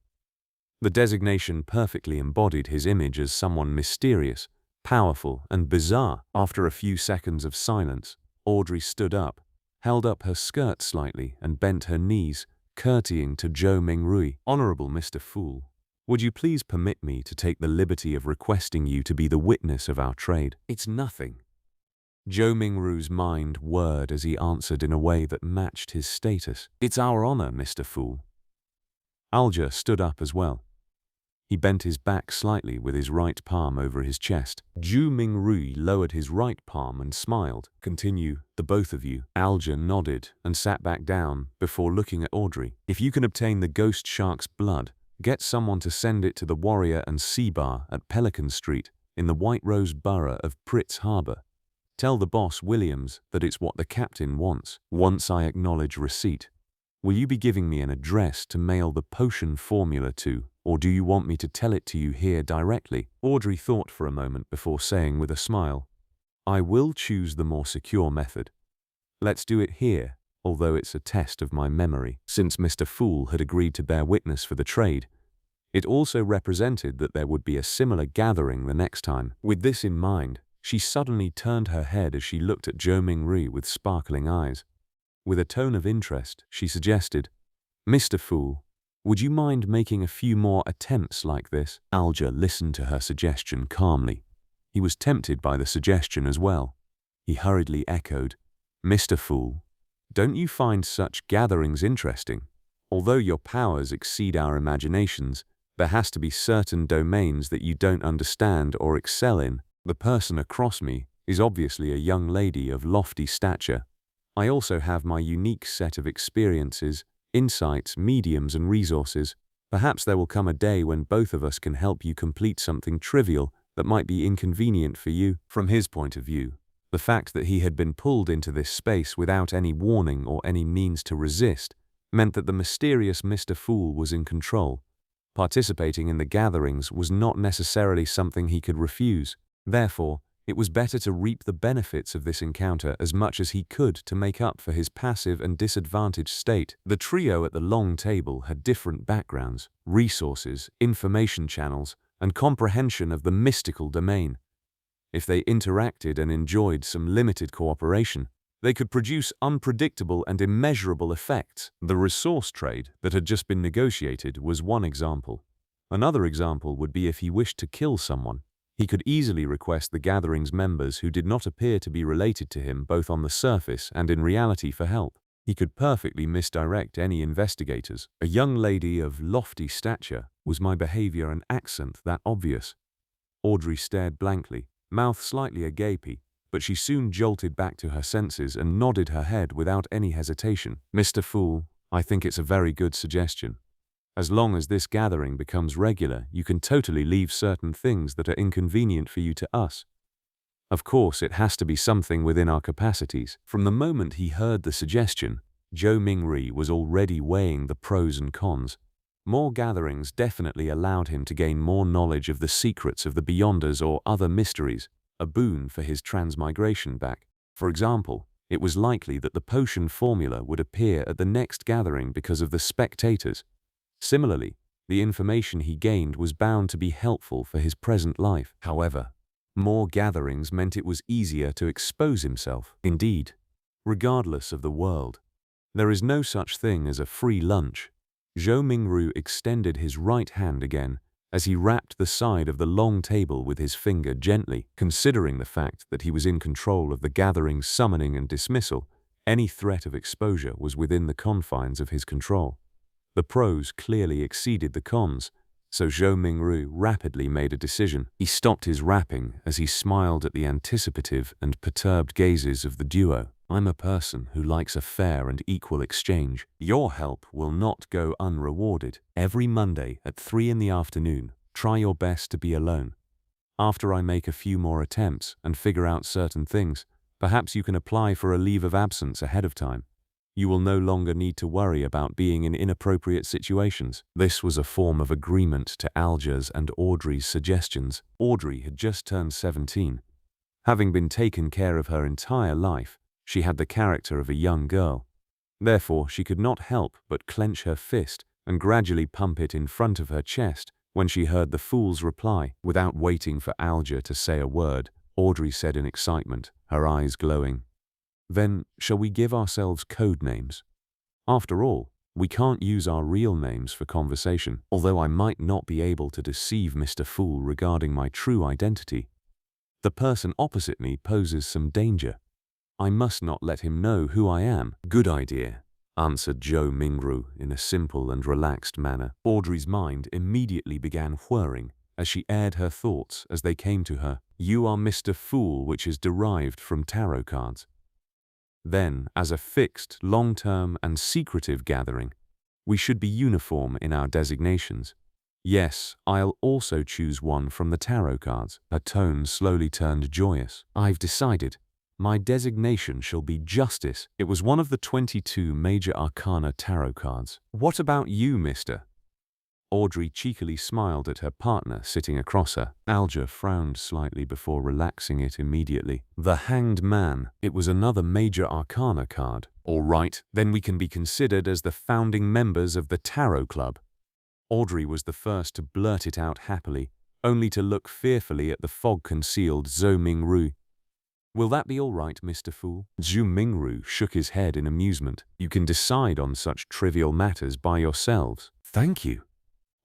The designation perfectly embodied his image as someone mysterious, powerful, and bizarre. After a few seconds of silence, Audrey stood up, held up her skirt slightly, and bent her knees, curtsying to Zhou Mingrui. Honorable Mr. Fool, would you please permit me to take the liberty of requesting you to be the witness of our trade? It's nothing. Zhou Mingru's mind whirred as he answered in a way that matched his status. It's our honor, Mr. Fool. Alger stood up as well. He bent his back slightly with his right palm over his chest. Zhou Mingrui lowered his right palm and smiled. Continue, the both of you. Alger nodded and sat back down before looking at Audrey. If you can obtain the ghost shark's blood, get someone to send it to the Warrior and Sea Bar at Pelican Street in the White Rose Borough of Pritz Harbor. Tell the boss, Williams, that it's what the captain wants. Once I acknowledge receipt, will you be giving me an address to mail the potion formula to, or do you want me to tell it to you here directly? Audrey thought for a moment before saying with a smile, I will choose the more secure method. Let's do it here, although it's a test of my memory. Since Mr. Fool had agreed to bear witness for the trade, it also represented that there would be a similar gathering the next time. With this in mind, she suddenly turned her head as she looked at Zhou Mingrui with sparkling eyes. With a tone of interest, she suggested, Mr. Fool, would you mind making a few more attempts like this? Alger listened to her suggestion calmly. He was tempted by the suggestion as well. He hurriedly echoed, Mr. Fool, don't you find such gatherings interesting? Although your powers exceed our imaginations, there has to be certain domains that you don't understand or excel in. The person across me is obviously a young lady of lofty stature. I also have my unique set of experiences, insights, mediums, and resources. Perhaps there will come a day when both of us can help you complete something trivial that might be inconvenient for you. From his point of view, the fact that he had been pulled into this space without any warning or any means to resist meant that the mysterious Mr. Fool was in control. Participating in the gatherings was not necessarily something he could refuse. Therefore, it was better to reap the benefits of this encounter as much as he could to make up for his passive and disadvantaged state. The trio at the long table had different backgrounds, resources, information channels, and comprehension of the mystical domain. If they interacted and enjoyed some limited cooperation, they could produce unpredictable and immeasurable effects. The resource trade that had just been negotiated was one example. Another example would be if he wished to kill someone. He could easily request the gathering's members who did not appear to be related to him both on the surface and in reality for help. He could perfectly misdirect any investigators. A young lady of lofty stature. Was my behavior and accent that obvious? Audrey stared blankly, mouth slightly agape, but she soon jolted back to her senses and nodded her head without any hesitation. Mr. Fool, I think it's a very good suggestion. As long as this gathering becomes regular, you can totally leave certain things that are inconvenient for you to us. Of course, it has to be something within our capacities. From the moment he heard the suggestion, Zhou Mingri was already weighing the pros and cons. More gatherings definitely allowed him to gain more knowledge of the secrets of the Beyonders or other mysteries, a boon for his transmigration back. For example, it was likely that the potion formula would appear at the next gathering because of the spectators. Similarly, the information he gained was bound to be helpful for his present life. However, more gatherings meant it was easier to expose himself. Indeed, regardless of the world, there is no such thing as a free lunch. Zhou Mingru extended his right hand again as he rapped the side of the long table with his finger gently. Considering the fact that he was in control of the gathering's summoning and dismissal, any threat of exposure was within the confines of his control. The pros clearly exceeded the cons, so Zhou Mingru rapidly made a decision. He stopped his rapping as he smiled at the anticipative and perturbed gazes of the duo. I'm a person who likes a fair and equal exchange. Your help will not go unrewarded. Every Monday at 3 in the afternoon, try your best to be alone. After I make a few more attempts and figure out certain things, perhaps you can apply for a leave of absence ahead of time. You will no longer need to worry about being in inappropriate situations. This was a form of agreement to Alger's and Audrey's suggestions. Audrey had just turned 17. Having been taken care of her entire life, she had the character of a young girl. Therefore, she could not help but clench her fist and gradually pump it in front of her chest when she heard the fool's reply. Without waiting for Alger to say a word, Audrey said in excitement, her eyes glowing, "Then, shall we give ourselves code names? After all, we can't use our real names for conversation. Although I might not be able to deceive Mr. Fool regarding my true identity, the person opposite me poses some danger. I must not let him know who I am." "Good idea," answered Zhou Mingru in a simple and relaxed manner. Audrey's mind immediately began whirring as she aired her thoughts as they came to her. "You are Mr. Fool, which is derived from tarot cards. Then, as a fixed, long-term and secretive gathering, we should be uniform in our designations. Yes, I'll also choose one from the tarot cards." Her tone slowly turned joyous. "I've decided. My designation shall be Justice." It was one of the 22 major arcana tarot cards. "What about you, mister?" Audrey cheekily smiled at her partner sitting across her. Alger frowned slightly before relaxing it immediately. "The Hanged Man." It was another major arcana card. "All right, then we can be considered as the founding members of the Tarot Club." Audrey was the first to blurt it out happily, only to look fearfully at the fog-concealed Zhou Mingru. "Will that be all right, Mr. Fool?" Zhou Mingru shook his head in amusement. "You can decide on such trivial matters by yourselves." "Thank you."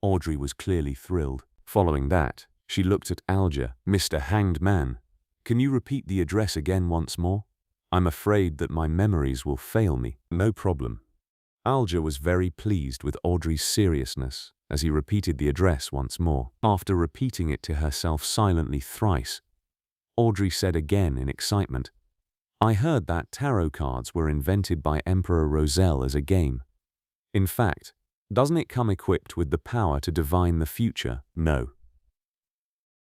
Audrey was clearly thrilled. Following that, she looked at Alger. "Mr. Hanged Man, can you repeat the address again once more? I'm afraid that my memories will fail me." "No problem." Alger was very pleased with Audrey's seriousness as he repeated the address once more. After repeating it to herself silently thrice, Audrey said again in excitement, I heard that tarot cards were invented by Emperor Roselle as a game. In fact, doesn't it come equipped with the power to divine the future? No.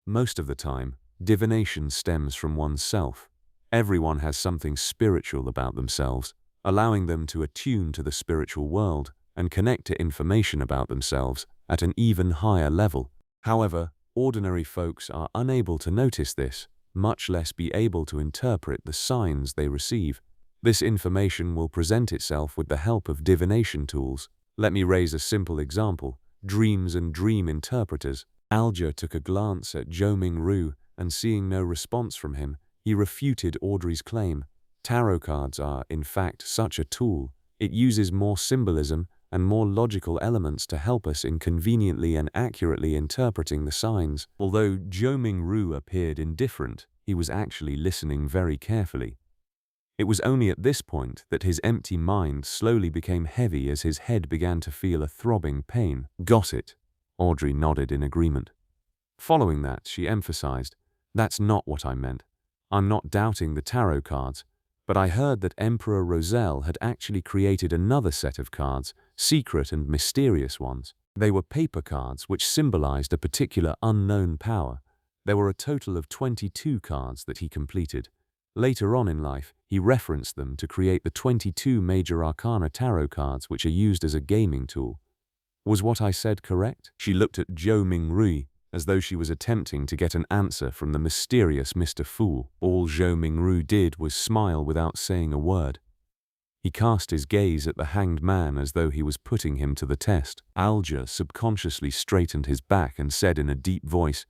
Most of the time, divination stems from oneself. Everyone has something spiritual about themselves, allowing them to attune to the spiritual world and connect to information about themselves at an even higher level. However, ordinary folks are unable to notice this, much less be able to interpret the signs they receive. This information will present itself with the help of divination tools. Let me raise a simple example: dreams and dream interpreters. Alger took a glance at Zhou Mingru, and seeing no response from him, he refuted Audrey's claim. Tarot cards are, in fact, such a tool. It uses more symbolism and more logical elements to help us in conveniently and accurately interpreting the signs. Although Zhou Mingru appeared indifferent, he was actually listening very carefully. It was only at this point that his empty mind slowly became heavy as his head began to feel a throbbing pain. "Got it," Audrey nodded in agreement. Following that, she emphasized, "That's not what I meant. I'm not doubting the tarot cards, but I heard that Emperor Roselle had actually created another set of cards, secret and mysterious ones. They were paper cards which symbolized a particular unknown power. There were a total of 22 cards that he completed. Later on in life, he referenced them to create the 22 major arcana tarot cards which are used as a gaming tool. Was what I said correct?" She looked at Zhou Mingru as though she was attempting to get an answer from the mysterious Mr. Fool. All Zhou Mingru did was smile without saying a word. He cast his gaze at the hanged man as though he was putting him to the test. Alger subconsciously straightened his back and said in a deep voice,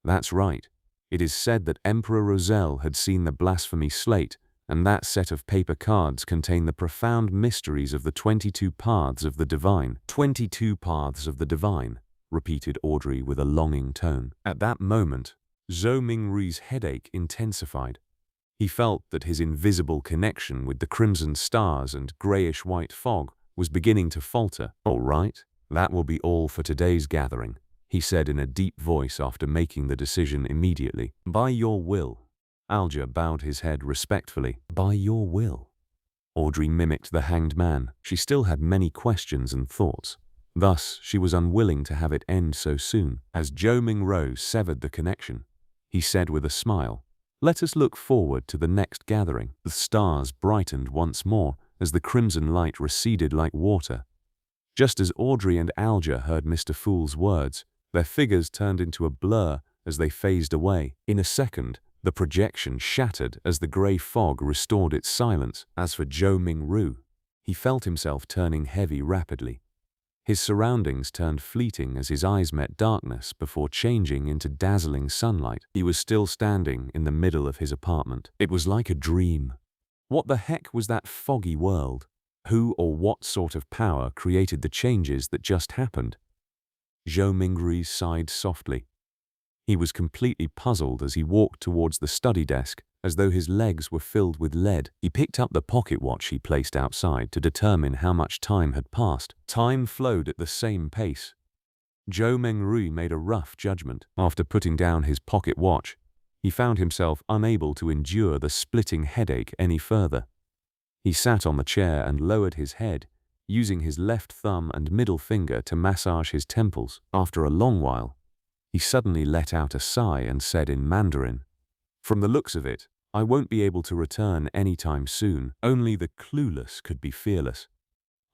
"That's right. It is said that Emperor Roselle had seen the blasphemy slate, and that set of paper cards contain the profound mysteries of the 22 paths of the divine." 22 paths of the divine, repeated Audrey with a longing tone. At that moment, Zhou Mingru's headache intensified. He felt that his invisible connection with the crimson stars and grayish-white fog was beginning to falter. "All right, that will be all for today's gathering," he said in a deep voice after making the decision immediately. "By your will." Alger bowed his head respectfully. "By your will." Audrey mimicked the hanged man. She still had many questions and thoughts. Thus, she was unwilling to have it end so soon. As Zhou Mingru severed the connection, he said with a smile, "Let us look forward to the next gathering." The stars brightened once more as the crimson light receded like water. Just as Audrey and Alger heard Mr. Fool's words, their figures turned into a blur as they phased away. In a second, the projection shattered as the grey fog restored its silence. As for Zhou Mingru, he felt himself turning heavy rapidly. His surroundings turned fleeting as his eyes met darkness before changing into dazzling sunlight. He was still standing in the middle of his apartment. It was like a dream. What the heck was that foggy world? Who or what sort of power created the changes that just happened? Zhou Mingru sighed softly. He was completely puzzled as he walked towards the study desk, as though his legs were filled with lead. He picked up the pocket watch he placed outside to determine how much time had passed. Time flowed at the same pace. Zhou Mingru made a rough judgment. After putting down his pocket watch, he found himself unable to endure the splitting headache any further. He sat on the chair and lowered his head, using his left thumb and middle finger to massage his temples. After a long while, he suddenly let out a sigh and said in Mandarin, "From the looks of it, I won't be able to return anytime soon. Only the clueless could be fearless."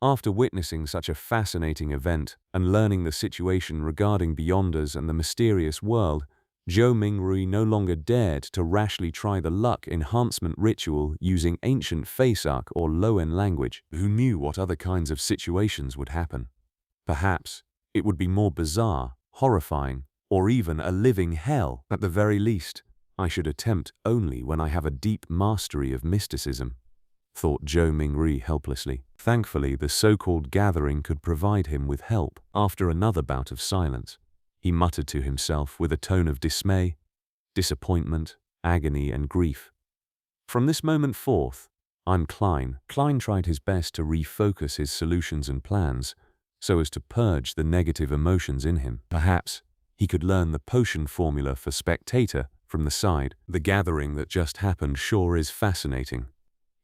After witnessing such a fascinating event and learning the situation regarding Beyonders and the mysterious world, Zhou Mingru no longer dared to rashly try the luck enhancement ritual using ancient Faesak or Loan language. Who knew what other kinds of situations would happen? Perhaps it would be more bizarre, horrifying, or even a living hell. At the very least, I should attempt only when I have a deep mastery of mysticism, thought Zhou Mingru helplessly. Thankfully, the so-called gathering could provide him with help. After another bout of silence, he muttered to himself with a tone of dismay, disappointment, agony, and grief, "From this moment forth, I'm Klein." Klein tried his best to refocus his solutions and plans so as to purge the negative emotions in him. Perhaps he could learn the potion formula for spectator from the side. The gathering that just happened sure is fascinating.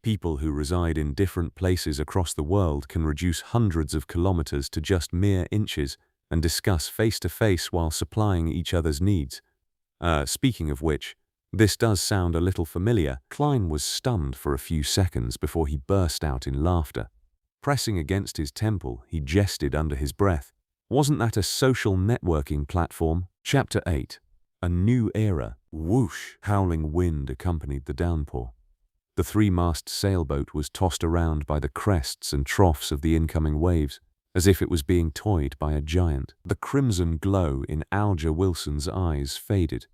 People who reside in different places across the world can reduce hundreds of kilometers to just mere inches and discuss face-to-face while supplying each other's needs. Speaking of which, this does sound a little familiar. Klein was stunned for a few seconds before he burst out in laughter. Pressing against his temple, he jested under his breath. Wasn't that a social networking platform? Chapter 8. A New Era. Whoosh! Howling wind accompanied the downpour. The three-mast sailboat was tossed around by the crests and troughs of the incoming waves, as if it was being toyed by a giant. The crimson glow in Alger Wilson's eyes faded.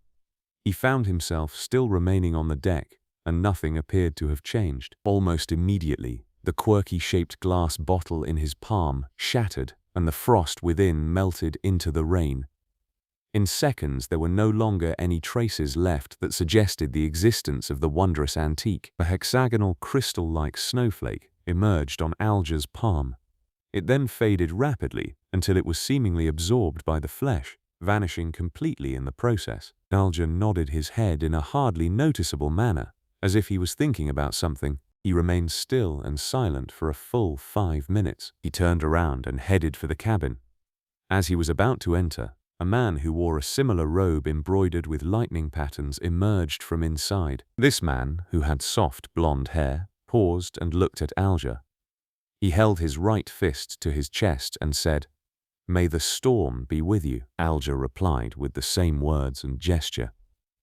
He found himself still remaining on the deck, and nothing appeared to have changed. Almost immediately, the quirky-shaped glass bottle in his palm shattered, and the frost within melted into the rain. In seconds, there were no longer any traces left that suggested the existence of the wondrous antique. A hexagonal crystal-like snowflake emerged on Alger's palm. It then faded rapidly until it was seemingly absorbed by the flesh, vanishing completely in the process. Alger nodded his head in a hardly noticeable manner, as if he was thinking about something. He remained still and silent for a full 5 minutes. He turned around and headed for the cabin. As he was about to enter, a man who wore a similar robe embroidered with lightning patterns emerged from inside. This man, who had soft blonde hair, paused and looked at Alger. He held his right fist to his chest and said, "May the storm be with you," Alger replied with the same words and gesture.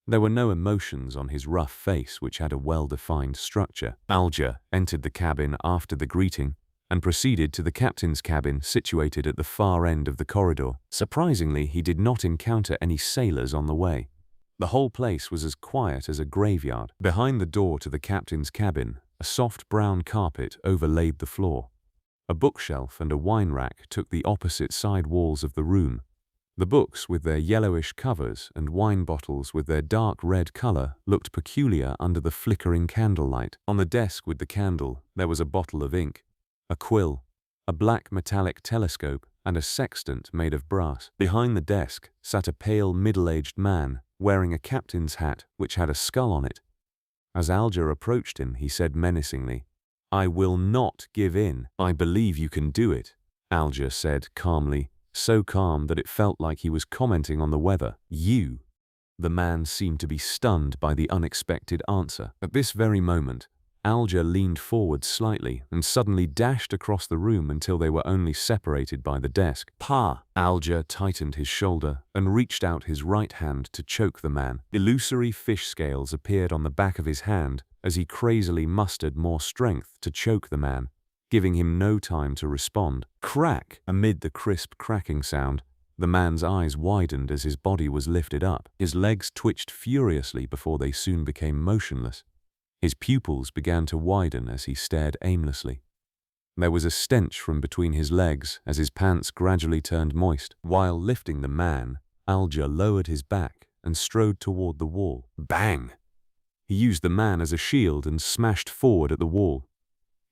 There were no emotions on his rough face, which had a well-defined structure. Alger entered the cabin after the greeting and proceeded to the captain's cabin situated at the far end of the corridor. Surprisingly, he did not encounter any sailors on the way. The whole place was as quiet as a graveyard. Behind the door to the captain's cabin, a soft brown carpet overlaid the floor. A bookshelf and a wine rack took the opposite side walls of the room. The books, with their yellowish covers, and wine bottles with their dark red color, looked peculiar under the flickering candlelight. On the desk with the candle, there was a bottle of ink, a quill, a black metallic telescope, and a sextant made of brass. Behind the desk sat a pale, middle-aged man, wearing a captain's hat which had a skull on it. As Alger approached him, he said menacingly, "I will not give in. I believe you can do it," Alger said calmly, so calm that it felt like he was commenting on the weather. "You?" The man seemed to be stunned by the unexpected answer. At this very moment, Alger leaned forward slightly and suddenly dashed across the room until they were only separated by the desk. "Pa!" Alger tightened his shoulder and reached out his right hand to choke the man. Illusory fish scales appeared on the back of his hand as he crazily mustered more strength to choke the man, giving him no time to respond. Crack! Amid the crisp cracking sound, the man's eyes widened as his body was lifted up. His legs twitched furiously before they soon became motionless. His pupils began to widen as he stared aimlessly. There was a stench from between his legs as his pants gradually turned moist. While lifting the man, Alger lowered his back and strode toward the wall. Bang! He used the man as a shield and smashed forward at the wall.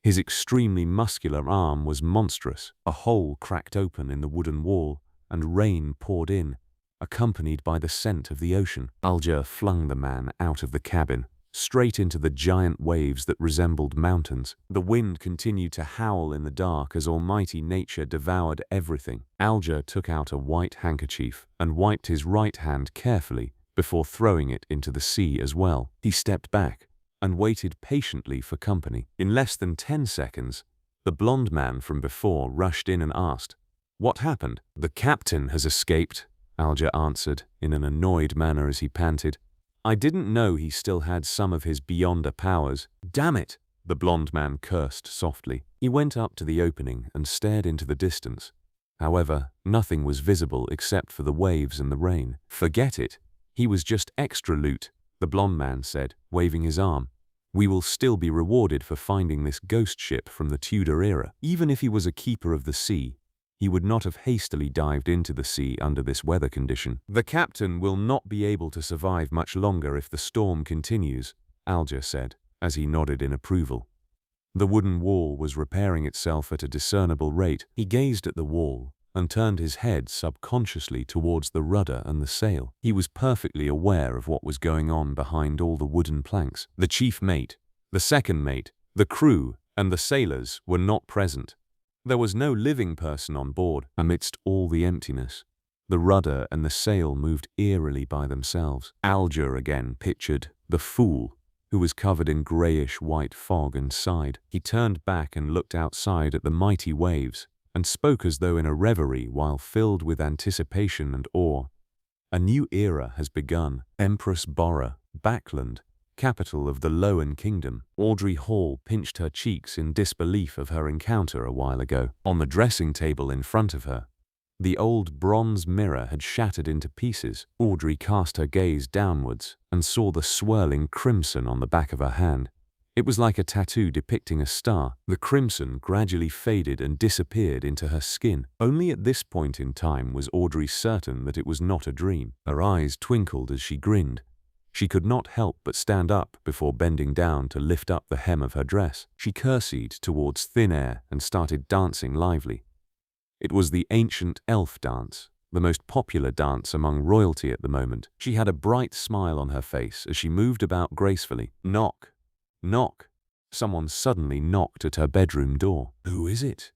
His extremely muscular arm was monstrous. A hole cracked open in the wooden wall, and rain poured in, accompanied by the scent of the ocean. Alger flung the man out of the cabin, straight into the giant waves that resembled mountains. The wind continued to howl in the dark as almighty nature devoured everything. Alger took out a white handkerchief and wiped his right hand carefully before throwing it into the sea as well. He stepped back and waited patiently for company. In less than 10 seconds, the blond man from before rushed in and asked, "What happened?" "The captain has escaped," Alger answered in an annoyed manner as he panted. "I didn't know he still had some of his beyonder powers." "Damn it!" the blond man cursed softly. He went up to the opening and stared into the distance. However, nothing was visible except for the waves and the rain. "Forget it. He was just extra loot," the blond man said, waving his arm. "We will still be rewarded for finding this ghost ship from the Tudor era. Even if he was a keeper of the sea, he would not have hastily dived into the sea under this weather condition. The captain will not be able to survive much longer if the storm continues," Alger said, as he nodded in approval. The wooden wall was repairing itself at a discernible rate. He gazed at the wall and turned his head subconsciously towards the rudder and the sail. He was perfectly aware of what was going on behind all the wooden planks. The chief mate, the second mate, The crew and the sailors were not present. There was no living person on board. Amidst all the emptiness, the rudder and the sail moved eerily by themselves. Alger again pictured the fool, who was covered in greyish-white fog, and sighed. He turned back and looked outside at the mighty waves, and spoke as though in a reverie while filled with anticipation and awe. A new era has begun. Empress Bora, Backland, capital of the Loan Kingdom. Audrey Hall pinched her cheeks in disbelief of her encounter a while ago. On the dressing table in front of her, the old bronze mirror had shattered into pieces. Audrey cast her gaze downwards and saw the swirling crimson on the back of her hand. It was like a tattoo depicting a star. The crimson gradually faded and disappeared into her skin. Only at this point in time was Audrey certain that it was not a dream. Her eyes twinkled as she grinned. She could not help but stand up before bending down to lift up the hem of her dress. She curtsied towards thin air and started dancing lively. It was the ancient elf dance, the most popular dance among royalty at the moment. She had a bright smile on her face as she moved about gracefully. Knock, knock. Someone suddenly knocked at her bedroom door. Who is it?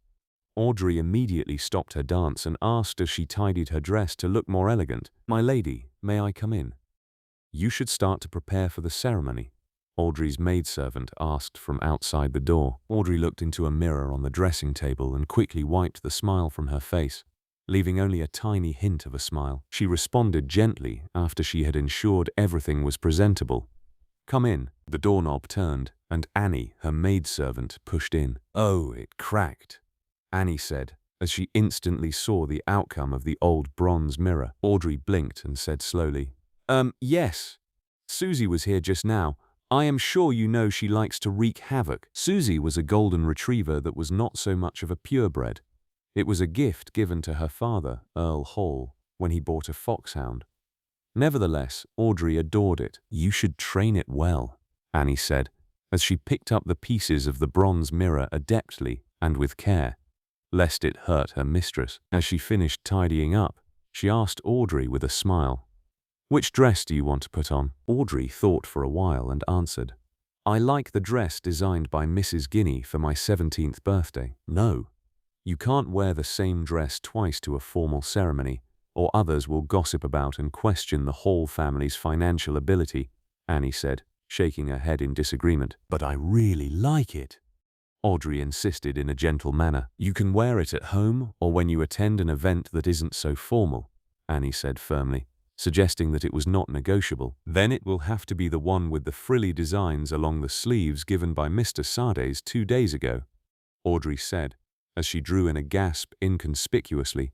Audrey immediately stopped her dance and asked as she tidied her dress to look more elegant. My lady, may I come in? You should start to prepare for the ceremony, Audrey's maidservant asked from outside the door. Audrey looked into a mirror on the dressing table and quickly wiped the smile from her face, leaving only a tiny hint of a smile. She responded gently after she had ensured everything was presentable. Come in. The doorknob turned, and Annie, her maidservant, pushed in. Oh, it cracked, Annie said, as she instantly saw the outcome of the old bronze mirror. Audrey blinked and said slowly, yes. Susie was here just now. I am sure you know she likes to wreak havoc. Susie was a golden retriever that was not so much of a purebred. It was a gift given to her father, Earl Hall, when he bought a foxhound. Nevertheless, Audrey adored it. You should train it well, Annie said, as she picked up the pieces of the bronze mirror adeptly and with care, lest it hurt her mistress. As she finished tidying up, she asked Audrey with a smile, which dress do you want to put on? Audrey thought for a while and answered, I like the dress designed by Mrs. Guinea for my 17th birthday. No, you can't wear the same dress twice to a formal ceremony, or others will gossip about and question the Hall family's financial ability, Annie said, shaking her head in disagreement. But I really like it, Audrey insisted in a gentle manner. You can wear it at home or when you attend an event that isn't so formal, Annie said firmly, suggesting that it was not negotiable. Then it will have to be the one with the frilly designs along the sleeves given by Mr. Sades 2 days ago, Audrey said, as she drew in a gasp inconspicuously,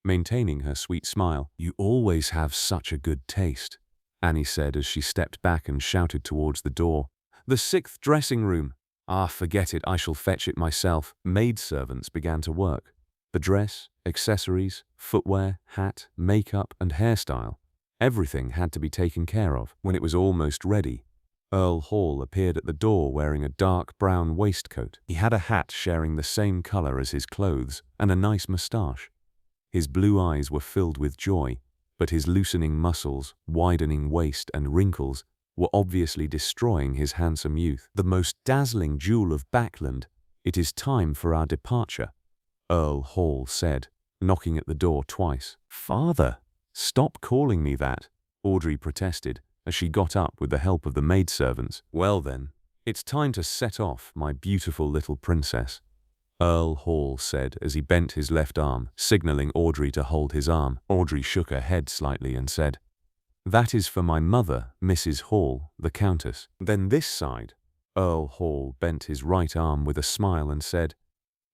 maintaining her sweet smile. You always have such a good taste, Annie said as she stepped back and shouted towards the door. The 6th dressing room. Ah, forget it, I shall fetch it myself. Maidservants began to work. The dress, accessories, footwear, hat, makeup, and hairstyle. Everything had to be taken care of. When it was almost ready, Earl Hall appeared at the door wearing a dark brown waistcoat. He had a hat sharing the same color as his clothes and a nice moustache. His blue eyes were filled with joy, but his loosening muscles, widening waist, and wrinkles were obviously destroying his handsome youth. The most dazzling jewel of Backland, it is time for our departure, Earl Hall said, knocking at the door twice. Father, stop calling me that, Audrey protested as she got up with the help of the maidservants. Well then, it's time to set off, my beautiful little princess, Earl Hall said as he bent his left arm, signaling Audrey to hold his arm. Audrey shook her head slightly and said, That is for my mother, Mrs. Hall, the Countess. Then this side, Earl Hall bent his right arm with a smile and said,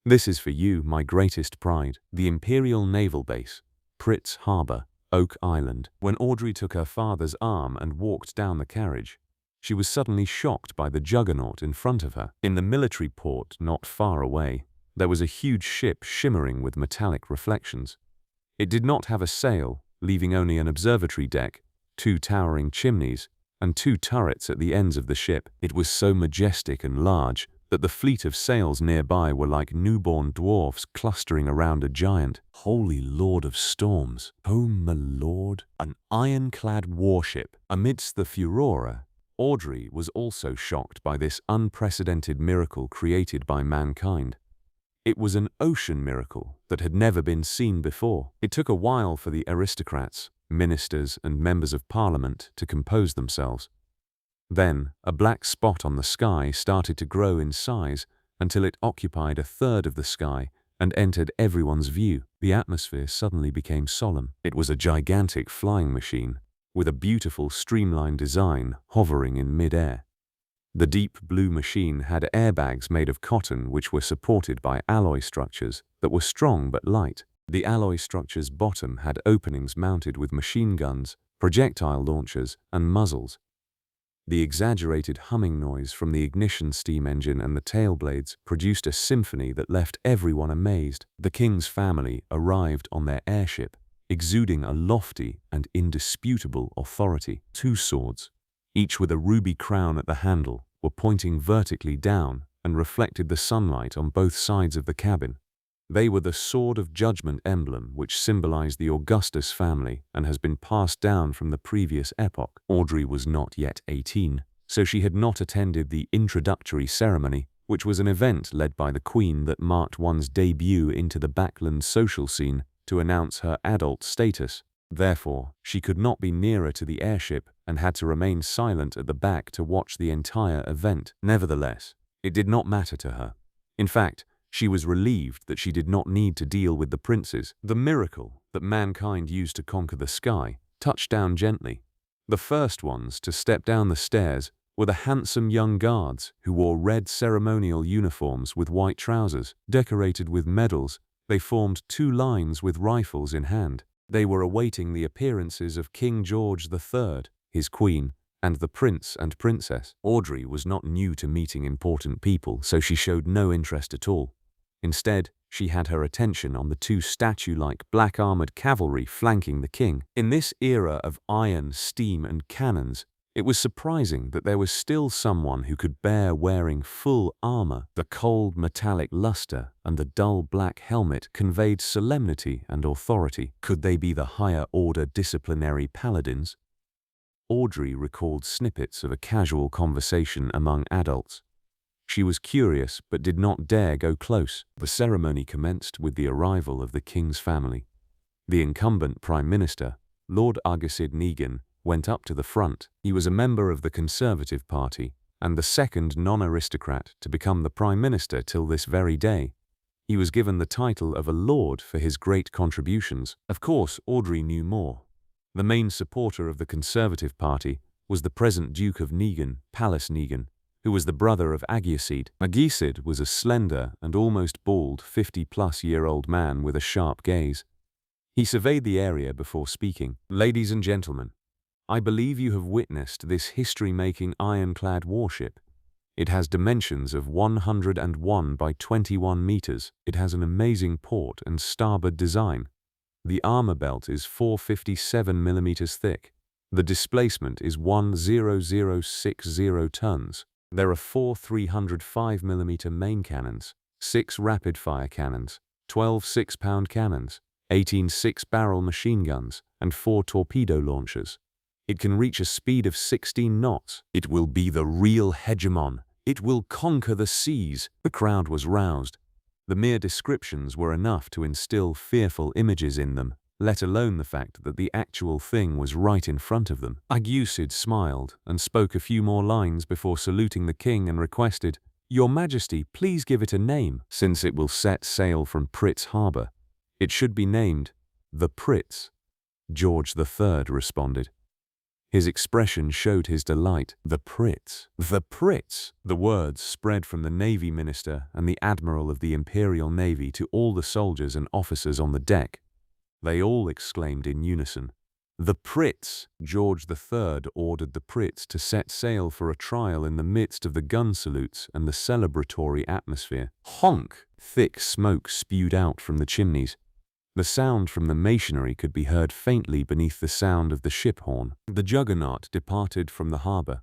This is for you, my greatest pride, the Imperial Naval Base, Pritz Harbor, Oak Island. When Audrey took her father's arm and walked down the carriage, she was suddenly shocked by the juggernaut in front of her. In the military port not far away, there was a huge ship shimmering with metallic reflections. It did not have a sail, leaving only an observatory deck, 2 towering chimneys, and 2 turrets at the ends of the ship. It was so majestic and large that the fleet of sails nearby were like newborn dwarfs clustering around a giant. Holy Lord of Storms, oh my lord! An ironclad warship. Amidst the furore, Audrey was also shocked by this unprecedented miracle created by mankind. It was an ocean miracle that had never been seen before. It took a while for the aristocrats, ministers, and members of parliament to compose themselves. Then, a black spot on the sky started to grow in size until it occupied a third of the sky and entered everyone's view. The atmosphere suddenly became solemn. It was a gigantic flying machine, with a beautiful streamlined design hovering in mid-air. The deep blue machine had airbags made of cotton which were supported by alloy structures that were strong but light. The alloy structure's bottom had openings mounted with machine guns, projectile launchers, and muzzles. The exaggerated humming noise from the ignition steam engine and the tail blades produced a symphony that left everyone amazed. The king's family arrived on their airship, exuding a lofty and indisputable authority. 2 swords, each with a ruby crown at the handle, were pointing vertically down and reflected the sunlight on both sides of the cabin. They were the Sword of Judgment emblem which symbolized the Augustus family and has been passed down from the previous epoch. Audrey was not yet 18, so she had not attended the introductory ceremony, which was an event led by the Queen that marked one's debut into the backland social scene to announce her adult status. Therefore, she could not be nearer to the airship and had to remain silent at the back to watch the entire event. Nevertheless, it did not matter to her. In fact, she was relieved that she did not need to deal with the princes. The miracle that mankind used to conquer the sky touched down gently. The first ones to step down the stairs were the handsome young guards who wore red ceremonial uniforms with white trousers. Decorated with medals, they formed 2 lines with rifles in hand. They were awaiting the appearances of King George III, his queen, and the prince and princess. Audrey was not new to meeting important people, so she showed no interest at all. Instead, she had her attention on the 2 statue-like black-armored cavalry flanking the king. In this era of iron, steam, and cannons, it was surprising that there was still someone who could bear wearing full armor. The cold metallic luster and the dull black helmet conveyed solemnity and authority. Could they be the higher-order disciplinary paladins? Audrey recalled snippets of a casual conversation among adults. She was curious but did not dare go close. The ceremony commenced with the arrival of the king's family. The incumbent prime minister, Lord Argicid Negan, went up to the front. He was a member of the Conservative Party and the second non-aristocrat to become the prime minister till this very day. He was given the title of a lord for his great contributions. Of course, Audrey knew more. The main supporter of the Conservative Party was the present Duke of Negan, Pallas Negan, who was the brother of Aguicid. Aguicid was a slender and almost bald 50-plus-year-old man with a sharp gaze. He surveyed the area before speaking. "Ladies and gentlemen, I believe you have witnessed this history-making ironclad warship. It has dimensions of 101 by 21 meters. It has an amazing port and starboard design. The armor belt is 457 millimeters thick. The displacement is 10060 tons. There are 4 305mm main cannons, 6 rapid-fire cannons, 12 6-pound cannons, 18 6-barrel machine guns, and 4 torpedo launchers. It can reach a speed of 16 knots. It will be the real hegemon. It will conquer the seas." The crowd was roused. The mere descriptions were enough to instill fearful images in them, let alone the fact that the actual thing was right in front of them. Aguicid smiled and spoke a few more lines before saluting the king and requested, "Your Majesty, please give it a name. Since it will set sail from Pritz Harbor, it should be named the Pritz." George III responded. His expression showed his delight. "The Pritz. The Pritz." The words spread from the Navy Minister and the Admiral of the Imperial Navy to all the soldiers and officers on the deck. They all exclaimed in unison, "The Pritz!" George III ordered the Pritz to set sail for a trial in the midst of the gun salutes and the celebratory atmosphere. Honk! Thick smoke spewed out from the chimneys. The sound from the masonry could be heard faintly beneath the sound of the ship horn. The juggernaut departed from the harbor.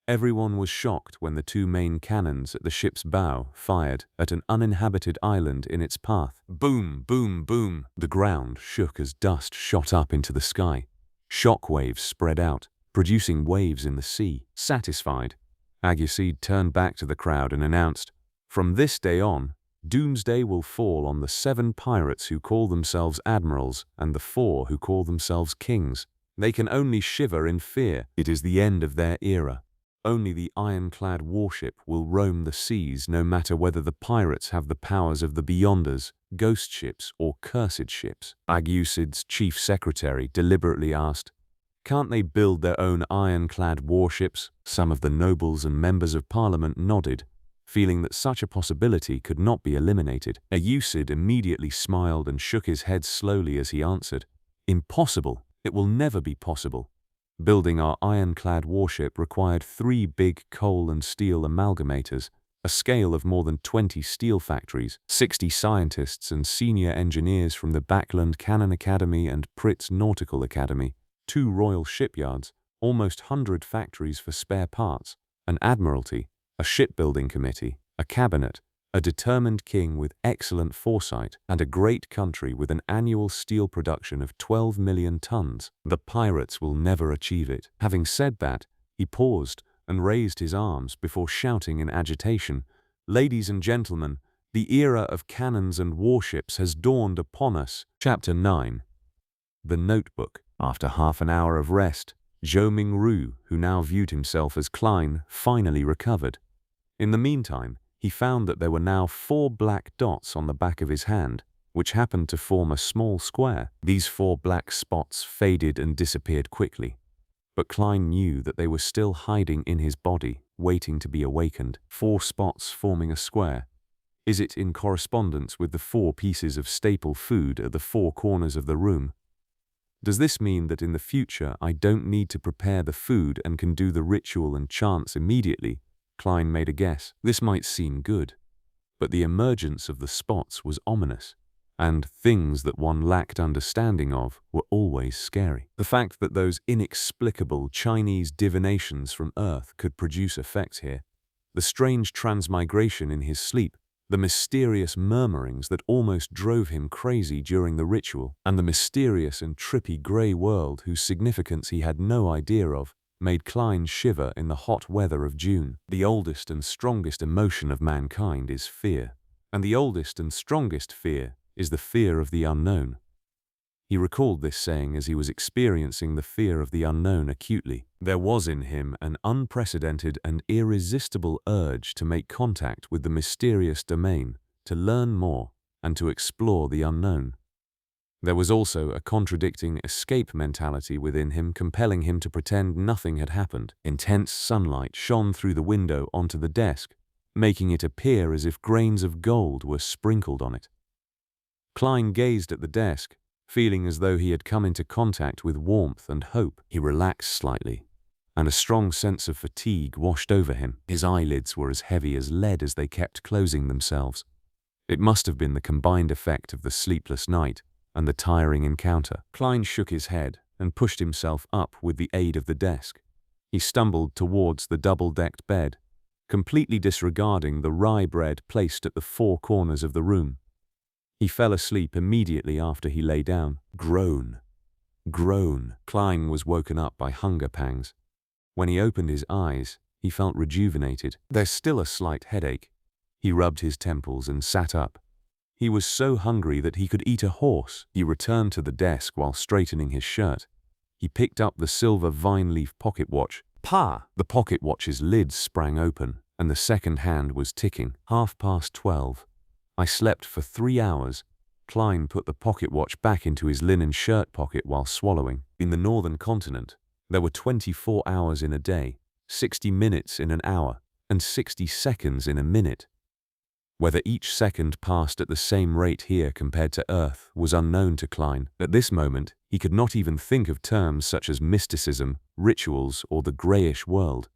Everyone was shocked when the 2 main cannons at the ship's bow fired at an uninhabited island in its path. Boom, boom, boom. The ground shook as dust shot up into the sky. Shock waves spread out. producing waves in the sea. Satisfied, Agusid turned back to the crowd and announced, "From this day on, doomsday will fall on the 7 pirates who call themselves admirals and the 4 who call themselves kings. They can only shiver in fear. It is the end of their era. Only the ironclad warship will roam the seas, no matter whether the pirates have the powers of the Beyonders, ghost ships, or cursed ships." Agusid's chief secretary deliberately asked, "Can't they build their own ironclad warships?" Some of the nobles and members of parliament nodded, feeling that such a possibility could not be eliminated. Agusid immediately smiled and shook his head slowly as he answered, "Impossible. It will never be possible. Building our ironclad warship required 3 big coal and steel amalgamators, a scale of more than 20 steel factories, 60 scientists and senior engineers from the Backland Cannon Academy and Pritz Nautical Academy, 2 royal shipyards, almost 100 factories for spare parts, an admiralty, a shipbuilding committee, a cabinet, a determined king with excellent foresight, and a great country with an annual steel production of 12 million tons. The pirates will never achieve it." Having said that, he paused and raised his arms before shouting in agitation, "Ladies and gentlemen, the era of cannons and warships has dawned upon us." Chapter 9. The Notebook. After half an hour of rest, Zhou Mingru, who now viewed himself as Klein, finally recovered. In the meantime, he found that there were now 4 black dots on the back of his hand, which happened to form a small square. These 4 black spots faded and disappeared quickly, but Klein knew that they were still hiding in his body, waiting to be awakened. 4 spots forming a square. Is it in correspondence with the 4 pieces of staple food at the 4 corners of the room? Does this mean that in the future I don't need to prepare the food and can do the ritual and chants immediately? Klein made a guess. This might seem good, but the emergence of the spots was ominous, and things that one lacked understanding of were always scary. The fact that those inexplicable Chinese divinations from Earth could produce effects here, the strange transmigration in his sleep, the mysterious murmurings that almost drove him crazy during the ritual, and the mysterious and trippy grey world whose significance he had no idea of, made Klein shiver in the hot weather of June. The oldest and strongest emotion of mankind is fear, and the oldest and strongest fear is the fear of the unknown. He recalled this saying as he was experiencing the fear of the unknown acutely. There was in him an unprecedented and irresistible urge to make contact with the mysterious domain, to learn more, and to explore the unknown. There was also a contradicting escape mentality within him, compelling him to pretend nothing had happened. Intense sunlight shone through the window onto the desk, making it appear as if grains of gold were sprinkled on it. Klein gazed at the desk, feeling as though he had come into contact with warmth and hope. He relaxed slightly, and a strong sense of fatigue washed over him. His eyelids were as heavy as lead as they kept closing themselves. It must have been the combined effect of the sleepless night and the tiring encounter. Klein shook his head and pushed himself up with the aid of the desk. He stumbled towards the double-decked bed, completely disregarding the rye bread placed at the 4 corners of the room. He fell asleep immediately after he lay down. Groan. Groan. Klein was woken up by hunger pangs. When he opened his eyes, he felt rejuvenated. There's still a slight headache. He rubbed his temples and sat up. He was so hungry that he could eat a horse. He returned to the desk while straightening his shirt. He picked up the silver vine-leaf pocket watch. Pa! The pocket watch's lid sprang open, and the second hand was ticking. 12:30. I slept for 3 hours. Klein put the pocket watch back into his linen shirt pocket while swallowing. In the northern continent, there were 24 hours in a day, 60 minutes in an hour, and 60 seconds in a minute. Whether each second passed at the same rate here compared to Earth was unknown to Klein. At this moment, he could not even think of terms such as mysticism, rituals, or the greyish world.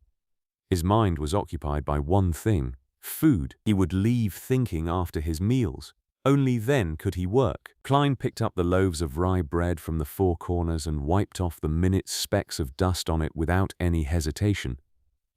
His mind was occupied by one thing: food. He would leave thinking after his meals. Only then could he work. Klein picked up the loaves of rye bread from the 4 corners and wiped off the minute specks of dust on it without any hesitation.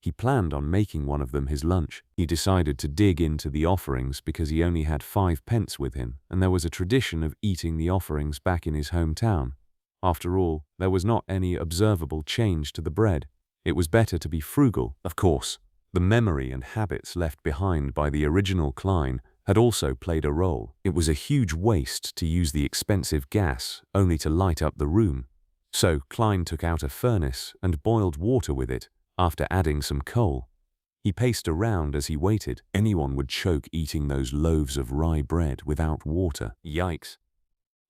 He planned on making one of them his lunch. He decided to dig into the offerings because he only had 5 pence with him, and there was a tradition of eating the offerings back in his hometown. After all, there was not any observable change to the bread. It was better to be frugal, of course. The memory and habits left behind by the original Klein had also played a role. It was a huge waste to use the expensive gas only to light up the room. So Klein took out a furnace and boiled water with it after adding some coal. He paced around as he waited. Anyone would choke eating those loaves of rye bread without water. Yikes.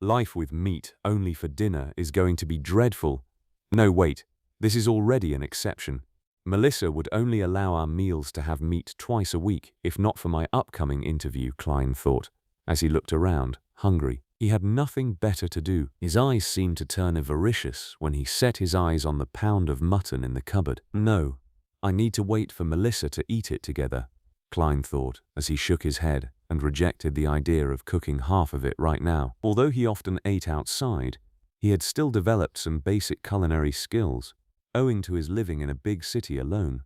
Life with meat only for dinner is going to be dreadful. No, wait, this is already an exception. Melissa would only allow our meals to have meat twice a week, if not for my upcoming interview, Klein thought, as he looked around, hungry. He had nothing better to do. His eyes seemed to turn avaricious when he set his eyes on the pound of mutton in the cupboard. No, I need to wait for Melissa to eat it together, Klein thought as he shook his head and rejected the idea of cooking half of it right now. Although he often ate outside, he had still developed some basic culinary skills, owing to his living in a big city alone.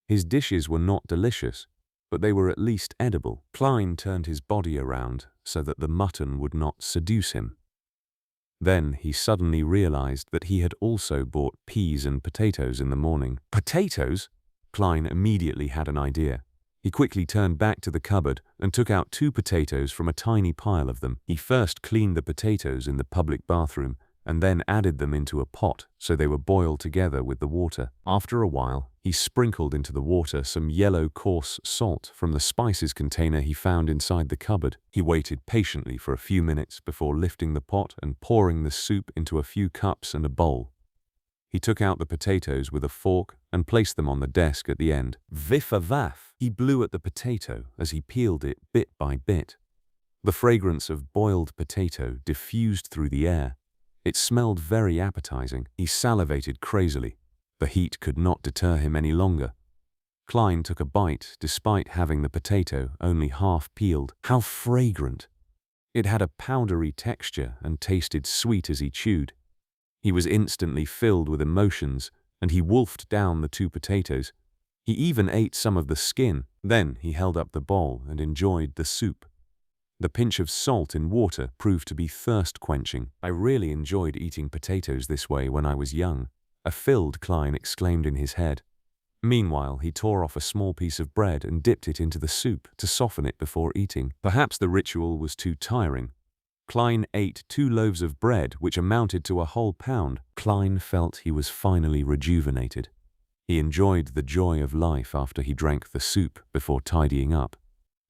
His dishes were not delicious, but they were at least edible. Klein turned his body around so that the mutton would not seduce him. Then he suddenly realized that he had also bought peas and potatoes in the morning. Potatoes? Klein immediately had an idea. He quickly turned back to the cupboard and took out 2 potatoes from a tiny pile of them. He first cleaned the potatoes in the public bathroom and then added them into a pot so they were boiled together with the water. After a while, he sprinkled into the water some yellow coarse salt from the spices container he found inside the cupboard. He waited patiently for a few minutes before lifting the pot and pouring the soup into a few cups and a bowl. He took out the potatoes with a fork and placed them on the desk at the end. Viff-a-vaff! He blew at the potato as he peeled it bit by bit. The fragrance of boiled potato diffused through the air. It smelled very appetizing. He salivated crazily. The heat could not deter him any longer. Klein took a bite despite having the potato only half peeled. How fragrant! It had a powdery texture and tasted sweet as he chewed. He was instantly filled with emotions, and he wolfed down the 2 potatoes. He even ate some of the skin. Then he held up the bowl and enjoyed the soup. The pinch of salt in water proved to be thirst-quenching. I really enjoyed eating potatoes this way when I was young, a filled Klein exclaimed in his head. Meanwhile, he tore off a small piece of bread and dipped it into the soup to soften it before eating. Perhaps the ritual was too tiring. Klein ate 2 loaves of bread, which amounted to a whole pound. Klein felt he was finally rejuvenated. He enjoyed the joy of life after he drank the soup before tidying up.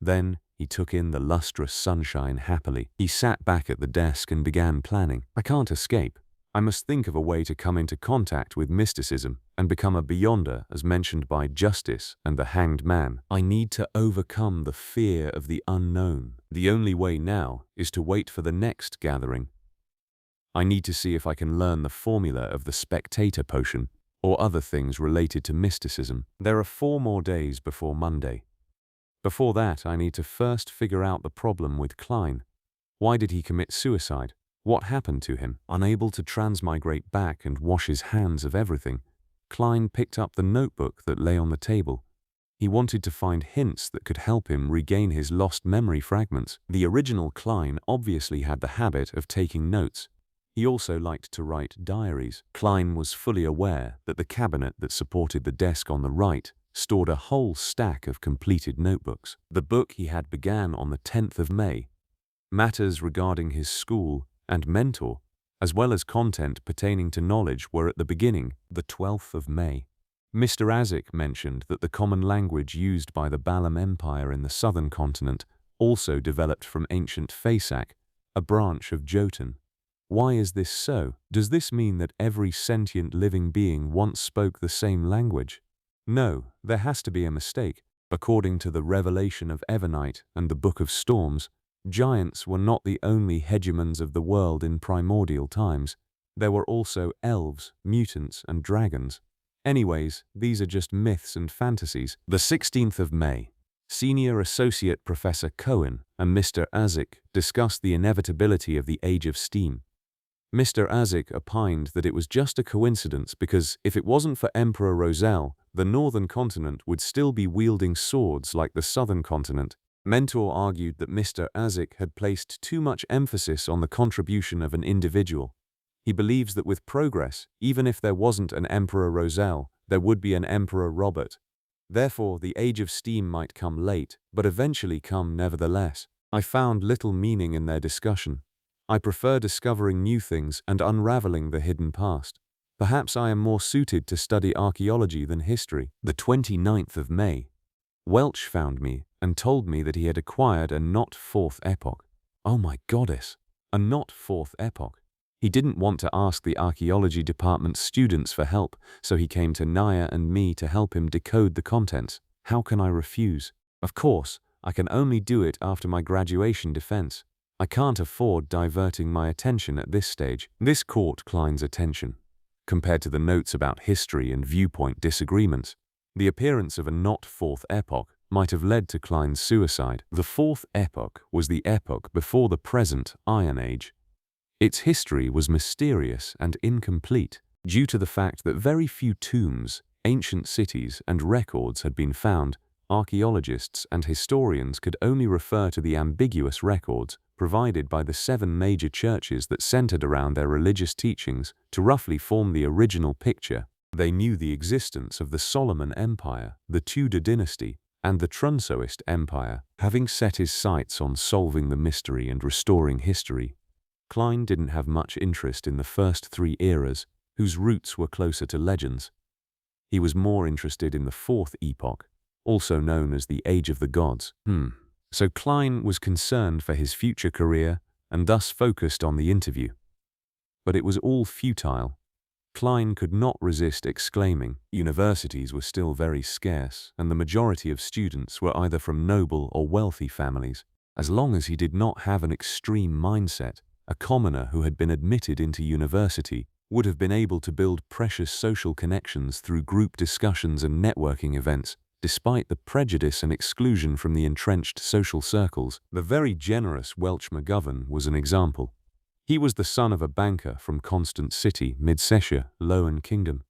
Then he took in the lustrous sunshine happily. He sat back at the desk and began planning. I can't escape. I must think of a way to come into contact with mysticism and become a beyonder as mentioned by Justice and the Hanged Man. I need to overcome the fear of the unknown. The only way now is to wait for the next gathering. I need to see if I can learn the formula of the spectator potion or other things related to mysticism. There are 4 more days before Monday. Before that, I need to first figure out the problem with Klein. Why did he commit suicide? What happened to him? Unable to transmigrate back and wash his hands of everything, Klein picked up the notebook that lay on the table. He wanted to find hints that could help him regain his lost memory fragments. The original Klein obviously had the habit of taking notes. He also liked to write diaries. Klein was fully aware that the cabinet that supported the desk on the right stored a whole stack of completed notebooks. The book he had began on the 10th of May. Matters regarding his school and mentor, as well as content pertaining to knowledge, were at the beginning, the 12th of May. Mr. Azik mentioned that the common language used by the Balam Empire in the southern continent also developed from ancient Fasak, a branch of Jotun. Why is this so? Does this mean that every sentient living being once spoke the same language? No, there has to be a mistake. According to the Revelation of Evernite and the Book of Storms, giants were not the only hegemons of the world in primordial times. There were also elves, mutants, and dragons. Anyways, these are just myths and fantasies. The 16th of May. Senior Associate Professor Cohen and Mr. Azik discussed the inevitability of the Age of Steam. Mr. Azik opined that it was just a coincidence because if it wasn't for Emperor Roselle, the northern continent would still be wielding swords like the southern continent. Mentor argued that Mr. Azik had placed too much emphasis on the contribution of an individual. He believes that with progress, even if there wasn't an Emperor Roselle, there would be an Emperor Robert. Therefore, the age of steam might come late, but eventually come nevertheless. I found little meaning in their discussion. I prefer discovering new things and unraveling the hidden past. Perhaps I am more suited to study archaeology than history. The 29th of May. Welch found me and told me that he had acquired a not fourth epoch. Oh my goddess, a not fourth epoch. He didn't want to ask the archaeology department's students for help, so he came to Naya and me to help him decode the contents. How can I refuse? Of course, I can only do it after my graduation defense. I can't afford diverting my attention at this stage. This caught Klein's attention. Compared to the notes about history and viewpoint disagreements, the appearance of a not fourth epoch might have led to Klein's suicide. The fourth epoch was the epoch before the present Iron Age. Its history was mysterious and incomplete due to the fact that very few tombs, ancient cities, and records had been found. Archaeologists and historians could only refer to the ambiguous records provided by the 7 major churches that centered around their religious teachings to roughly form the original picture. They knew the existence of the Solomon Empire, the Tudor dynasty, and the Trunsoist Empire. Having set his sights on solving the mystery and restoring history, Klein didn't have much interest in the first 3 eras, whose roots were closer to legends. He was more interested in the fourth epoch, also known as the Age of the Gods. So Klein was concerned for his future career and thus focused on the interview. But it was all futile. Klein could not resist exclaiming. Universities were still very scarce, and the majority of students were either from noble or wealthy families. As long as he did not have an extreme mindset, a commoner who had been admitted into university would have been able to build precious social connections through group discussions and networking events, despite the prejudice and exclusion from the entrenched social circles. The very generous Welch McGovern was an example. He was the son of a banker from Constant City, Mid-Cheshire, Lowen Kingdom.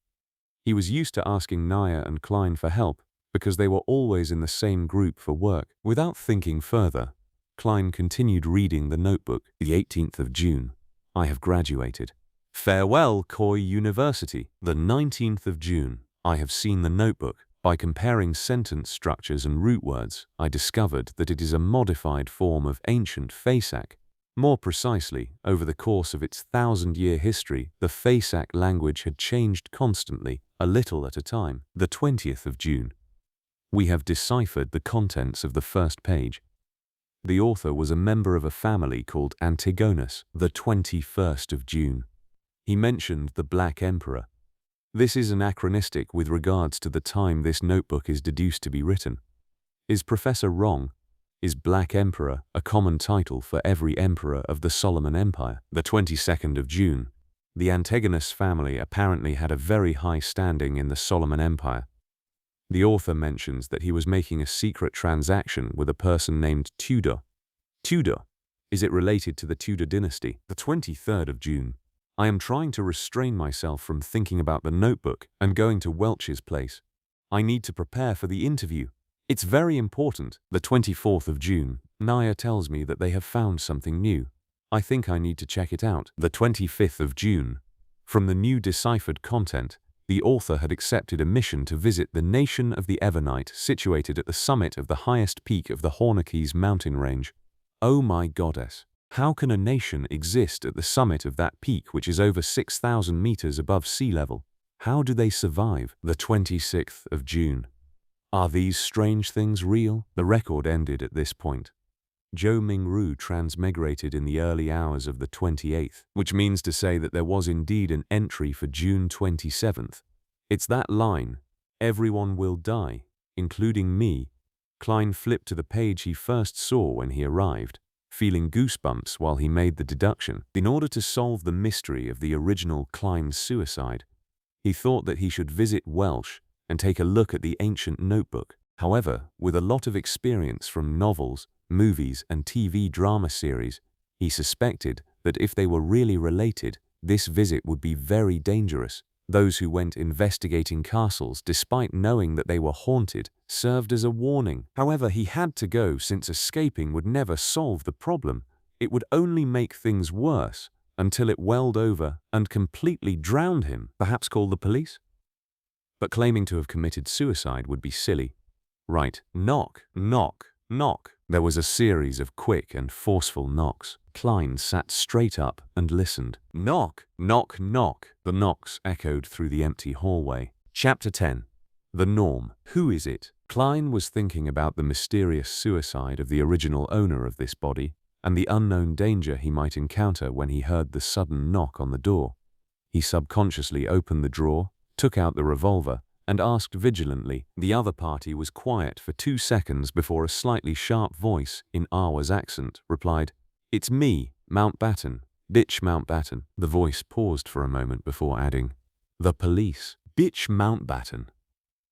He was used to asking Naya and Klein for help because they were always in the same group for work. Without thinking further, Klein continued reading the notebook. The 18th of June. I have graduated. Farewell, Coy University. The 19th of June. I have seen the notebook. By comparing sentence structures and root words, I discovered that it is a modified form of ancient Fasak. More precisely, over the course of its 1,000-year history, the Fasak language had changed constantly, a little at a time. The 20th of June. We have deciphered the contents of the first page. The author was a member of a family called Antigonus. The 21st of June. He mentioned the Black Emperor. This is anachronistic with regards to the time this notebook is deduced to be written. Is Professor wrong? Is Black Emperor a common title for every emperor of the Solomon Empire? The 22nd of June. The Antigonus family apparently had a very high standing in the Solomon Empire. The author mentions that he was making a secret transaction with a person named Tudor. Tudor? Is it related to the Tudor dynasty? The 23rd of June. I am trying to restrain myself from thinking about the notebook and going to Welch's place. I need to prepare for the interview. It's very important. The 24th of June. Naya tells me that they have found something new. I think I need to check it out. The 25th of June. From the new deciphered content, the author had accepted a mission to visit the nation of the Evernite situated at the summit of the highest peak of the Hornakeys mountain range. Oh my goddess! How can a nation exist at the summit of that peak which is over 6,000 meters above sea level? How do they survive? The 26th of June. Are these strange things real? The record ended at this point. Zhou Mingru transmigrated in the early hours of the 28th, which means to say that there was indeed an entry for June 27th. It's that line, everyone will die, including me. Klein flipped to the page he first saw when he arrived, feeling goosebumps while he made the deduction. In order to solve the mystery of the original Klein's suicide, he thought that he should visit Welch and take a look at the ancient notebook. However, with a lot of experience from novels, movies, and TV drama series, he suspected that if they were really related, this visit would be very dangerous. Those who went investigating castles despite knowing that they were haunted served as a warning. However, he had to go since escaping would never solve the problem. It would only make things worse, until it welled over and completely drowned him. Perhaps call the police? But claiming to have committed suicide would be silly. Right, knock, knock, knock. There was a series of quick and forceful knocks. Klein sat straight up and listened. Knock, knock, knock. The knocks echoed through the empty hallway. Chapter 10. The Norm. Who is it? Klein was thinking about the mysterious suicide of the original owner of this body and the unknown danger he might encounter when he heard the sudden knock on the door. He subconsciously opened the drawer, took out the revolver, and asked vigilantly. The other party was quiet for 2 seconds before a slightly sharp voice, in Awa's accent, replied, "It's me, Mountbatten. Bitch Mountbatten." The voice paused for a moment before adding, "The police. Bitch Mountbatten."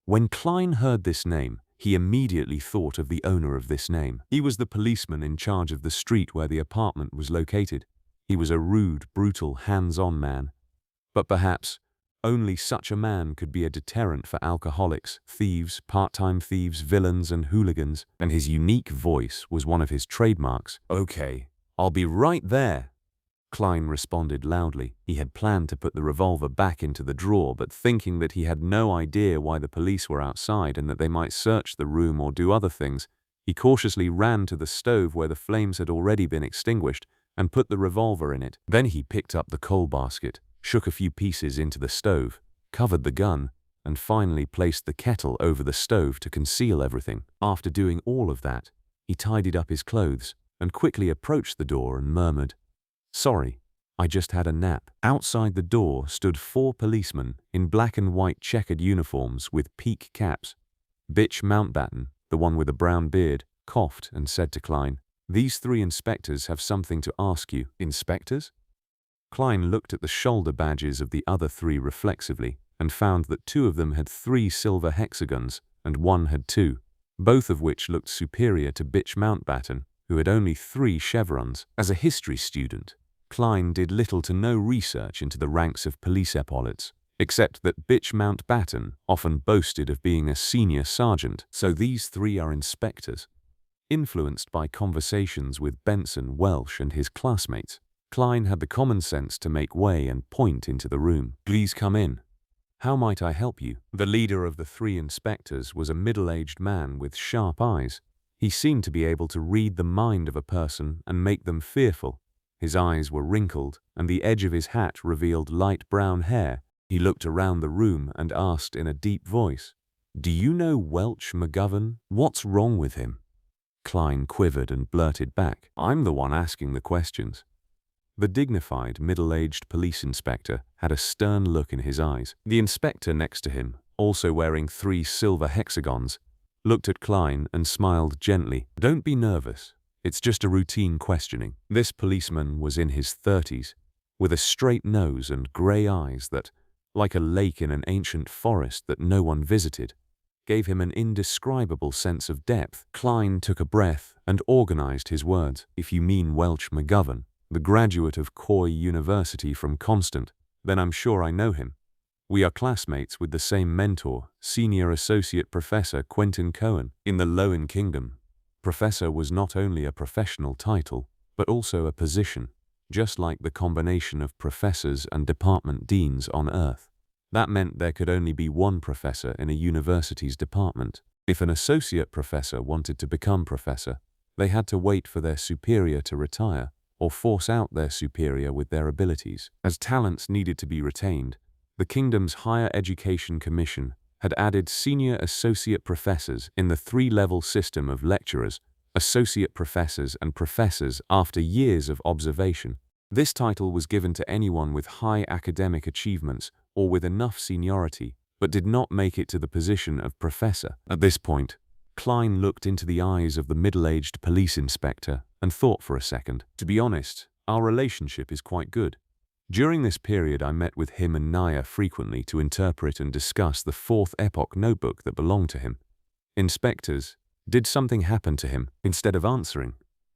When Klein heard this name, he immediately thought of the owner of this name. He was the policeman in charge of the street where the apartment was located. He was a rude, brutal, hands-on man. But perhaps only such a man could be a deterrent for alcoholics, thieves, part-time thieves, villains, and hooligans, and his unique voice was one of his trademarks. "Okay, I'll be right there," Klein responded loudly. He had planned to put the revolver back into the drawer, but thinking that he had no idea why the police were outside and that they might search the room or do other things, he cautiously ran to the stove where the flames had already been extinguished and put the revolver in it. Then he picked up the coal basket, shook a few pieces into the stove, covered the gun, and finally placed the kettle over the stove to conceal everything. After doing all of that, he tidied up his clothes and quickly approached the door and murmured, "Sorry, I just had a nap." Outside the door stood 4 policemen in black and white checkered uniforms with peak caps. Bitch Mountbatten, the one with a brown beard, coughed and said to Klein, "These 3 inspectors have something to ask you." Inspectors? Klein looked at the shoulder badges of the other 3 reflexively and found that 2 of them had 3 silver hexagons and 1 had 2, both of which looked superior to Bitch Mountbatten, who had only 3 chevrons. As a history student, Klein did little to no research into the ranks of police epaulets, except that Bitch Mountbatten often boasted of being a senior sergeant, so these 3 are inspectors. Influenced by conversations with Benson, Welsh, and his classmates, Klein had the common sense to make way and point into the room. "Please come in. How might I help you?" The leader of the 3 inspectors was a middle-aged man with sharp eyes. He seemed to be able to read the mind of a person and make them fearful. His eyes were wrinkled, and the edge of his hat revealed light brown hair. He looked around the room and asked in a deep voice, "Do you know Welch McGovern? What's wrong with him?" Klein quivered and blurted back, "I'm the one asking the questions." The dignified, middle-aged police inspector had a stern look in his eyes. The inspector next to him, also wearing 3 silver hexagons, looked at Klein and smiled gently. "Don't be nervous. It's just a routine questioning." This policeman was in his 30s, with a straight nose and grey eyes that, like a lake in an ancient forest that no one visited, gave him an indescribable sense of depth. Klein took a breath and organized his words. "If you mean Welch McGovern, the graduate of Coy University from Constant, then I'm sure I know him. We are classmates with the same mentor, Senior Associate Professor Quentin Cohen. In the Lowen Kingdom, professor was not only a professional title, but also a position, just like the combination of professors and department deans on Earth. That meant there could only be 1 professor in a university's department. If an associate professor wanted to become professor, they had to wait for their superior to retire, or force out their superior with their abilities. As talents needed to be retained, the kingdom's Higher Education Commission had added senior associate professors in the 3-level system of lecturers, associate professors, and professors after years of observation. This title was given to anyone with high academic achievements or with enough seniority, but did not make it to the position of professor. At this point, Klein looked into the eyes of the middle-aged police inspector and thought for a second. "To be honest, our relationship is quite good. During this period I met with him and Naya frequently to interpret and discuss the 4th Epoch notebook that belonged to him." Inspectors, did something happen to him? Instead of answering,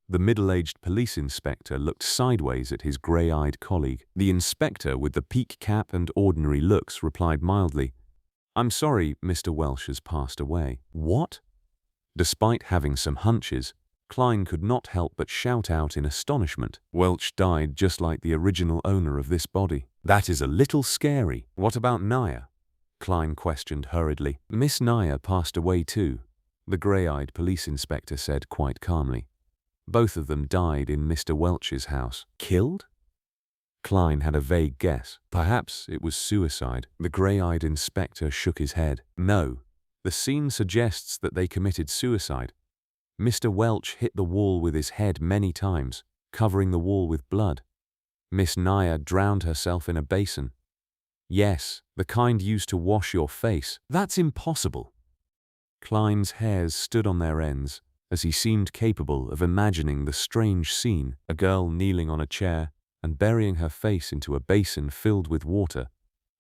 the middle-aged police inspector looked sideways at his grey-eyed colleague. The inspector with the peak cap and ordinary looks replied mildly, "I'm sorry, Mr. Welsh has passed away." "What?" Despite having some hunches, Klein could not help but shout out in astonishment. Welch died just like the original owner of this body. That is a little scary. What about Naya? Klein questioned hurriedly. Miss Naya passed away too, the grey-eyed police inspector said quite calmly. Both of them died in Mr. Welch's house. Killed? Klein had a vague guess. Perhaps it was suicide. The grey-eyed inspector shook his head. No, the scene suggests that they committed suicide. Mr. Welch hit the wall with his head many times, covering the wall with blood. Miss Naya drowned herself in a basin. Yes, the kind used to wash your face. That's impossible. Klein's hairs stood on their ends as he seemed capable of imagining the strange scene, a girl kneeling on a chair and burying her face into a basin filled with water,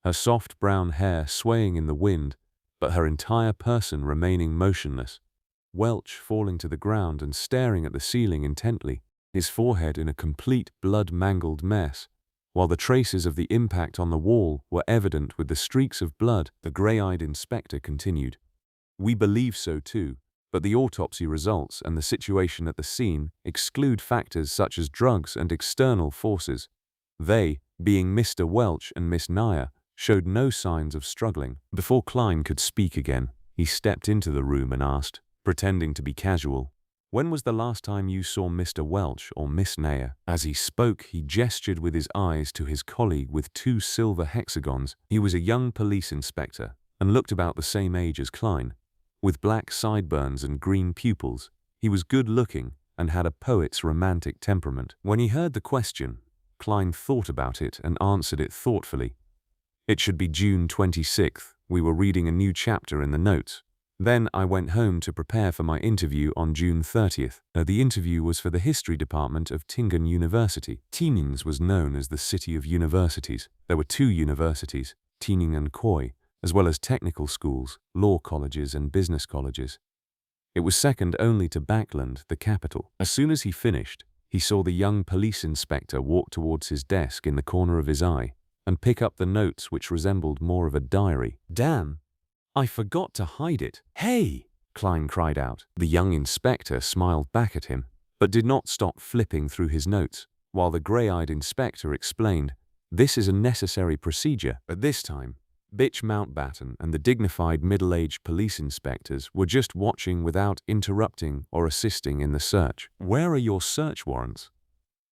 her soft brown hair swaying in the wind, but her entire person remaining motionless. Welch falling to the ground and staring at the ceiling intently, his forehead in a complete blood-mangled mess, while the traces of the impact on the wall were evident with the streaks of blood. The grey-eyed inspector continued. We believe so too, but the autopsy results and the situation at the scene exclude factors such as drugs and external forces. They, being Mr. Welch and Miss Naya, showed no signs of struggling. Before Klein could speak again, he stepped into the room and asked, pretending to be casual, "When was the last time you saw Mr. Welch or Miss Naya?" As he spoke, he gestured with his eyes to his colleague with 2 silver hexagons. He was a young police inspector and looked about the same age as Klein. With black sideburns and green pupils, he was good-looking and had a poet's romantic temperament. When he heard the question, Klein thought about it and answered it thoughtfully. It should be June 26th. We were reading a new chapter in the notes. Then I went home to prepare for my interview on June 30th. The interview was for the history department of Tingen University. Tienings was known as the city of universities. There were 2 universities, Tiening and Koi, as well as technical schools, law colleges and business colleges. It was second only to Backland, the capital. As soon as he finished, he saw the young police inspector walk towards his desk in the corner of his eye and pick up the notes which resembled more of a diary. Damn! I forgot to hide it. Hey! Klein cried out. The young inspector smiled back at him, but did not stop flipping through his notes, while the grey-eyed inspector explained, "This is a necessary procedure." At this time, Bitch Mountbatten and the dignified middle-aged police inspectors were just watching without interrupting or assisting in the search. "Where are your search warrants?"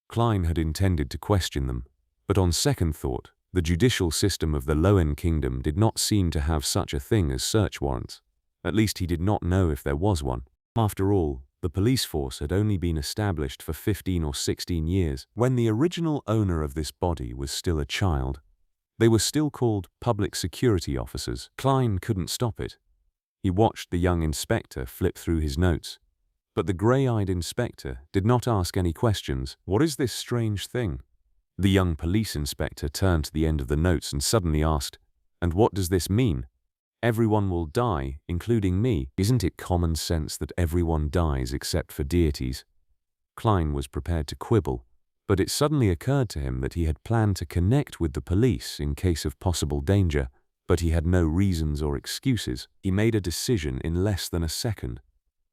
Klein had intended to question them, but on second thought, the judicial system of the Loen Kingdom did not seem to have such a thing as search warrants. At least he did not know if there was one. After all, the police force had only been established for 15 or 16 years. When the original owner of this body was still a child, they were still called public security officers. Klein couldn't stop it. He watched the young inspector flip through his notes. But the grey-eyed inspector did not ask any questions. What is this strange thing? The young police inspector turned to the end of the notes and suddenly asked, "And what does this mean? Everyone will die, including me. Isn't it common sense that everyone dies except for deities?" Klein was prepared to quibble, but it suddenly occurred to him that he had planned to connect with the police in case of possible danger, but he had no reasons or excuses. He made a decision in less than a second.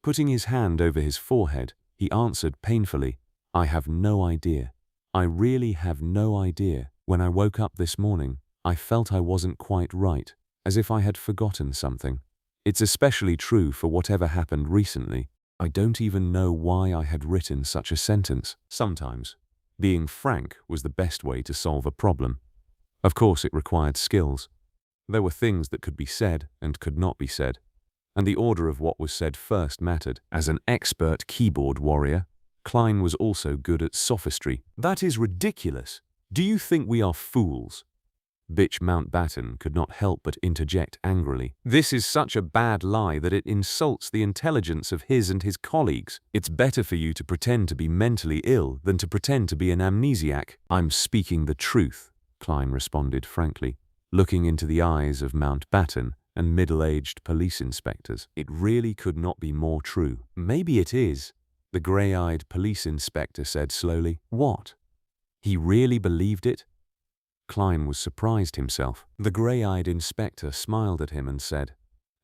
Putting his hand over his forehead, he answered painfully, "I have no idea. I really have no idea. When I woke up this morning, I felt I wasn't quite right, as if I had forgotten something. It's especially true for whatever happened recently. I don't even know why I had written such a sentence." Sometimes, being frank was the best way to solve a problem. Of course, it required skills. There were things that could be said and could not be said, and the order of what was said first mattered. As an expert keyboard warrior, Klein was also good at sophistry. "That is ridiculous. Do you think we are fools?" Bitch Mountbatten could not help but interject angrily. "This is such a bad lie that it insults the intelligence of his and his colleagues. It's better for you to pretend to be mentally ill than to pretend to be an amnesiac." "I'm speaking the truth," Klein responded frankly, looking into the eyes of Mountbatten and middle-aged police inspectors. "It really could not be more true." "Maybe it is," the grey-eyed police inspector said slowly. "What? He really believed it?" Klein was surprised himself. The grey-eyed inspector smiled at him and said,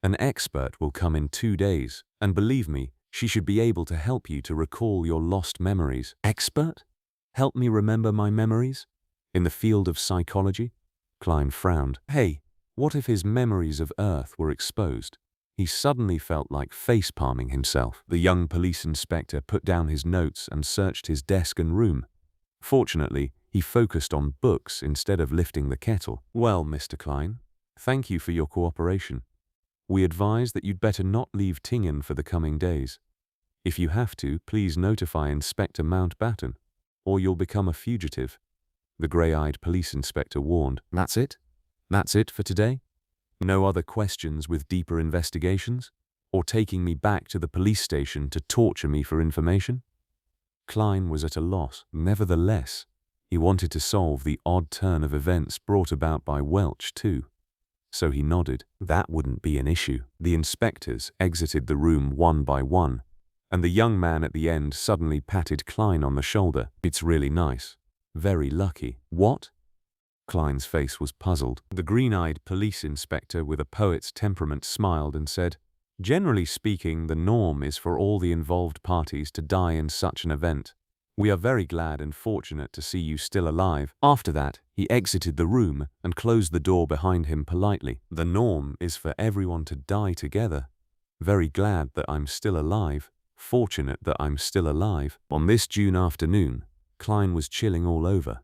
"An expert will come in 2 days, and believe me, She should be able to help you to recall your lost memories. Expert? Help me remember my memories? In the field of psychology? Klein frowned. Hey, what if his memories of Earth were exposed? He suddenly felt like face-palming himself. The young police inspector put down his notes and searched his desk and room. Fortunately, he focused on books instead of lifting the kettle. Well, Mr. Klein, thank you for your cooperation. We advise that you'd better not leave Tingen for the coming days. If you have to, please notify Inspector Mountbatten, or you'll become a fugitive. The grey-eyed police inspector warned. That's it? That's it for today? No other questions with deeper investigations? Or taking me back to the police station to torture me for information? Klein was at a loss. Nevertheless, he wanted to solve the odd turn of events brought about by Welch too. So he nodded. That wouldn't be an issue. The inspectors exited the room one by one, and the young man at the end suddenly patted Klein on the shoulder. It's really nice. Very lucky. What? Klein's face was puzzled. The green-eyed police inspector with a poet's temperament smiled and said, Generally speaking, the norm is for all the involved parties to die in such an event. We are very glad and fortunate to see you still alive. After that, he exited the room and closed the door behind him politely. The norm is for everyone to die together. Very glad that I'm still alive. Fortunate that I'm still alive. On this June afternoon, Klein was chilling all over.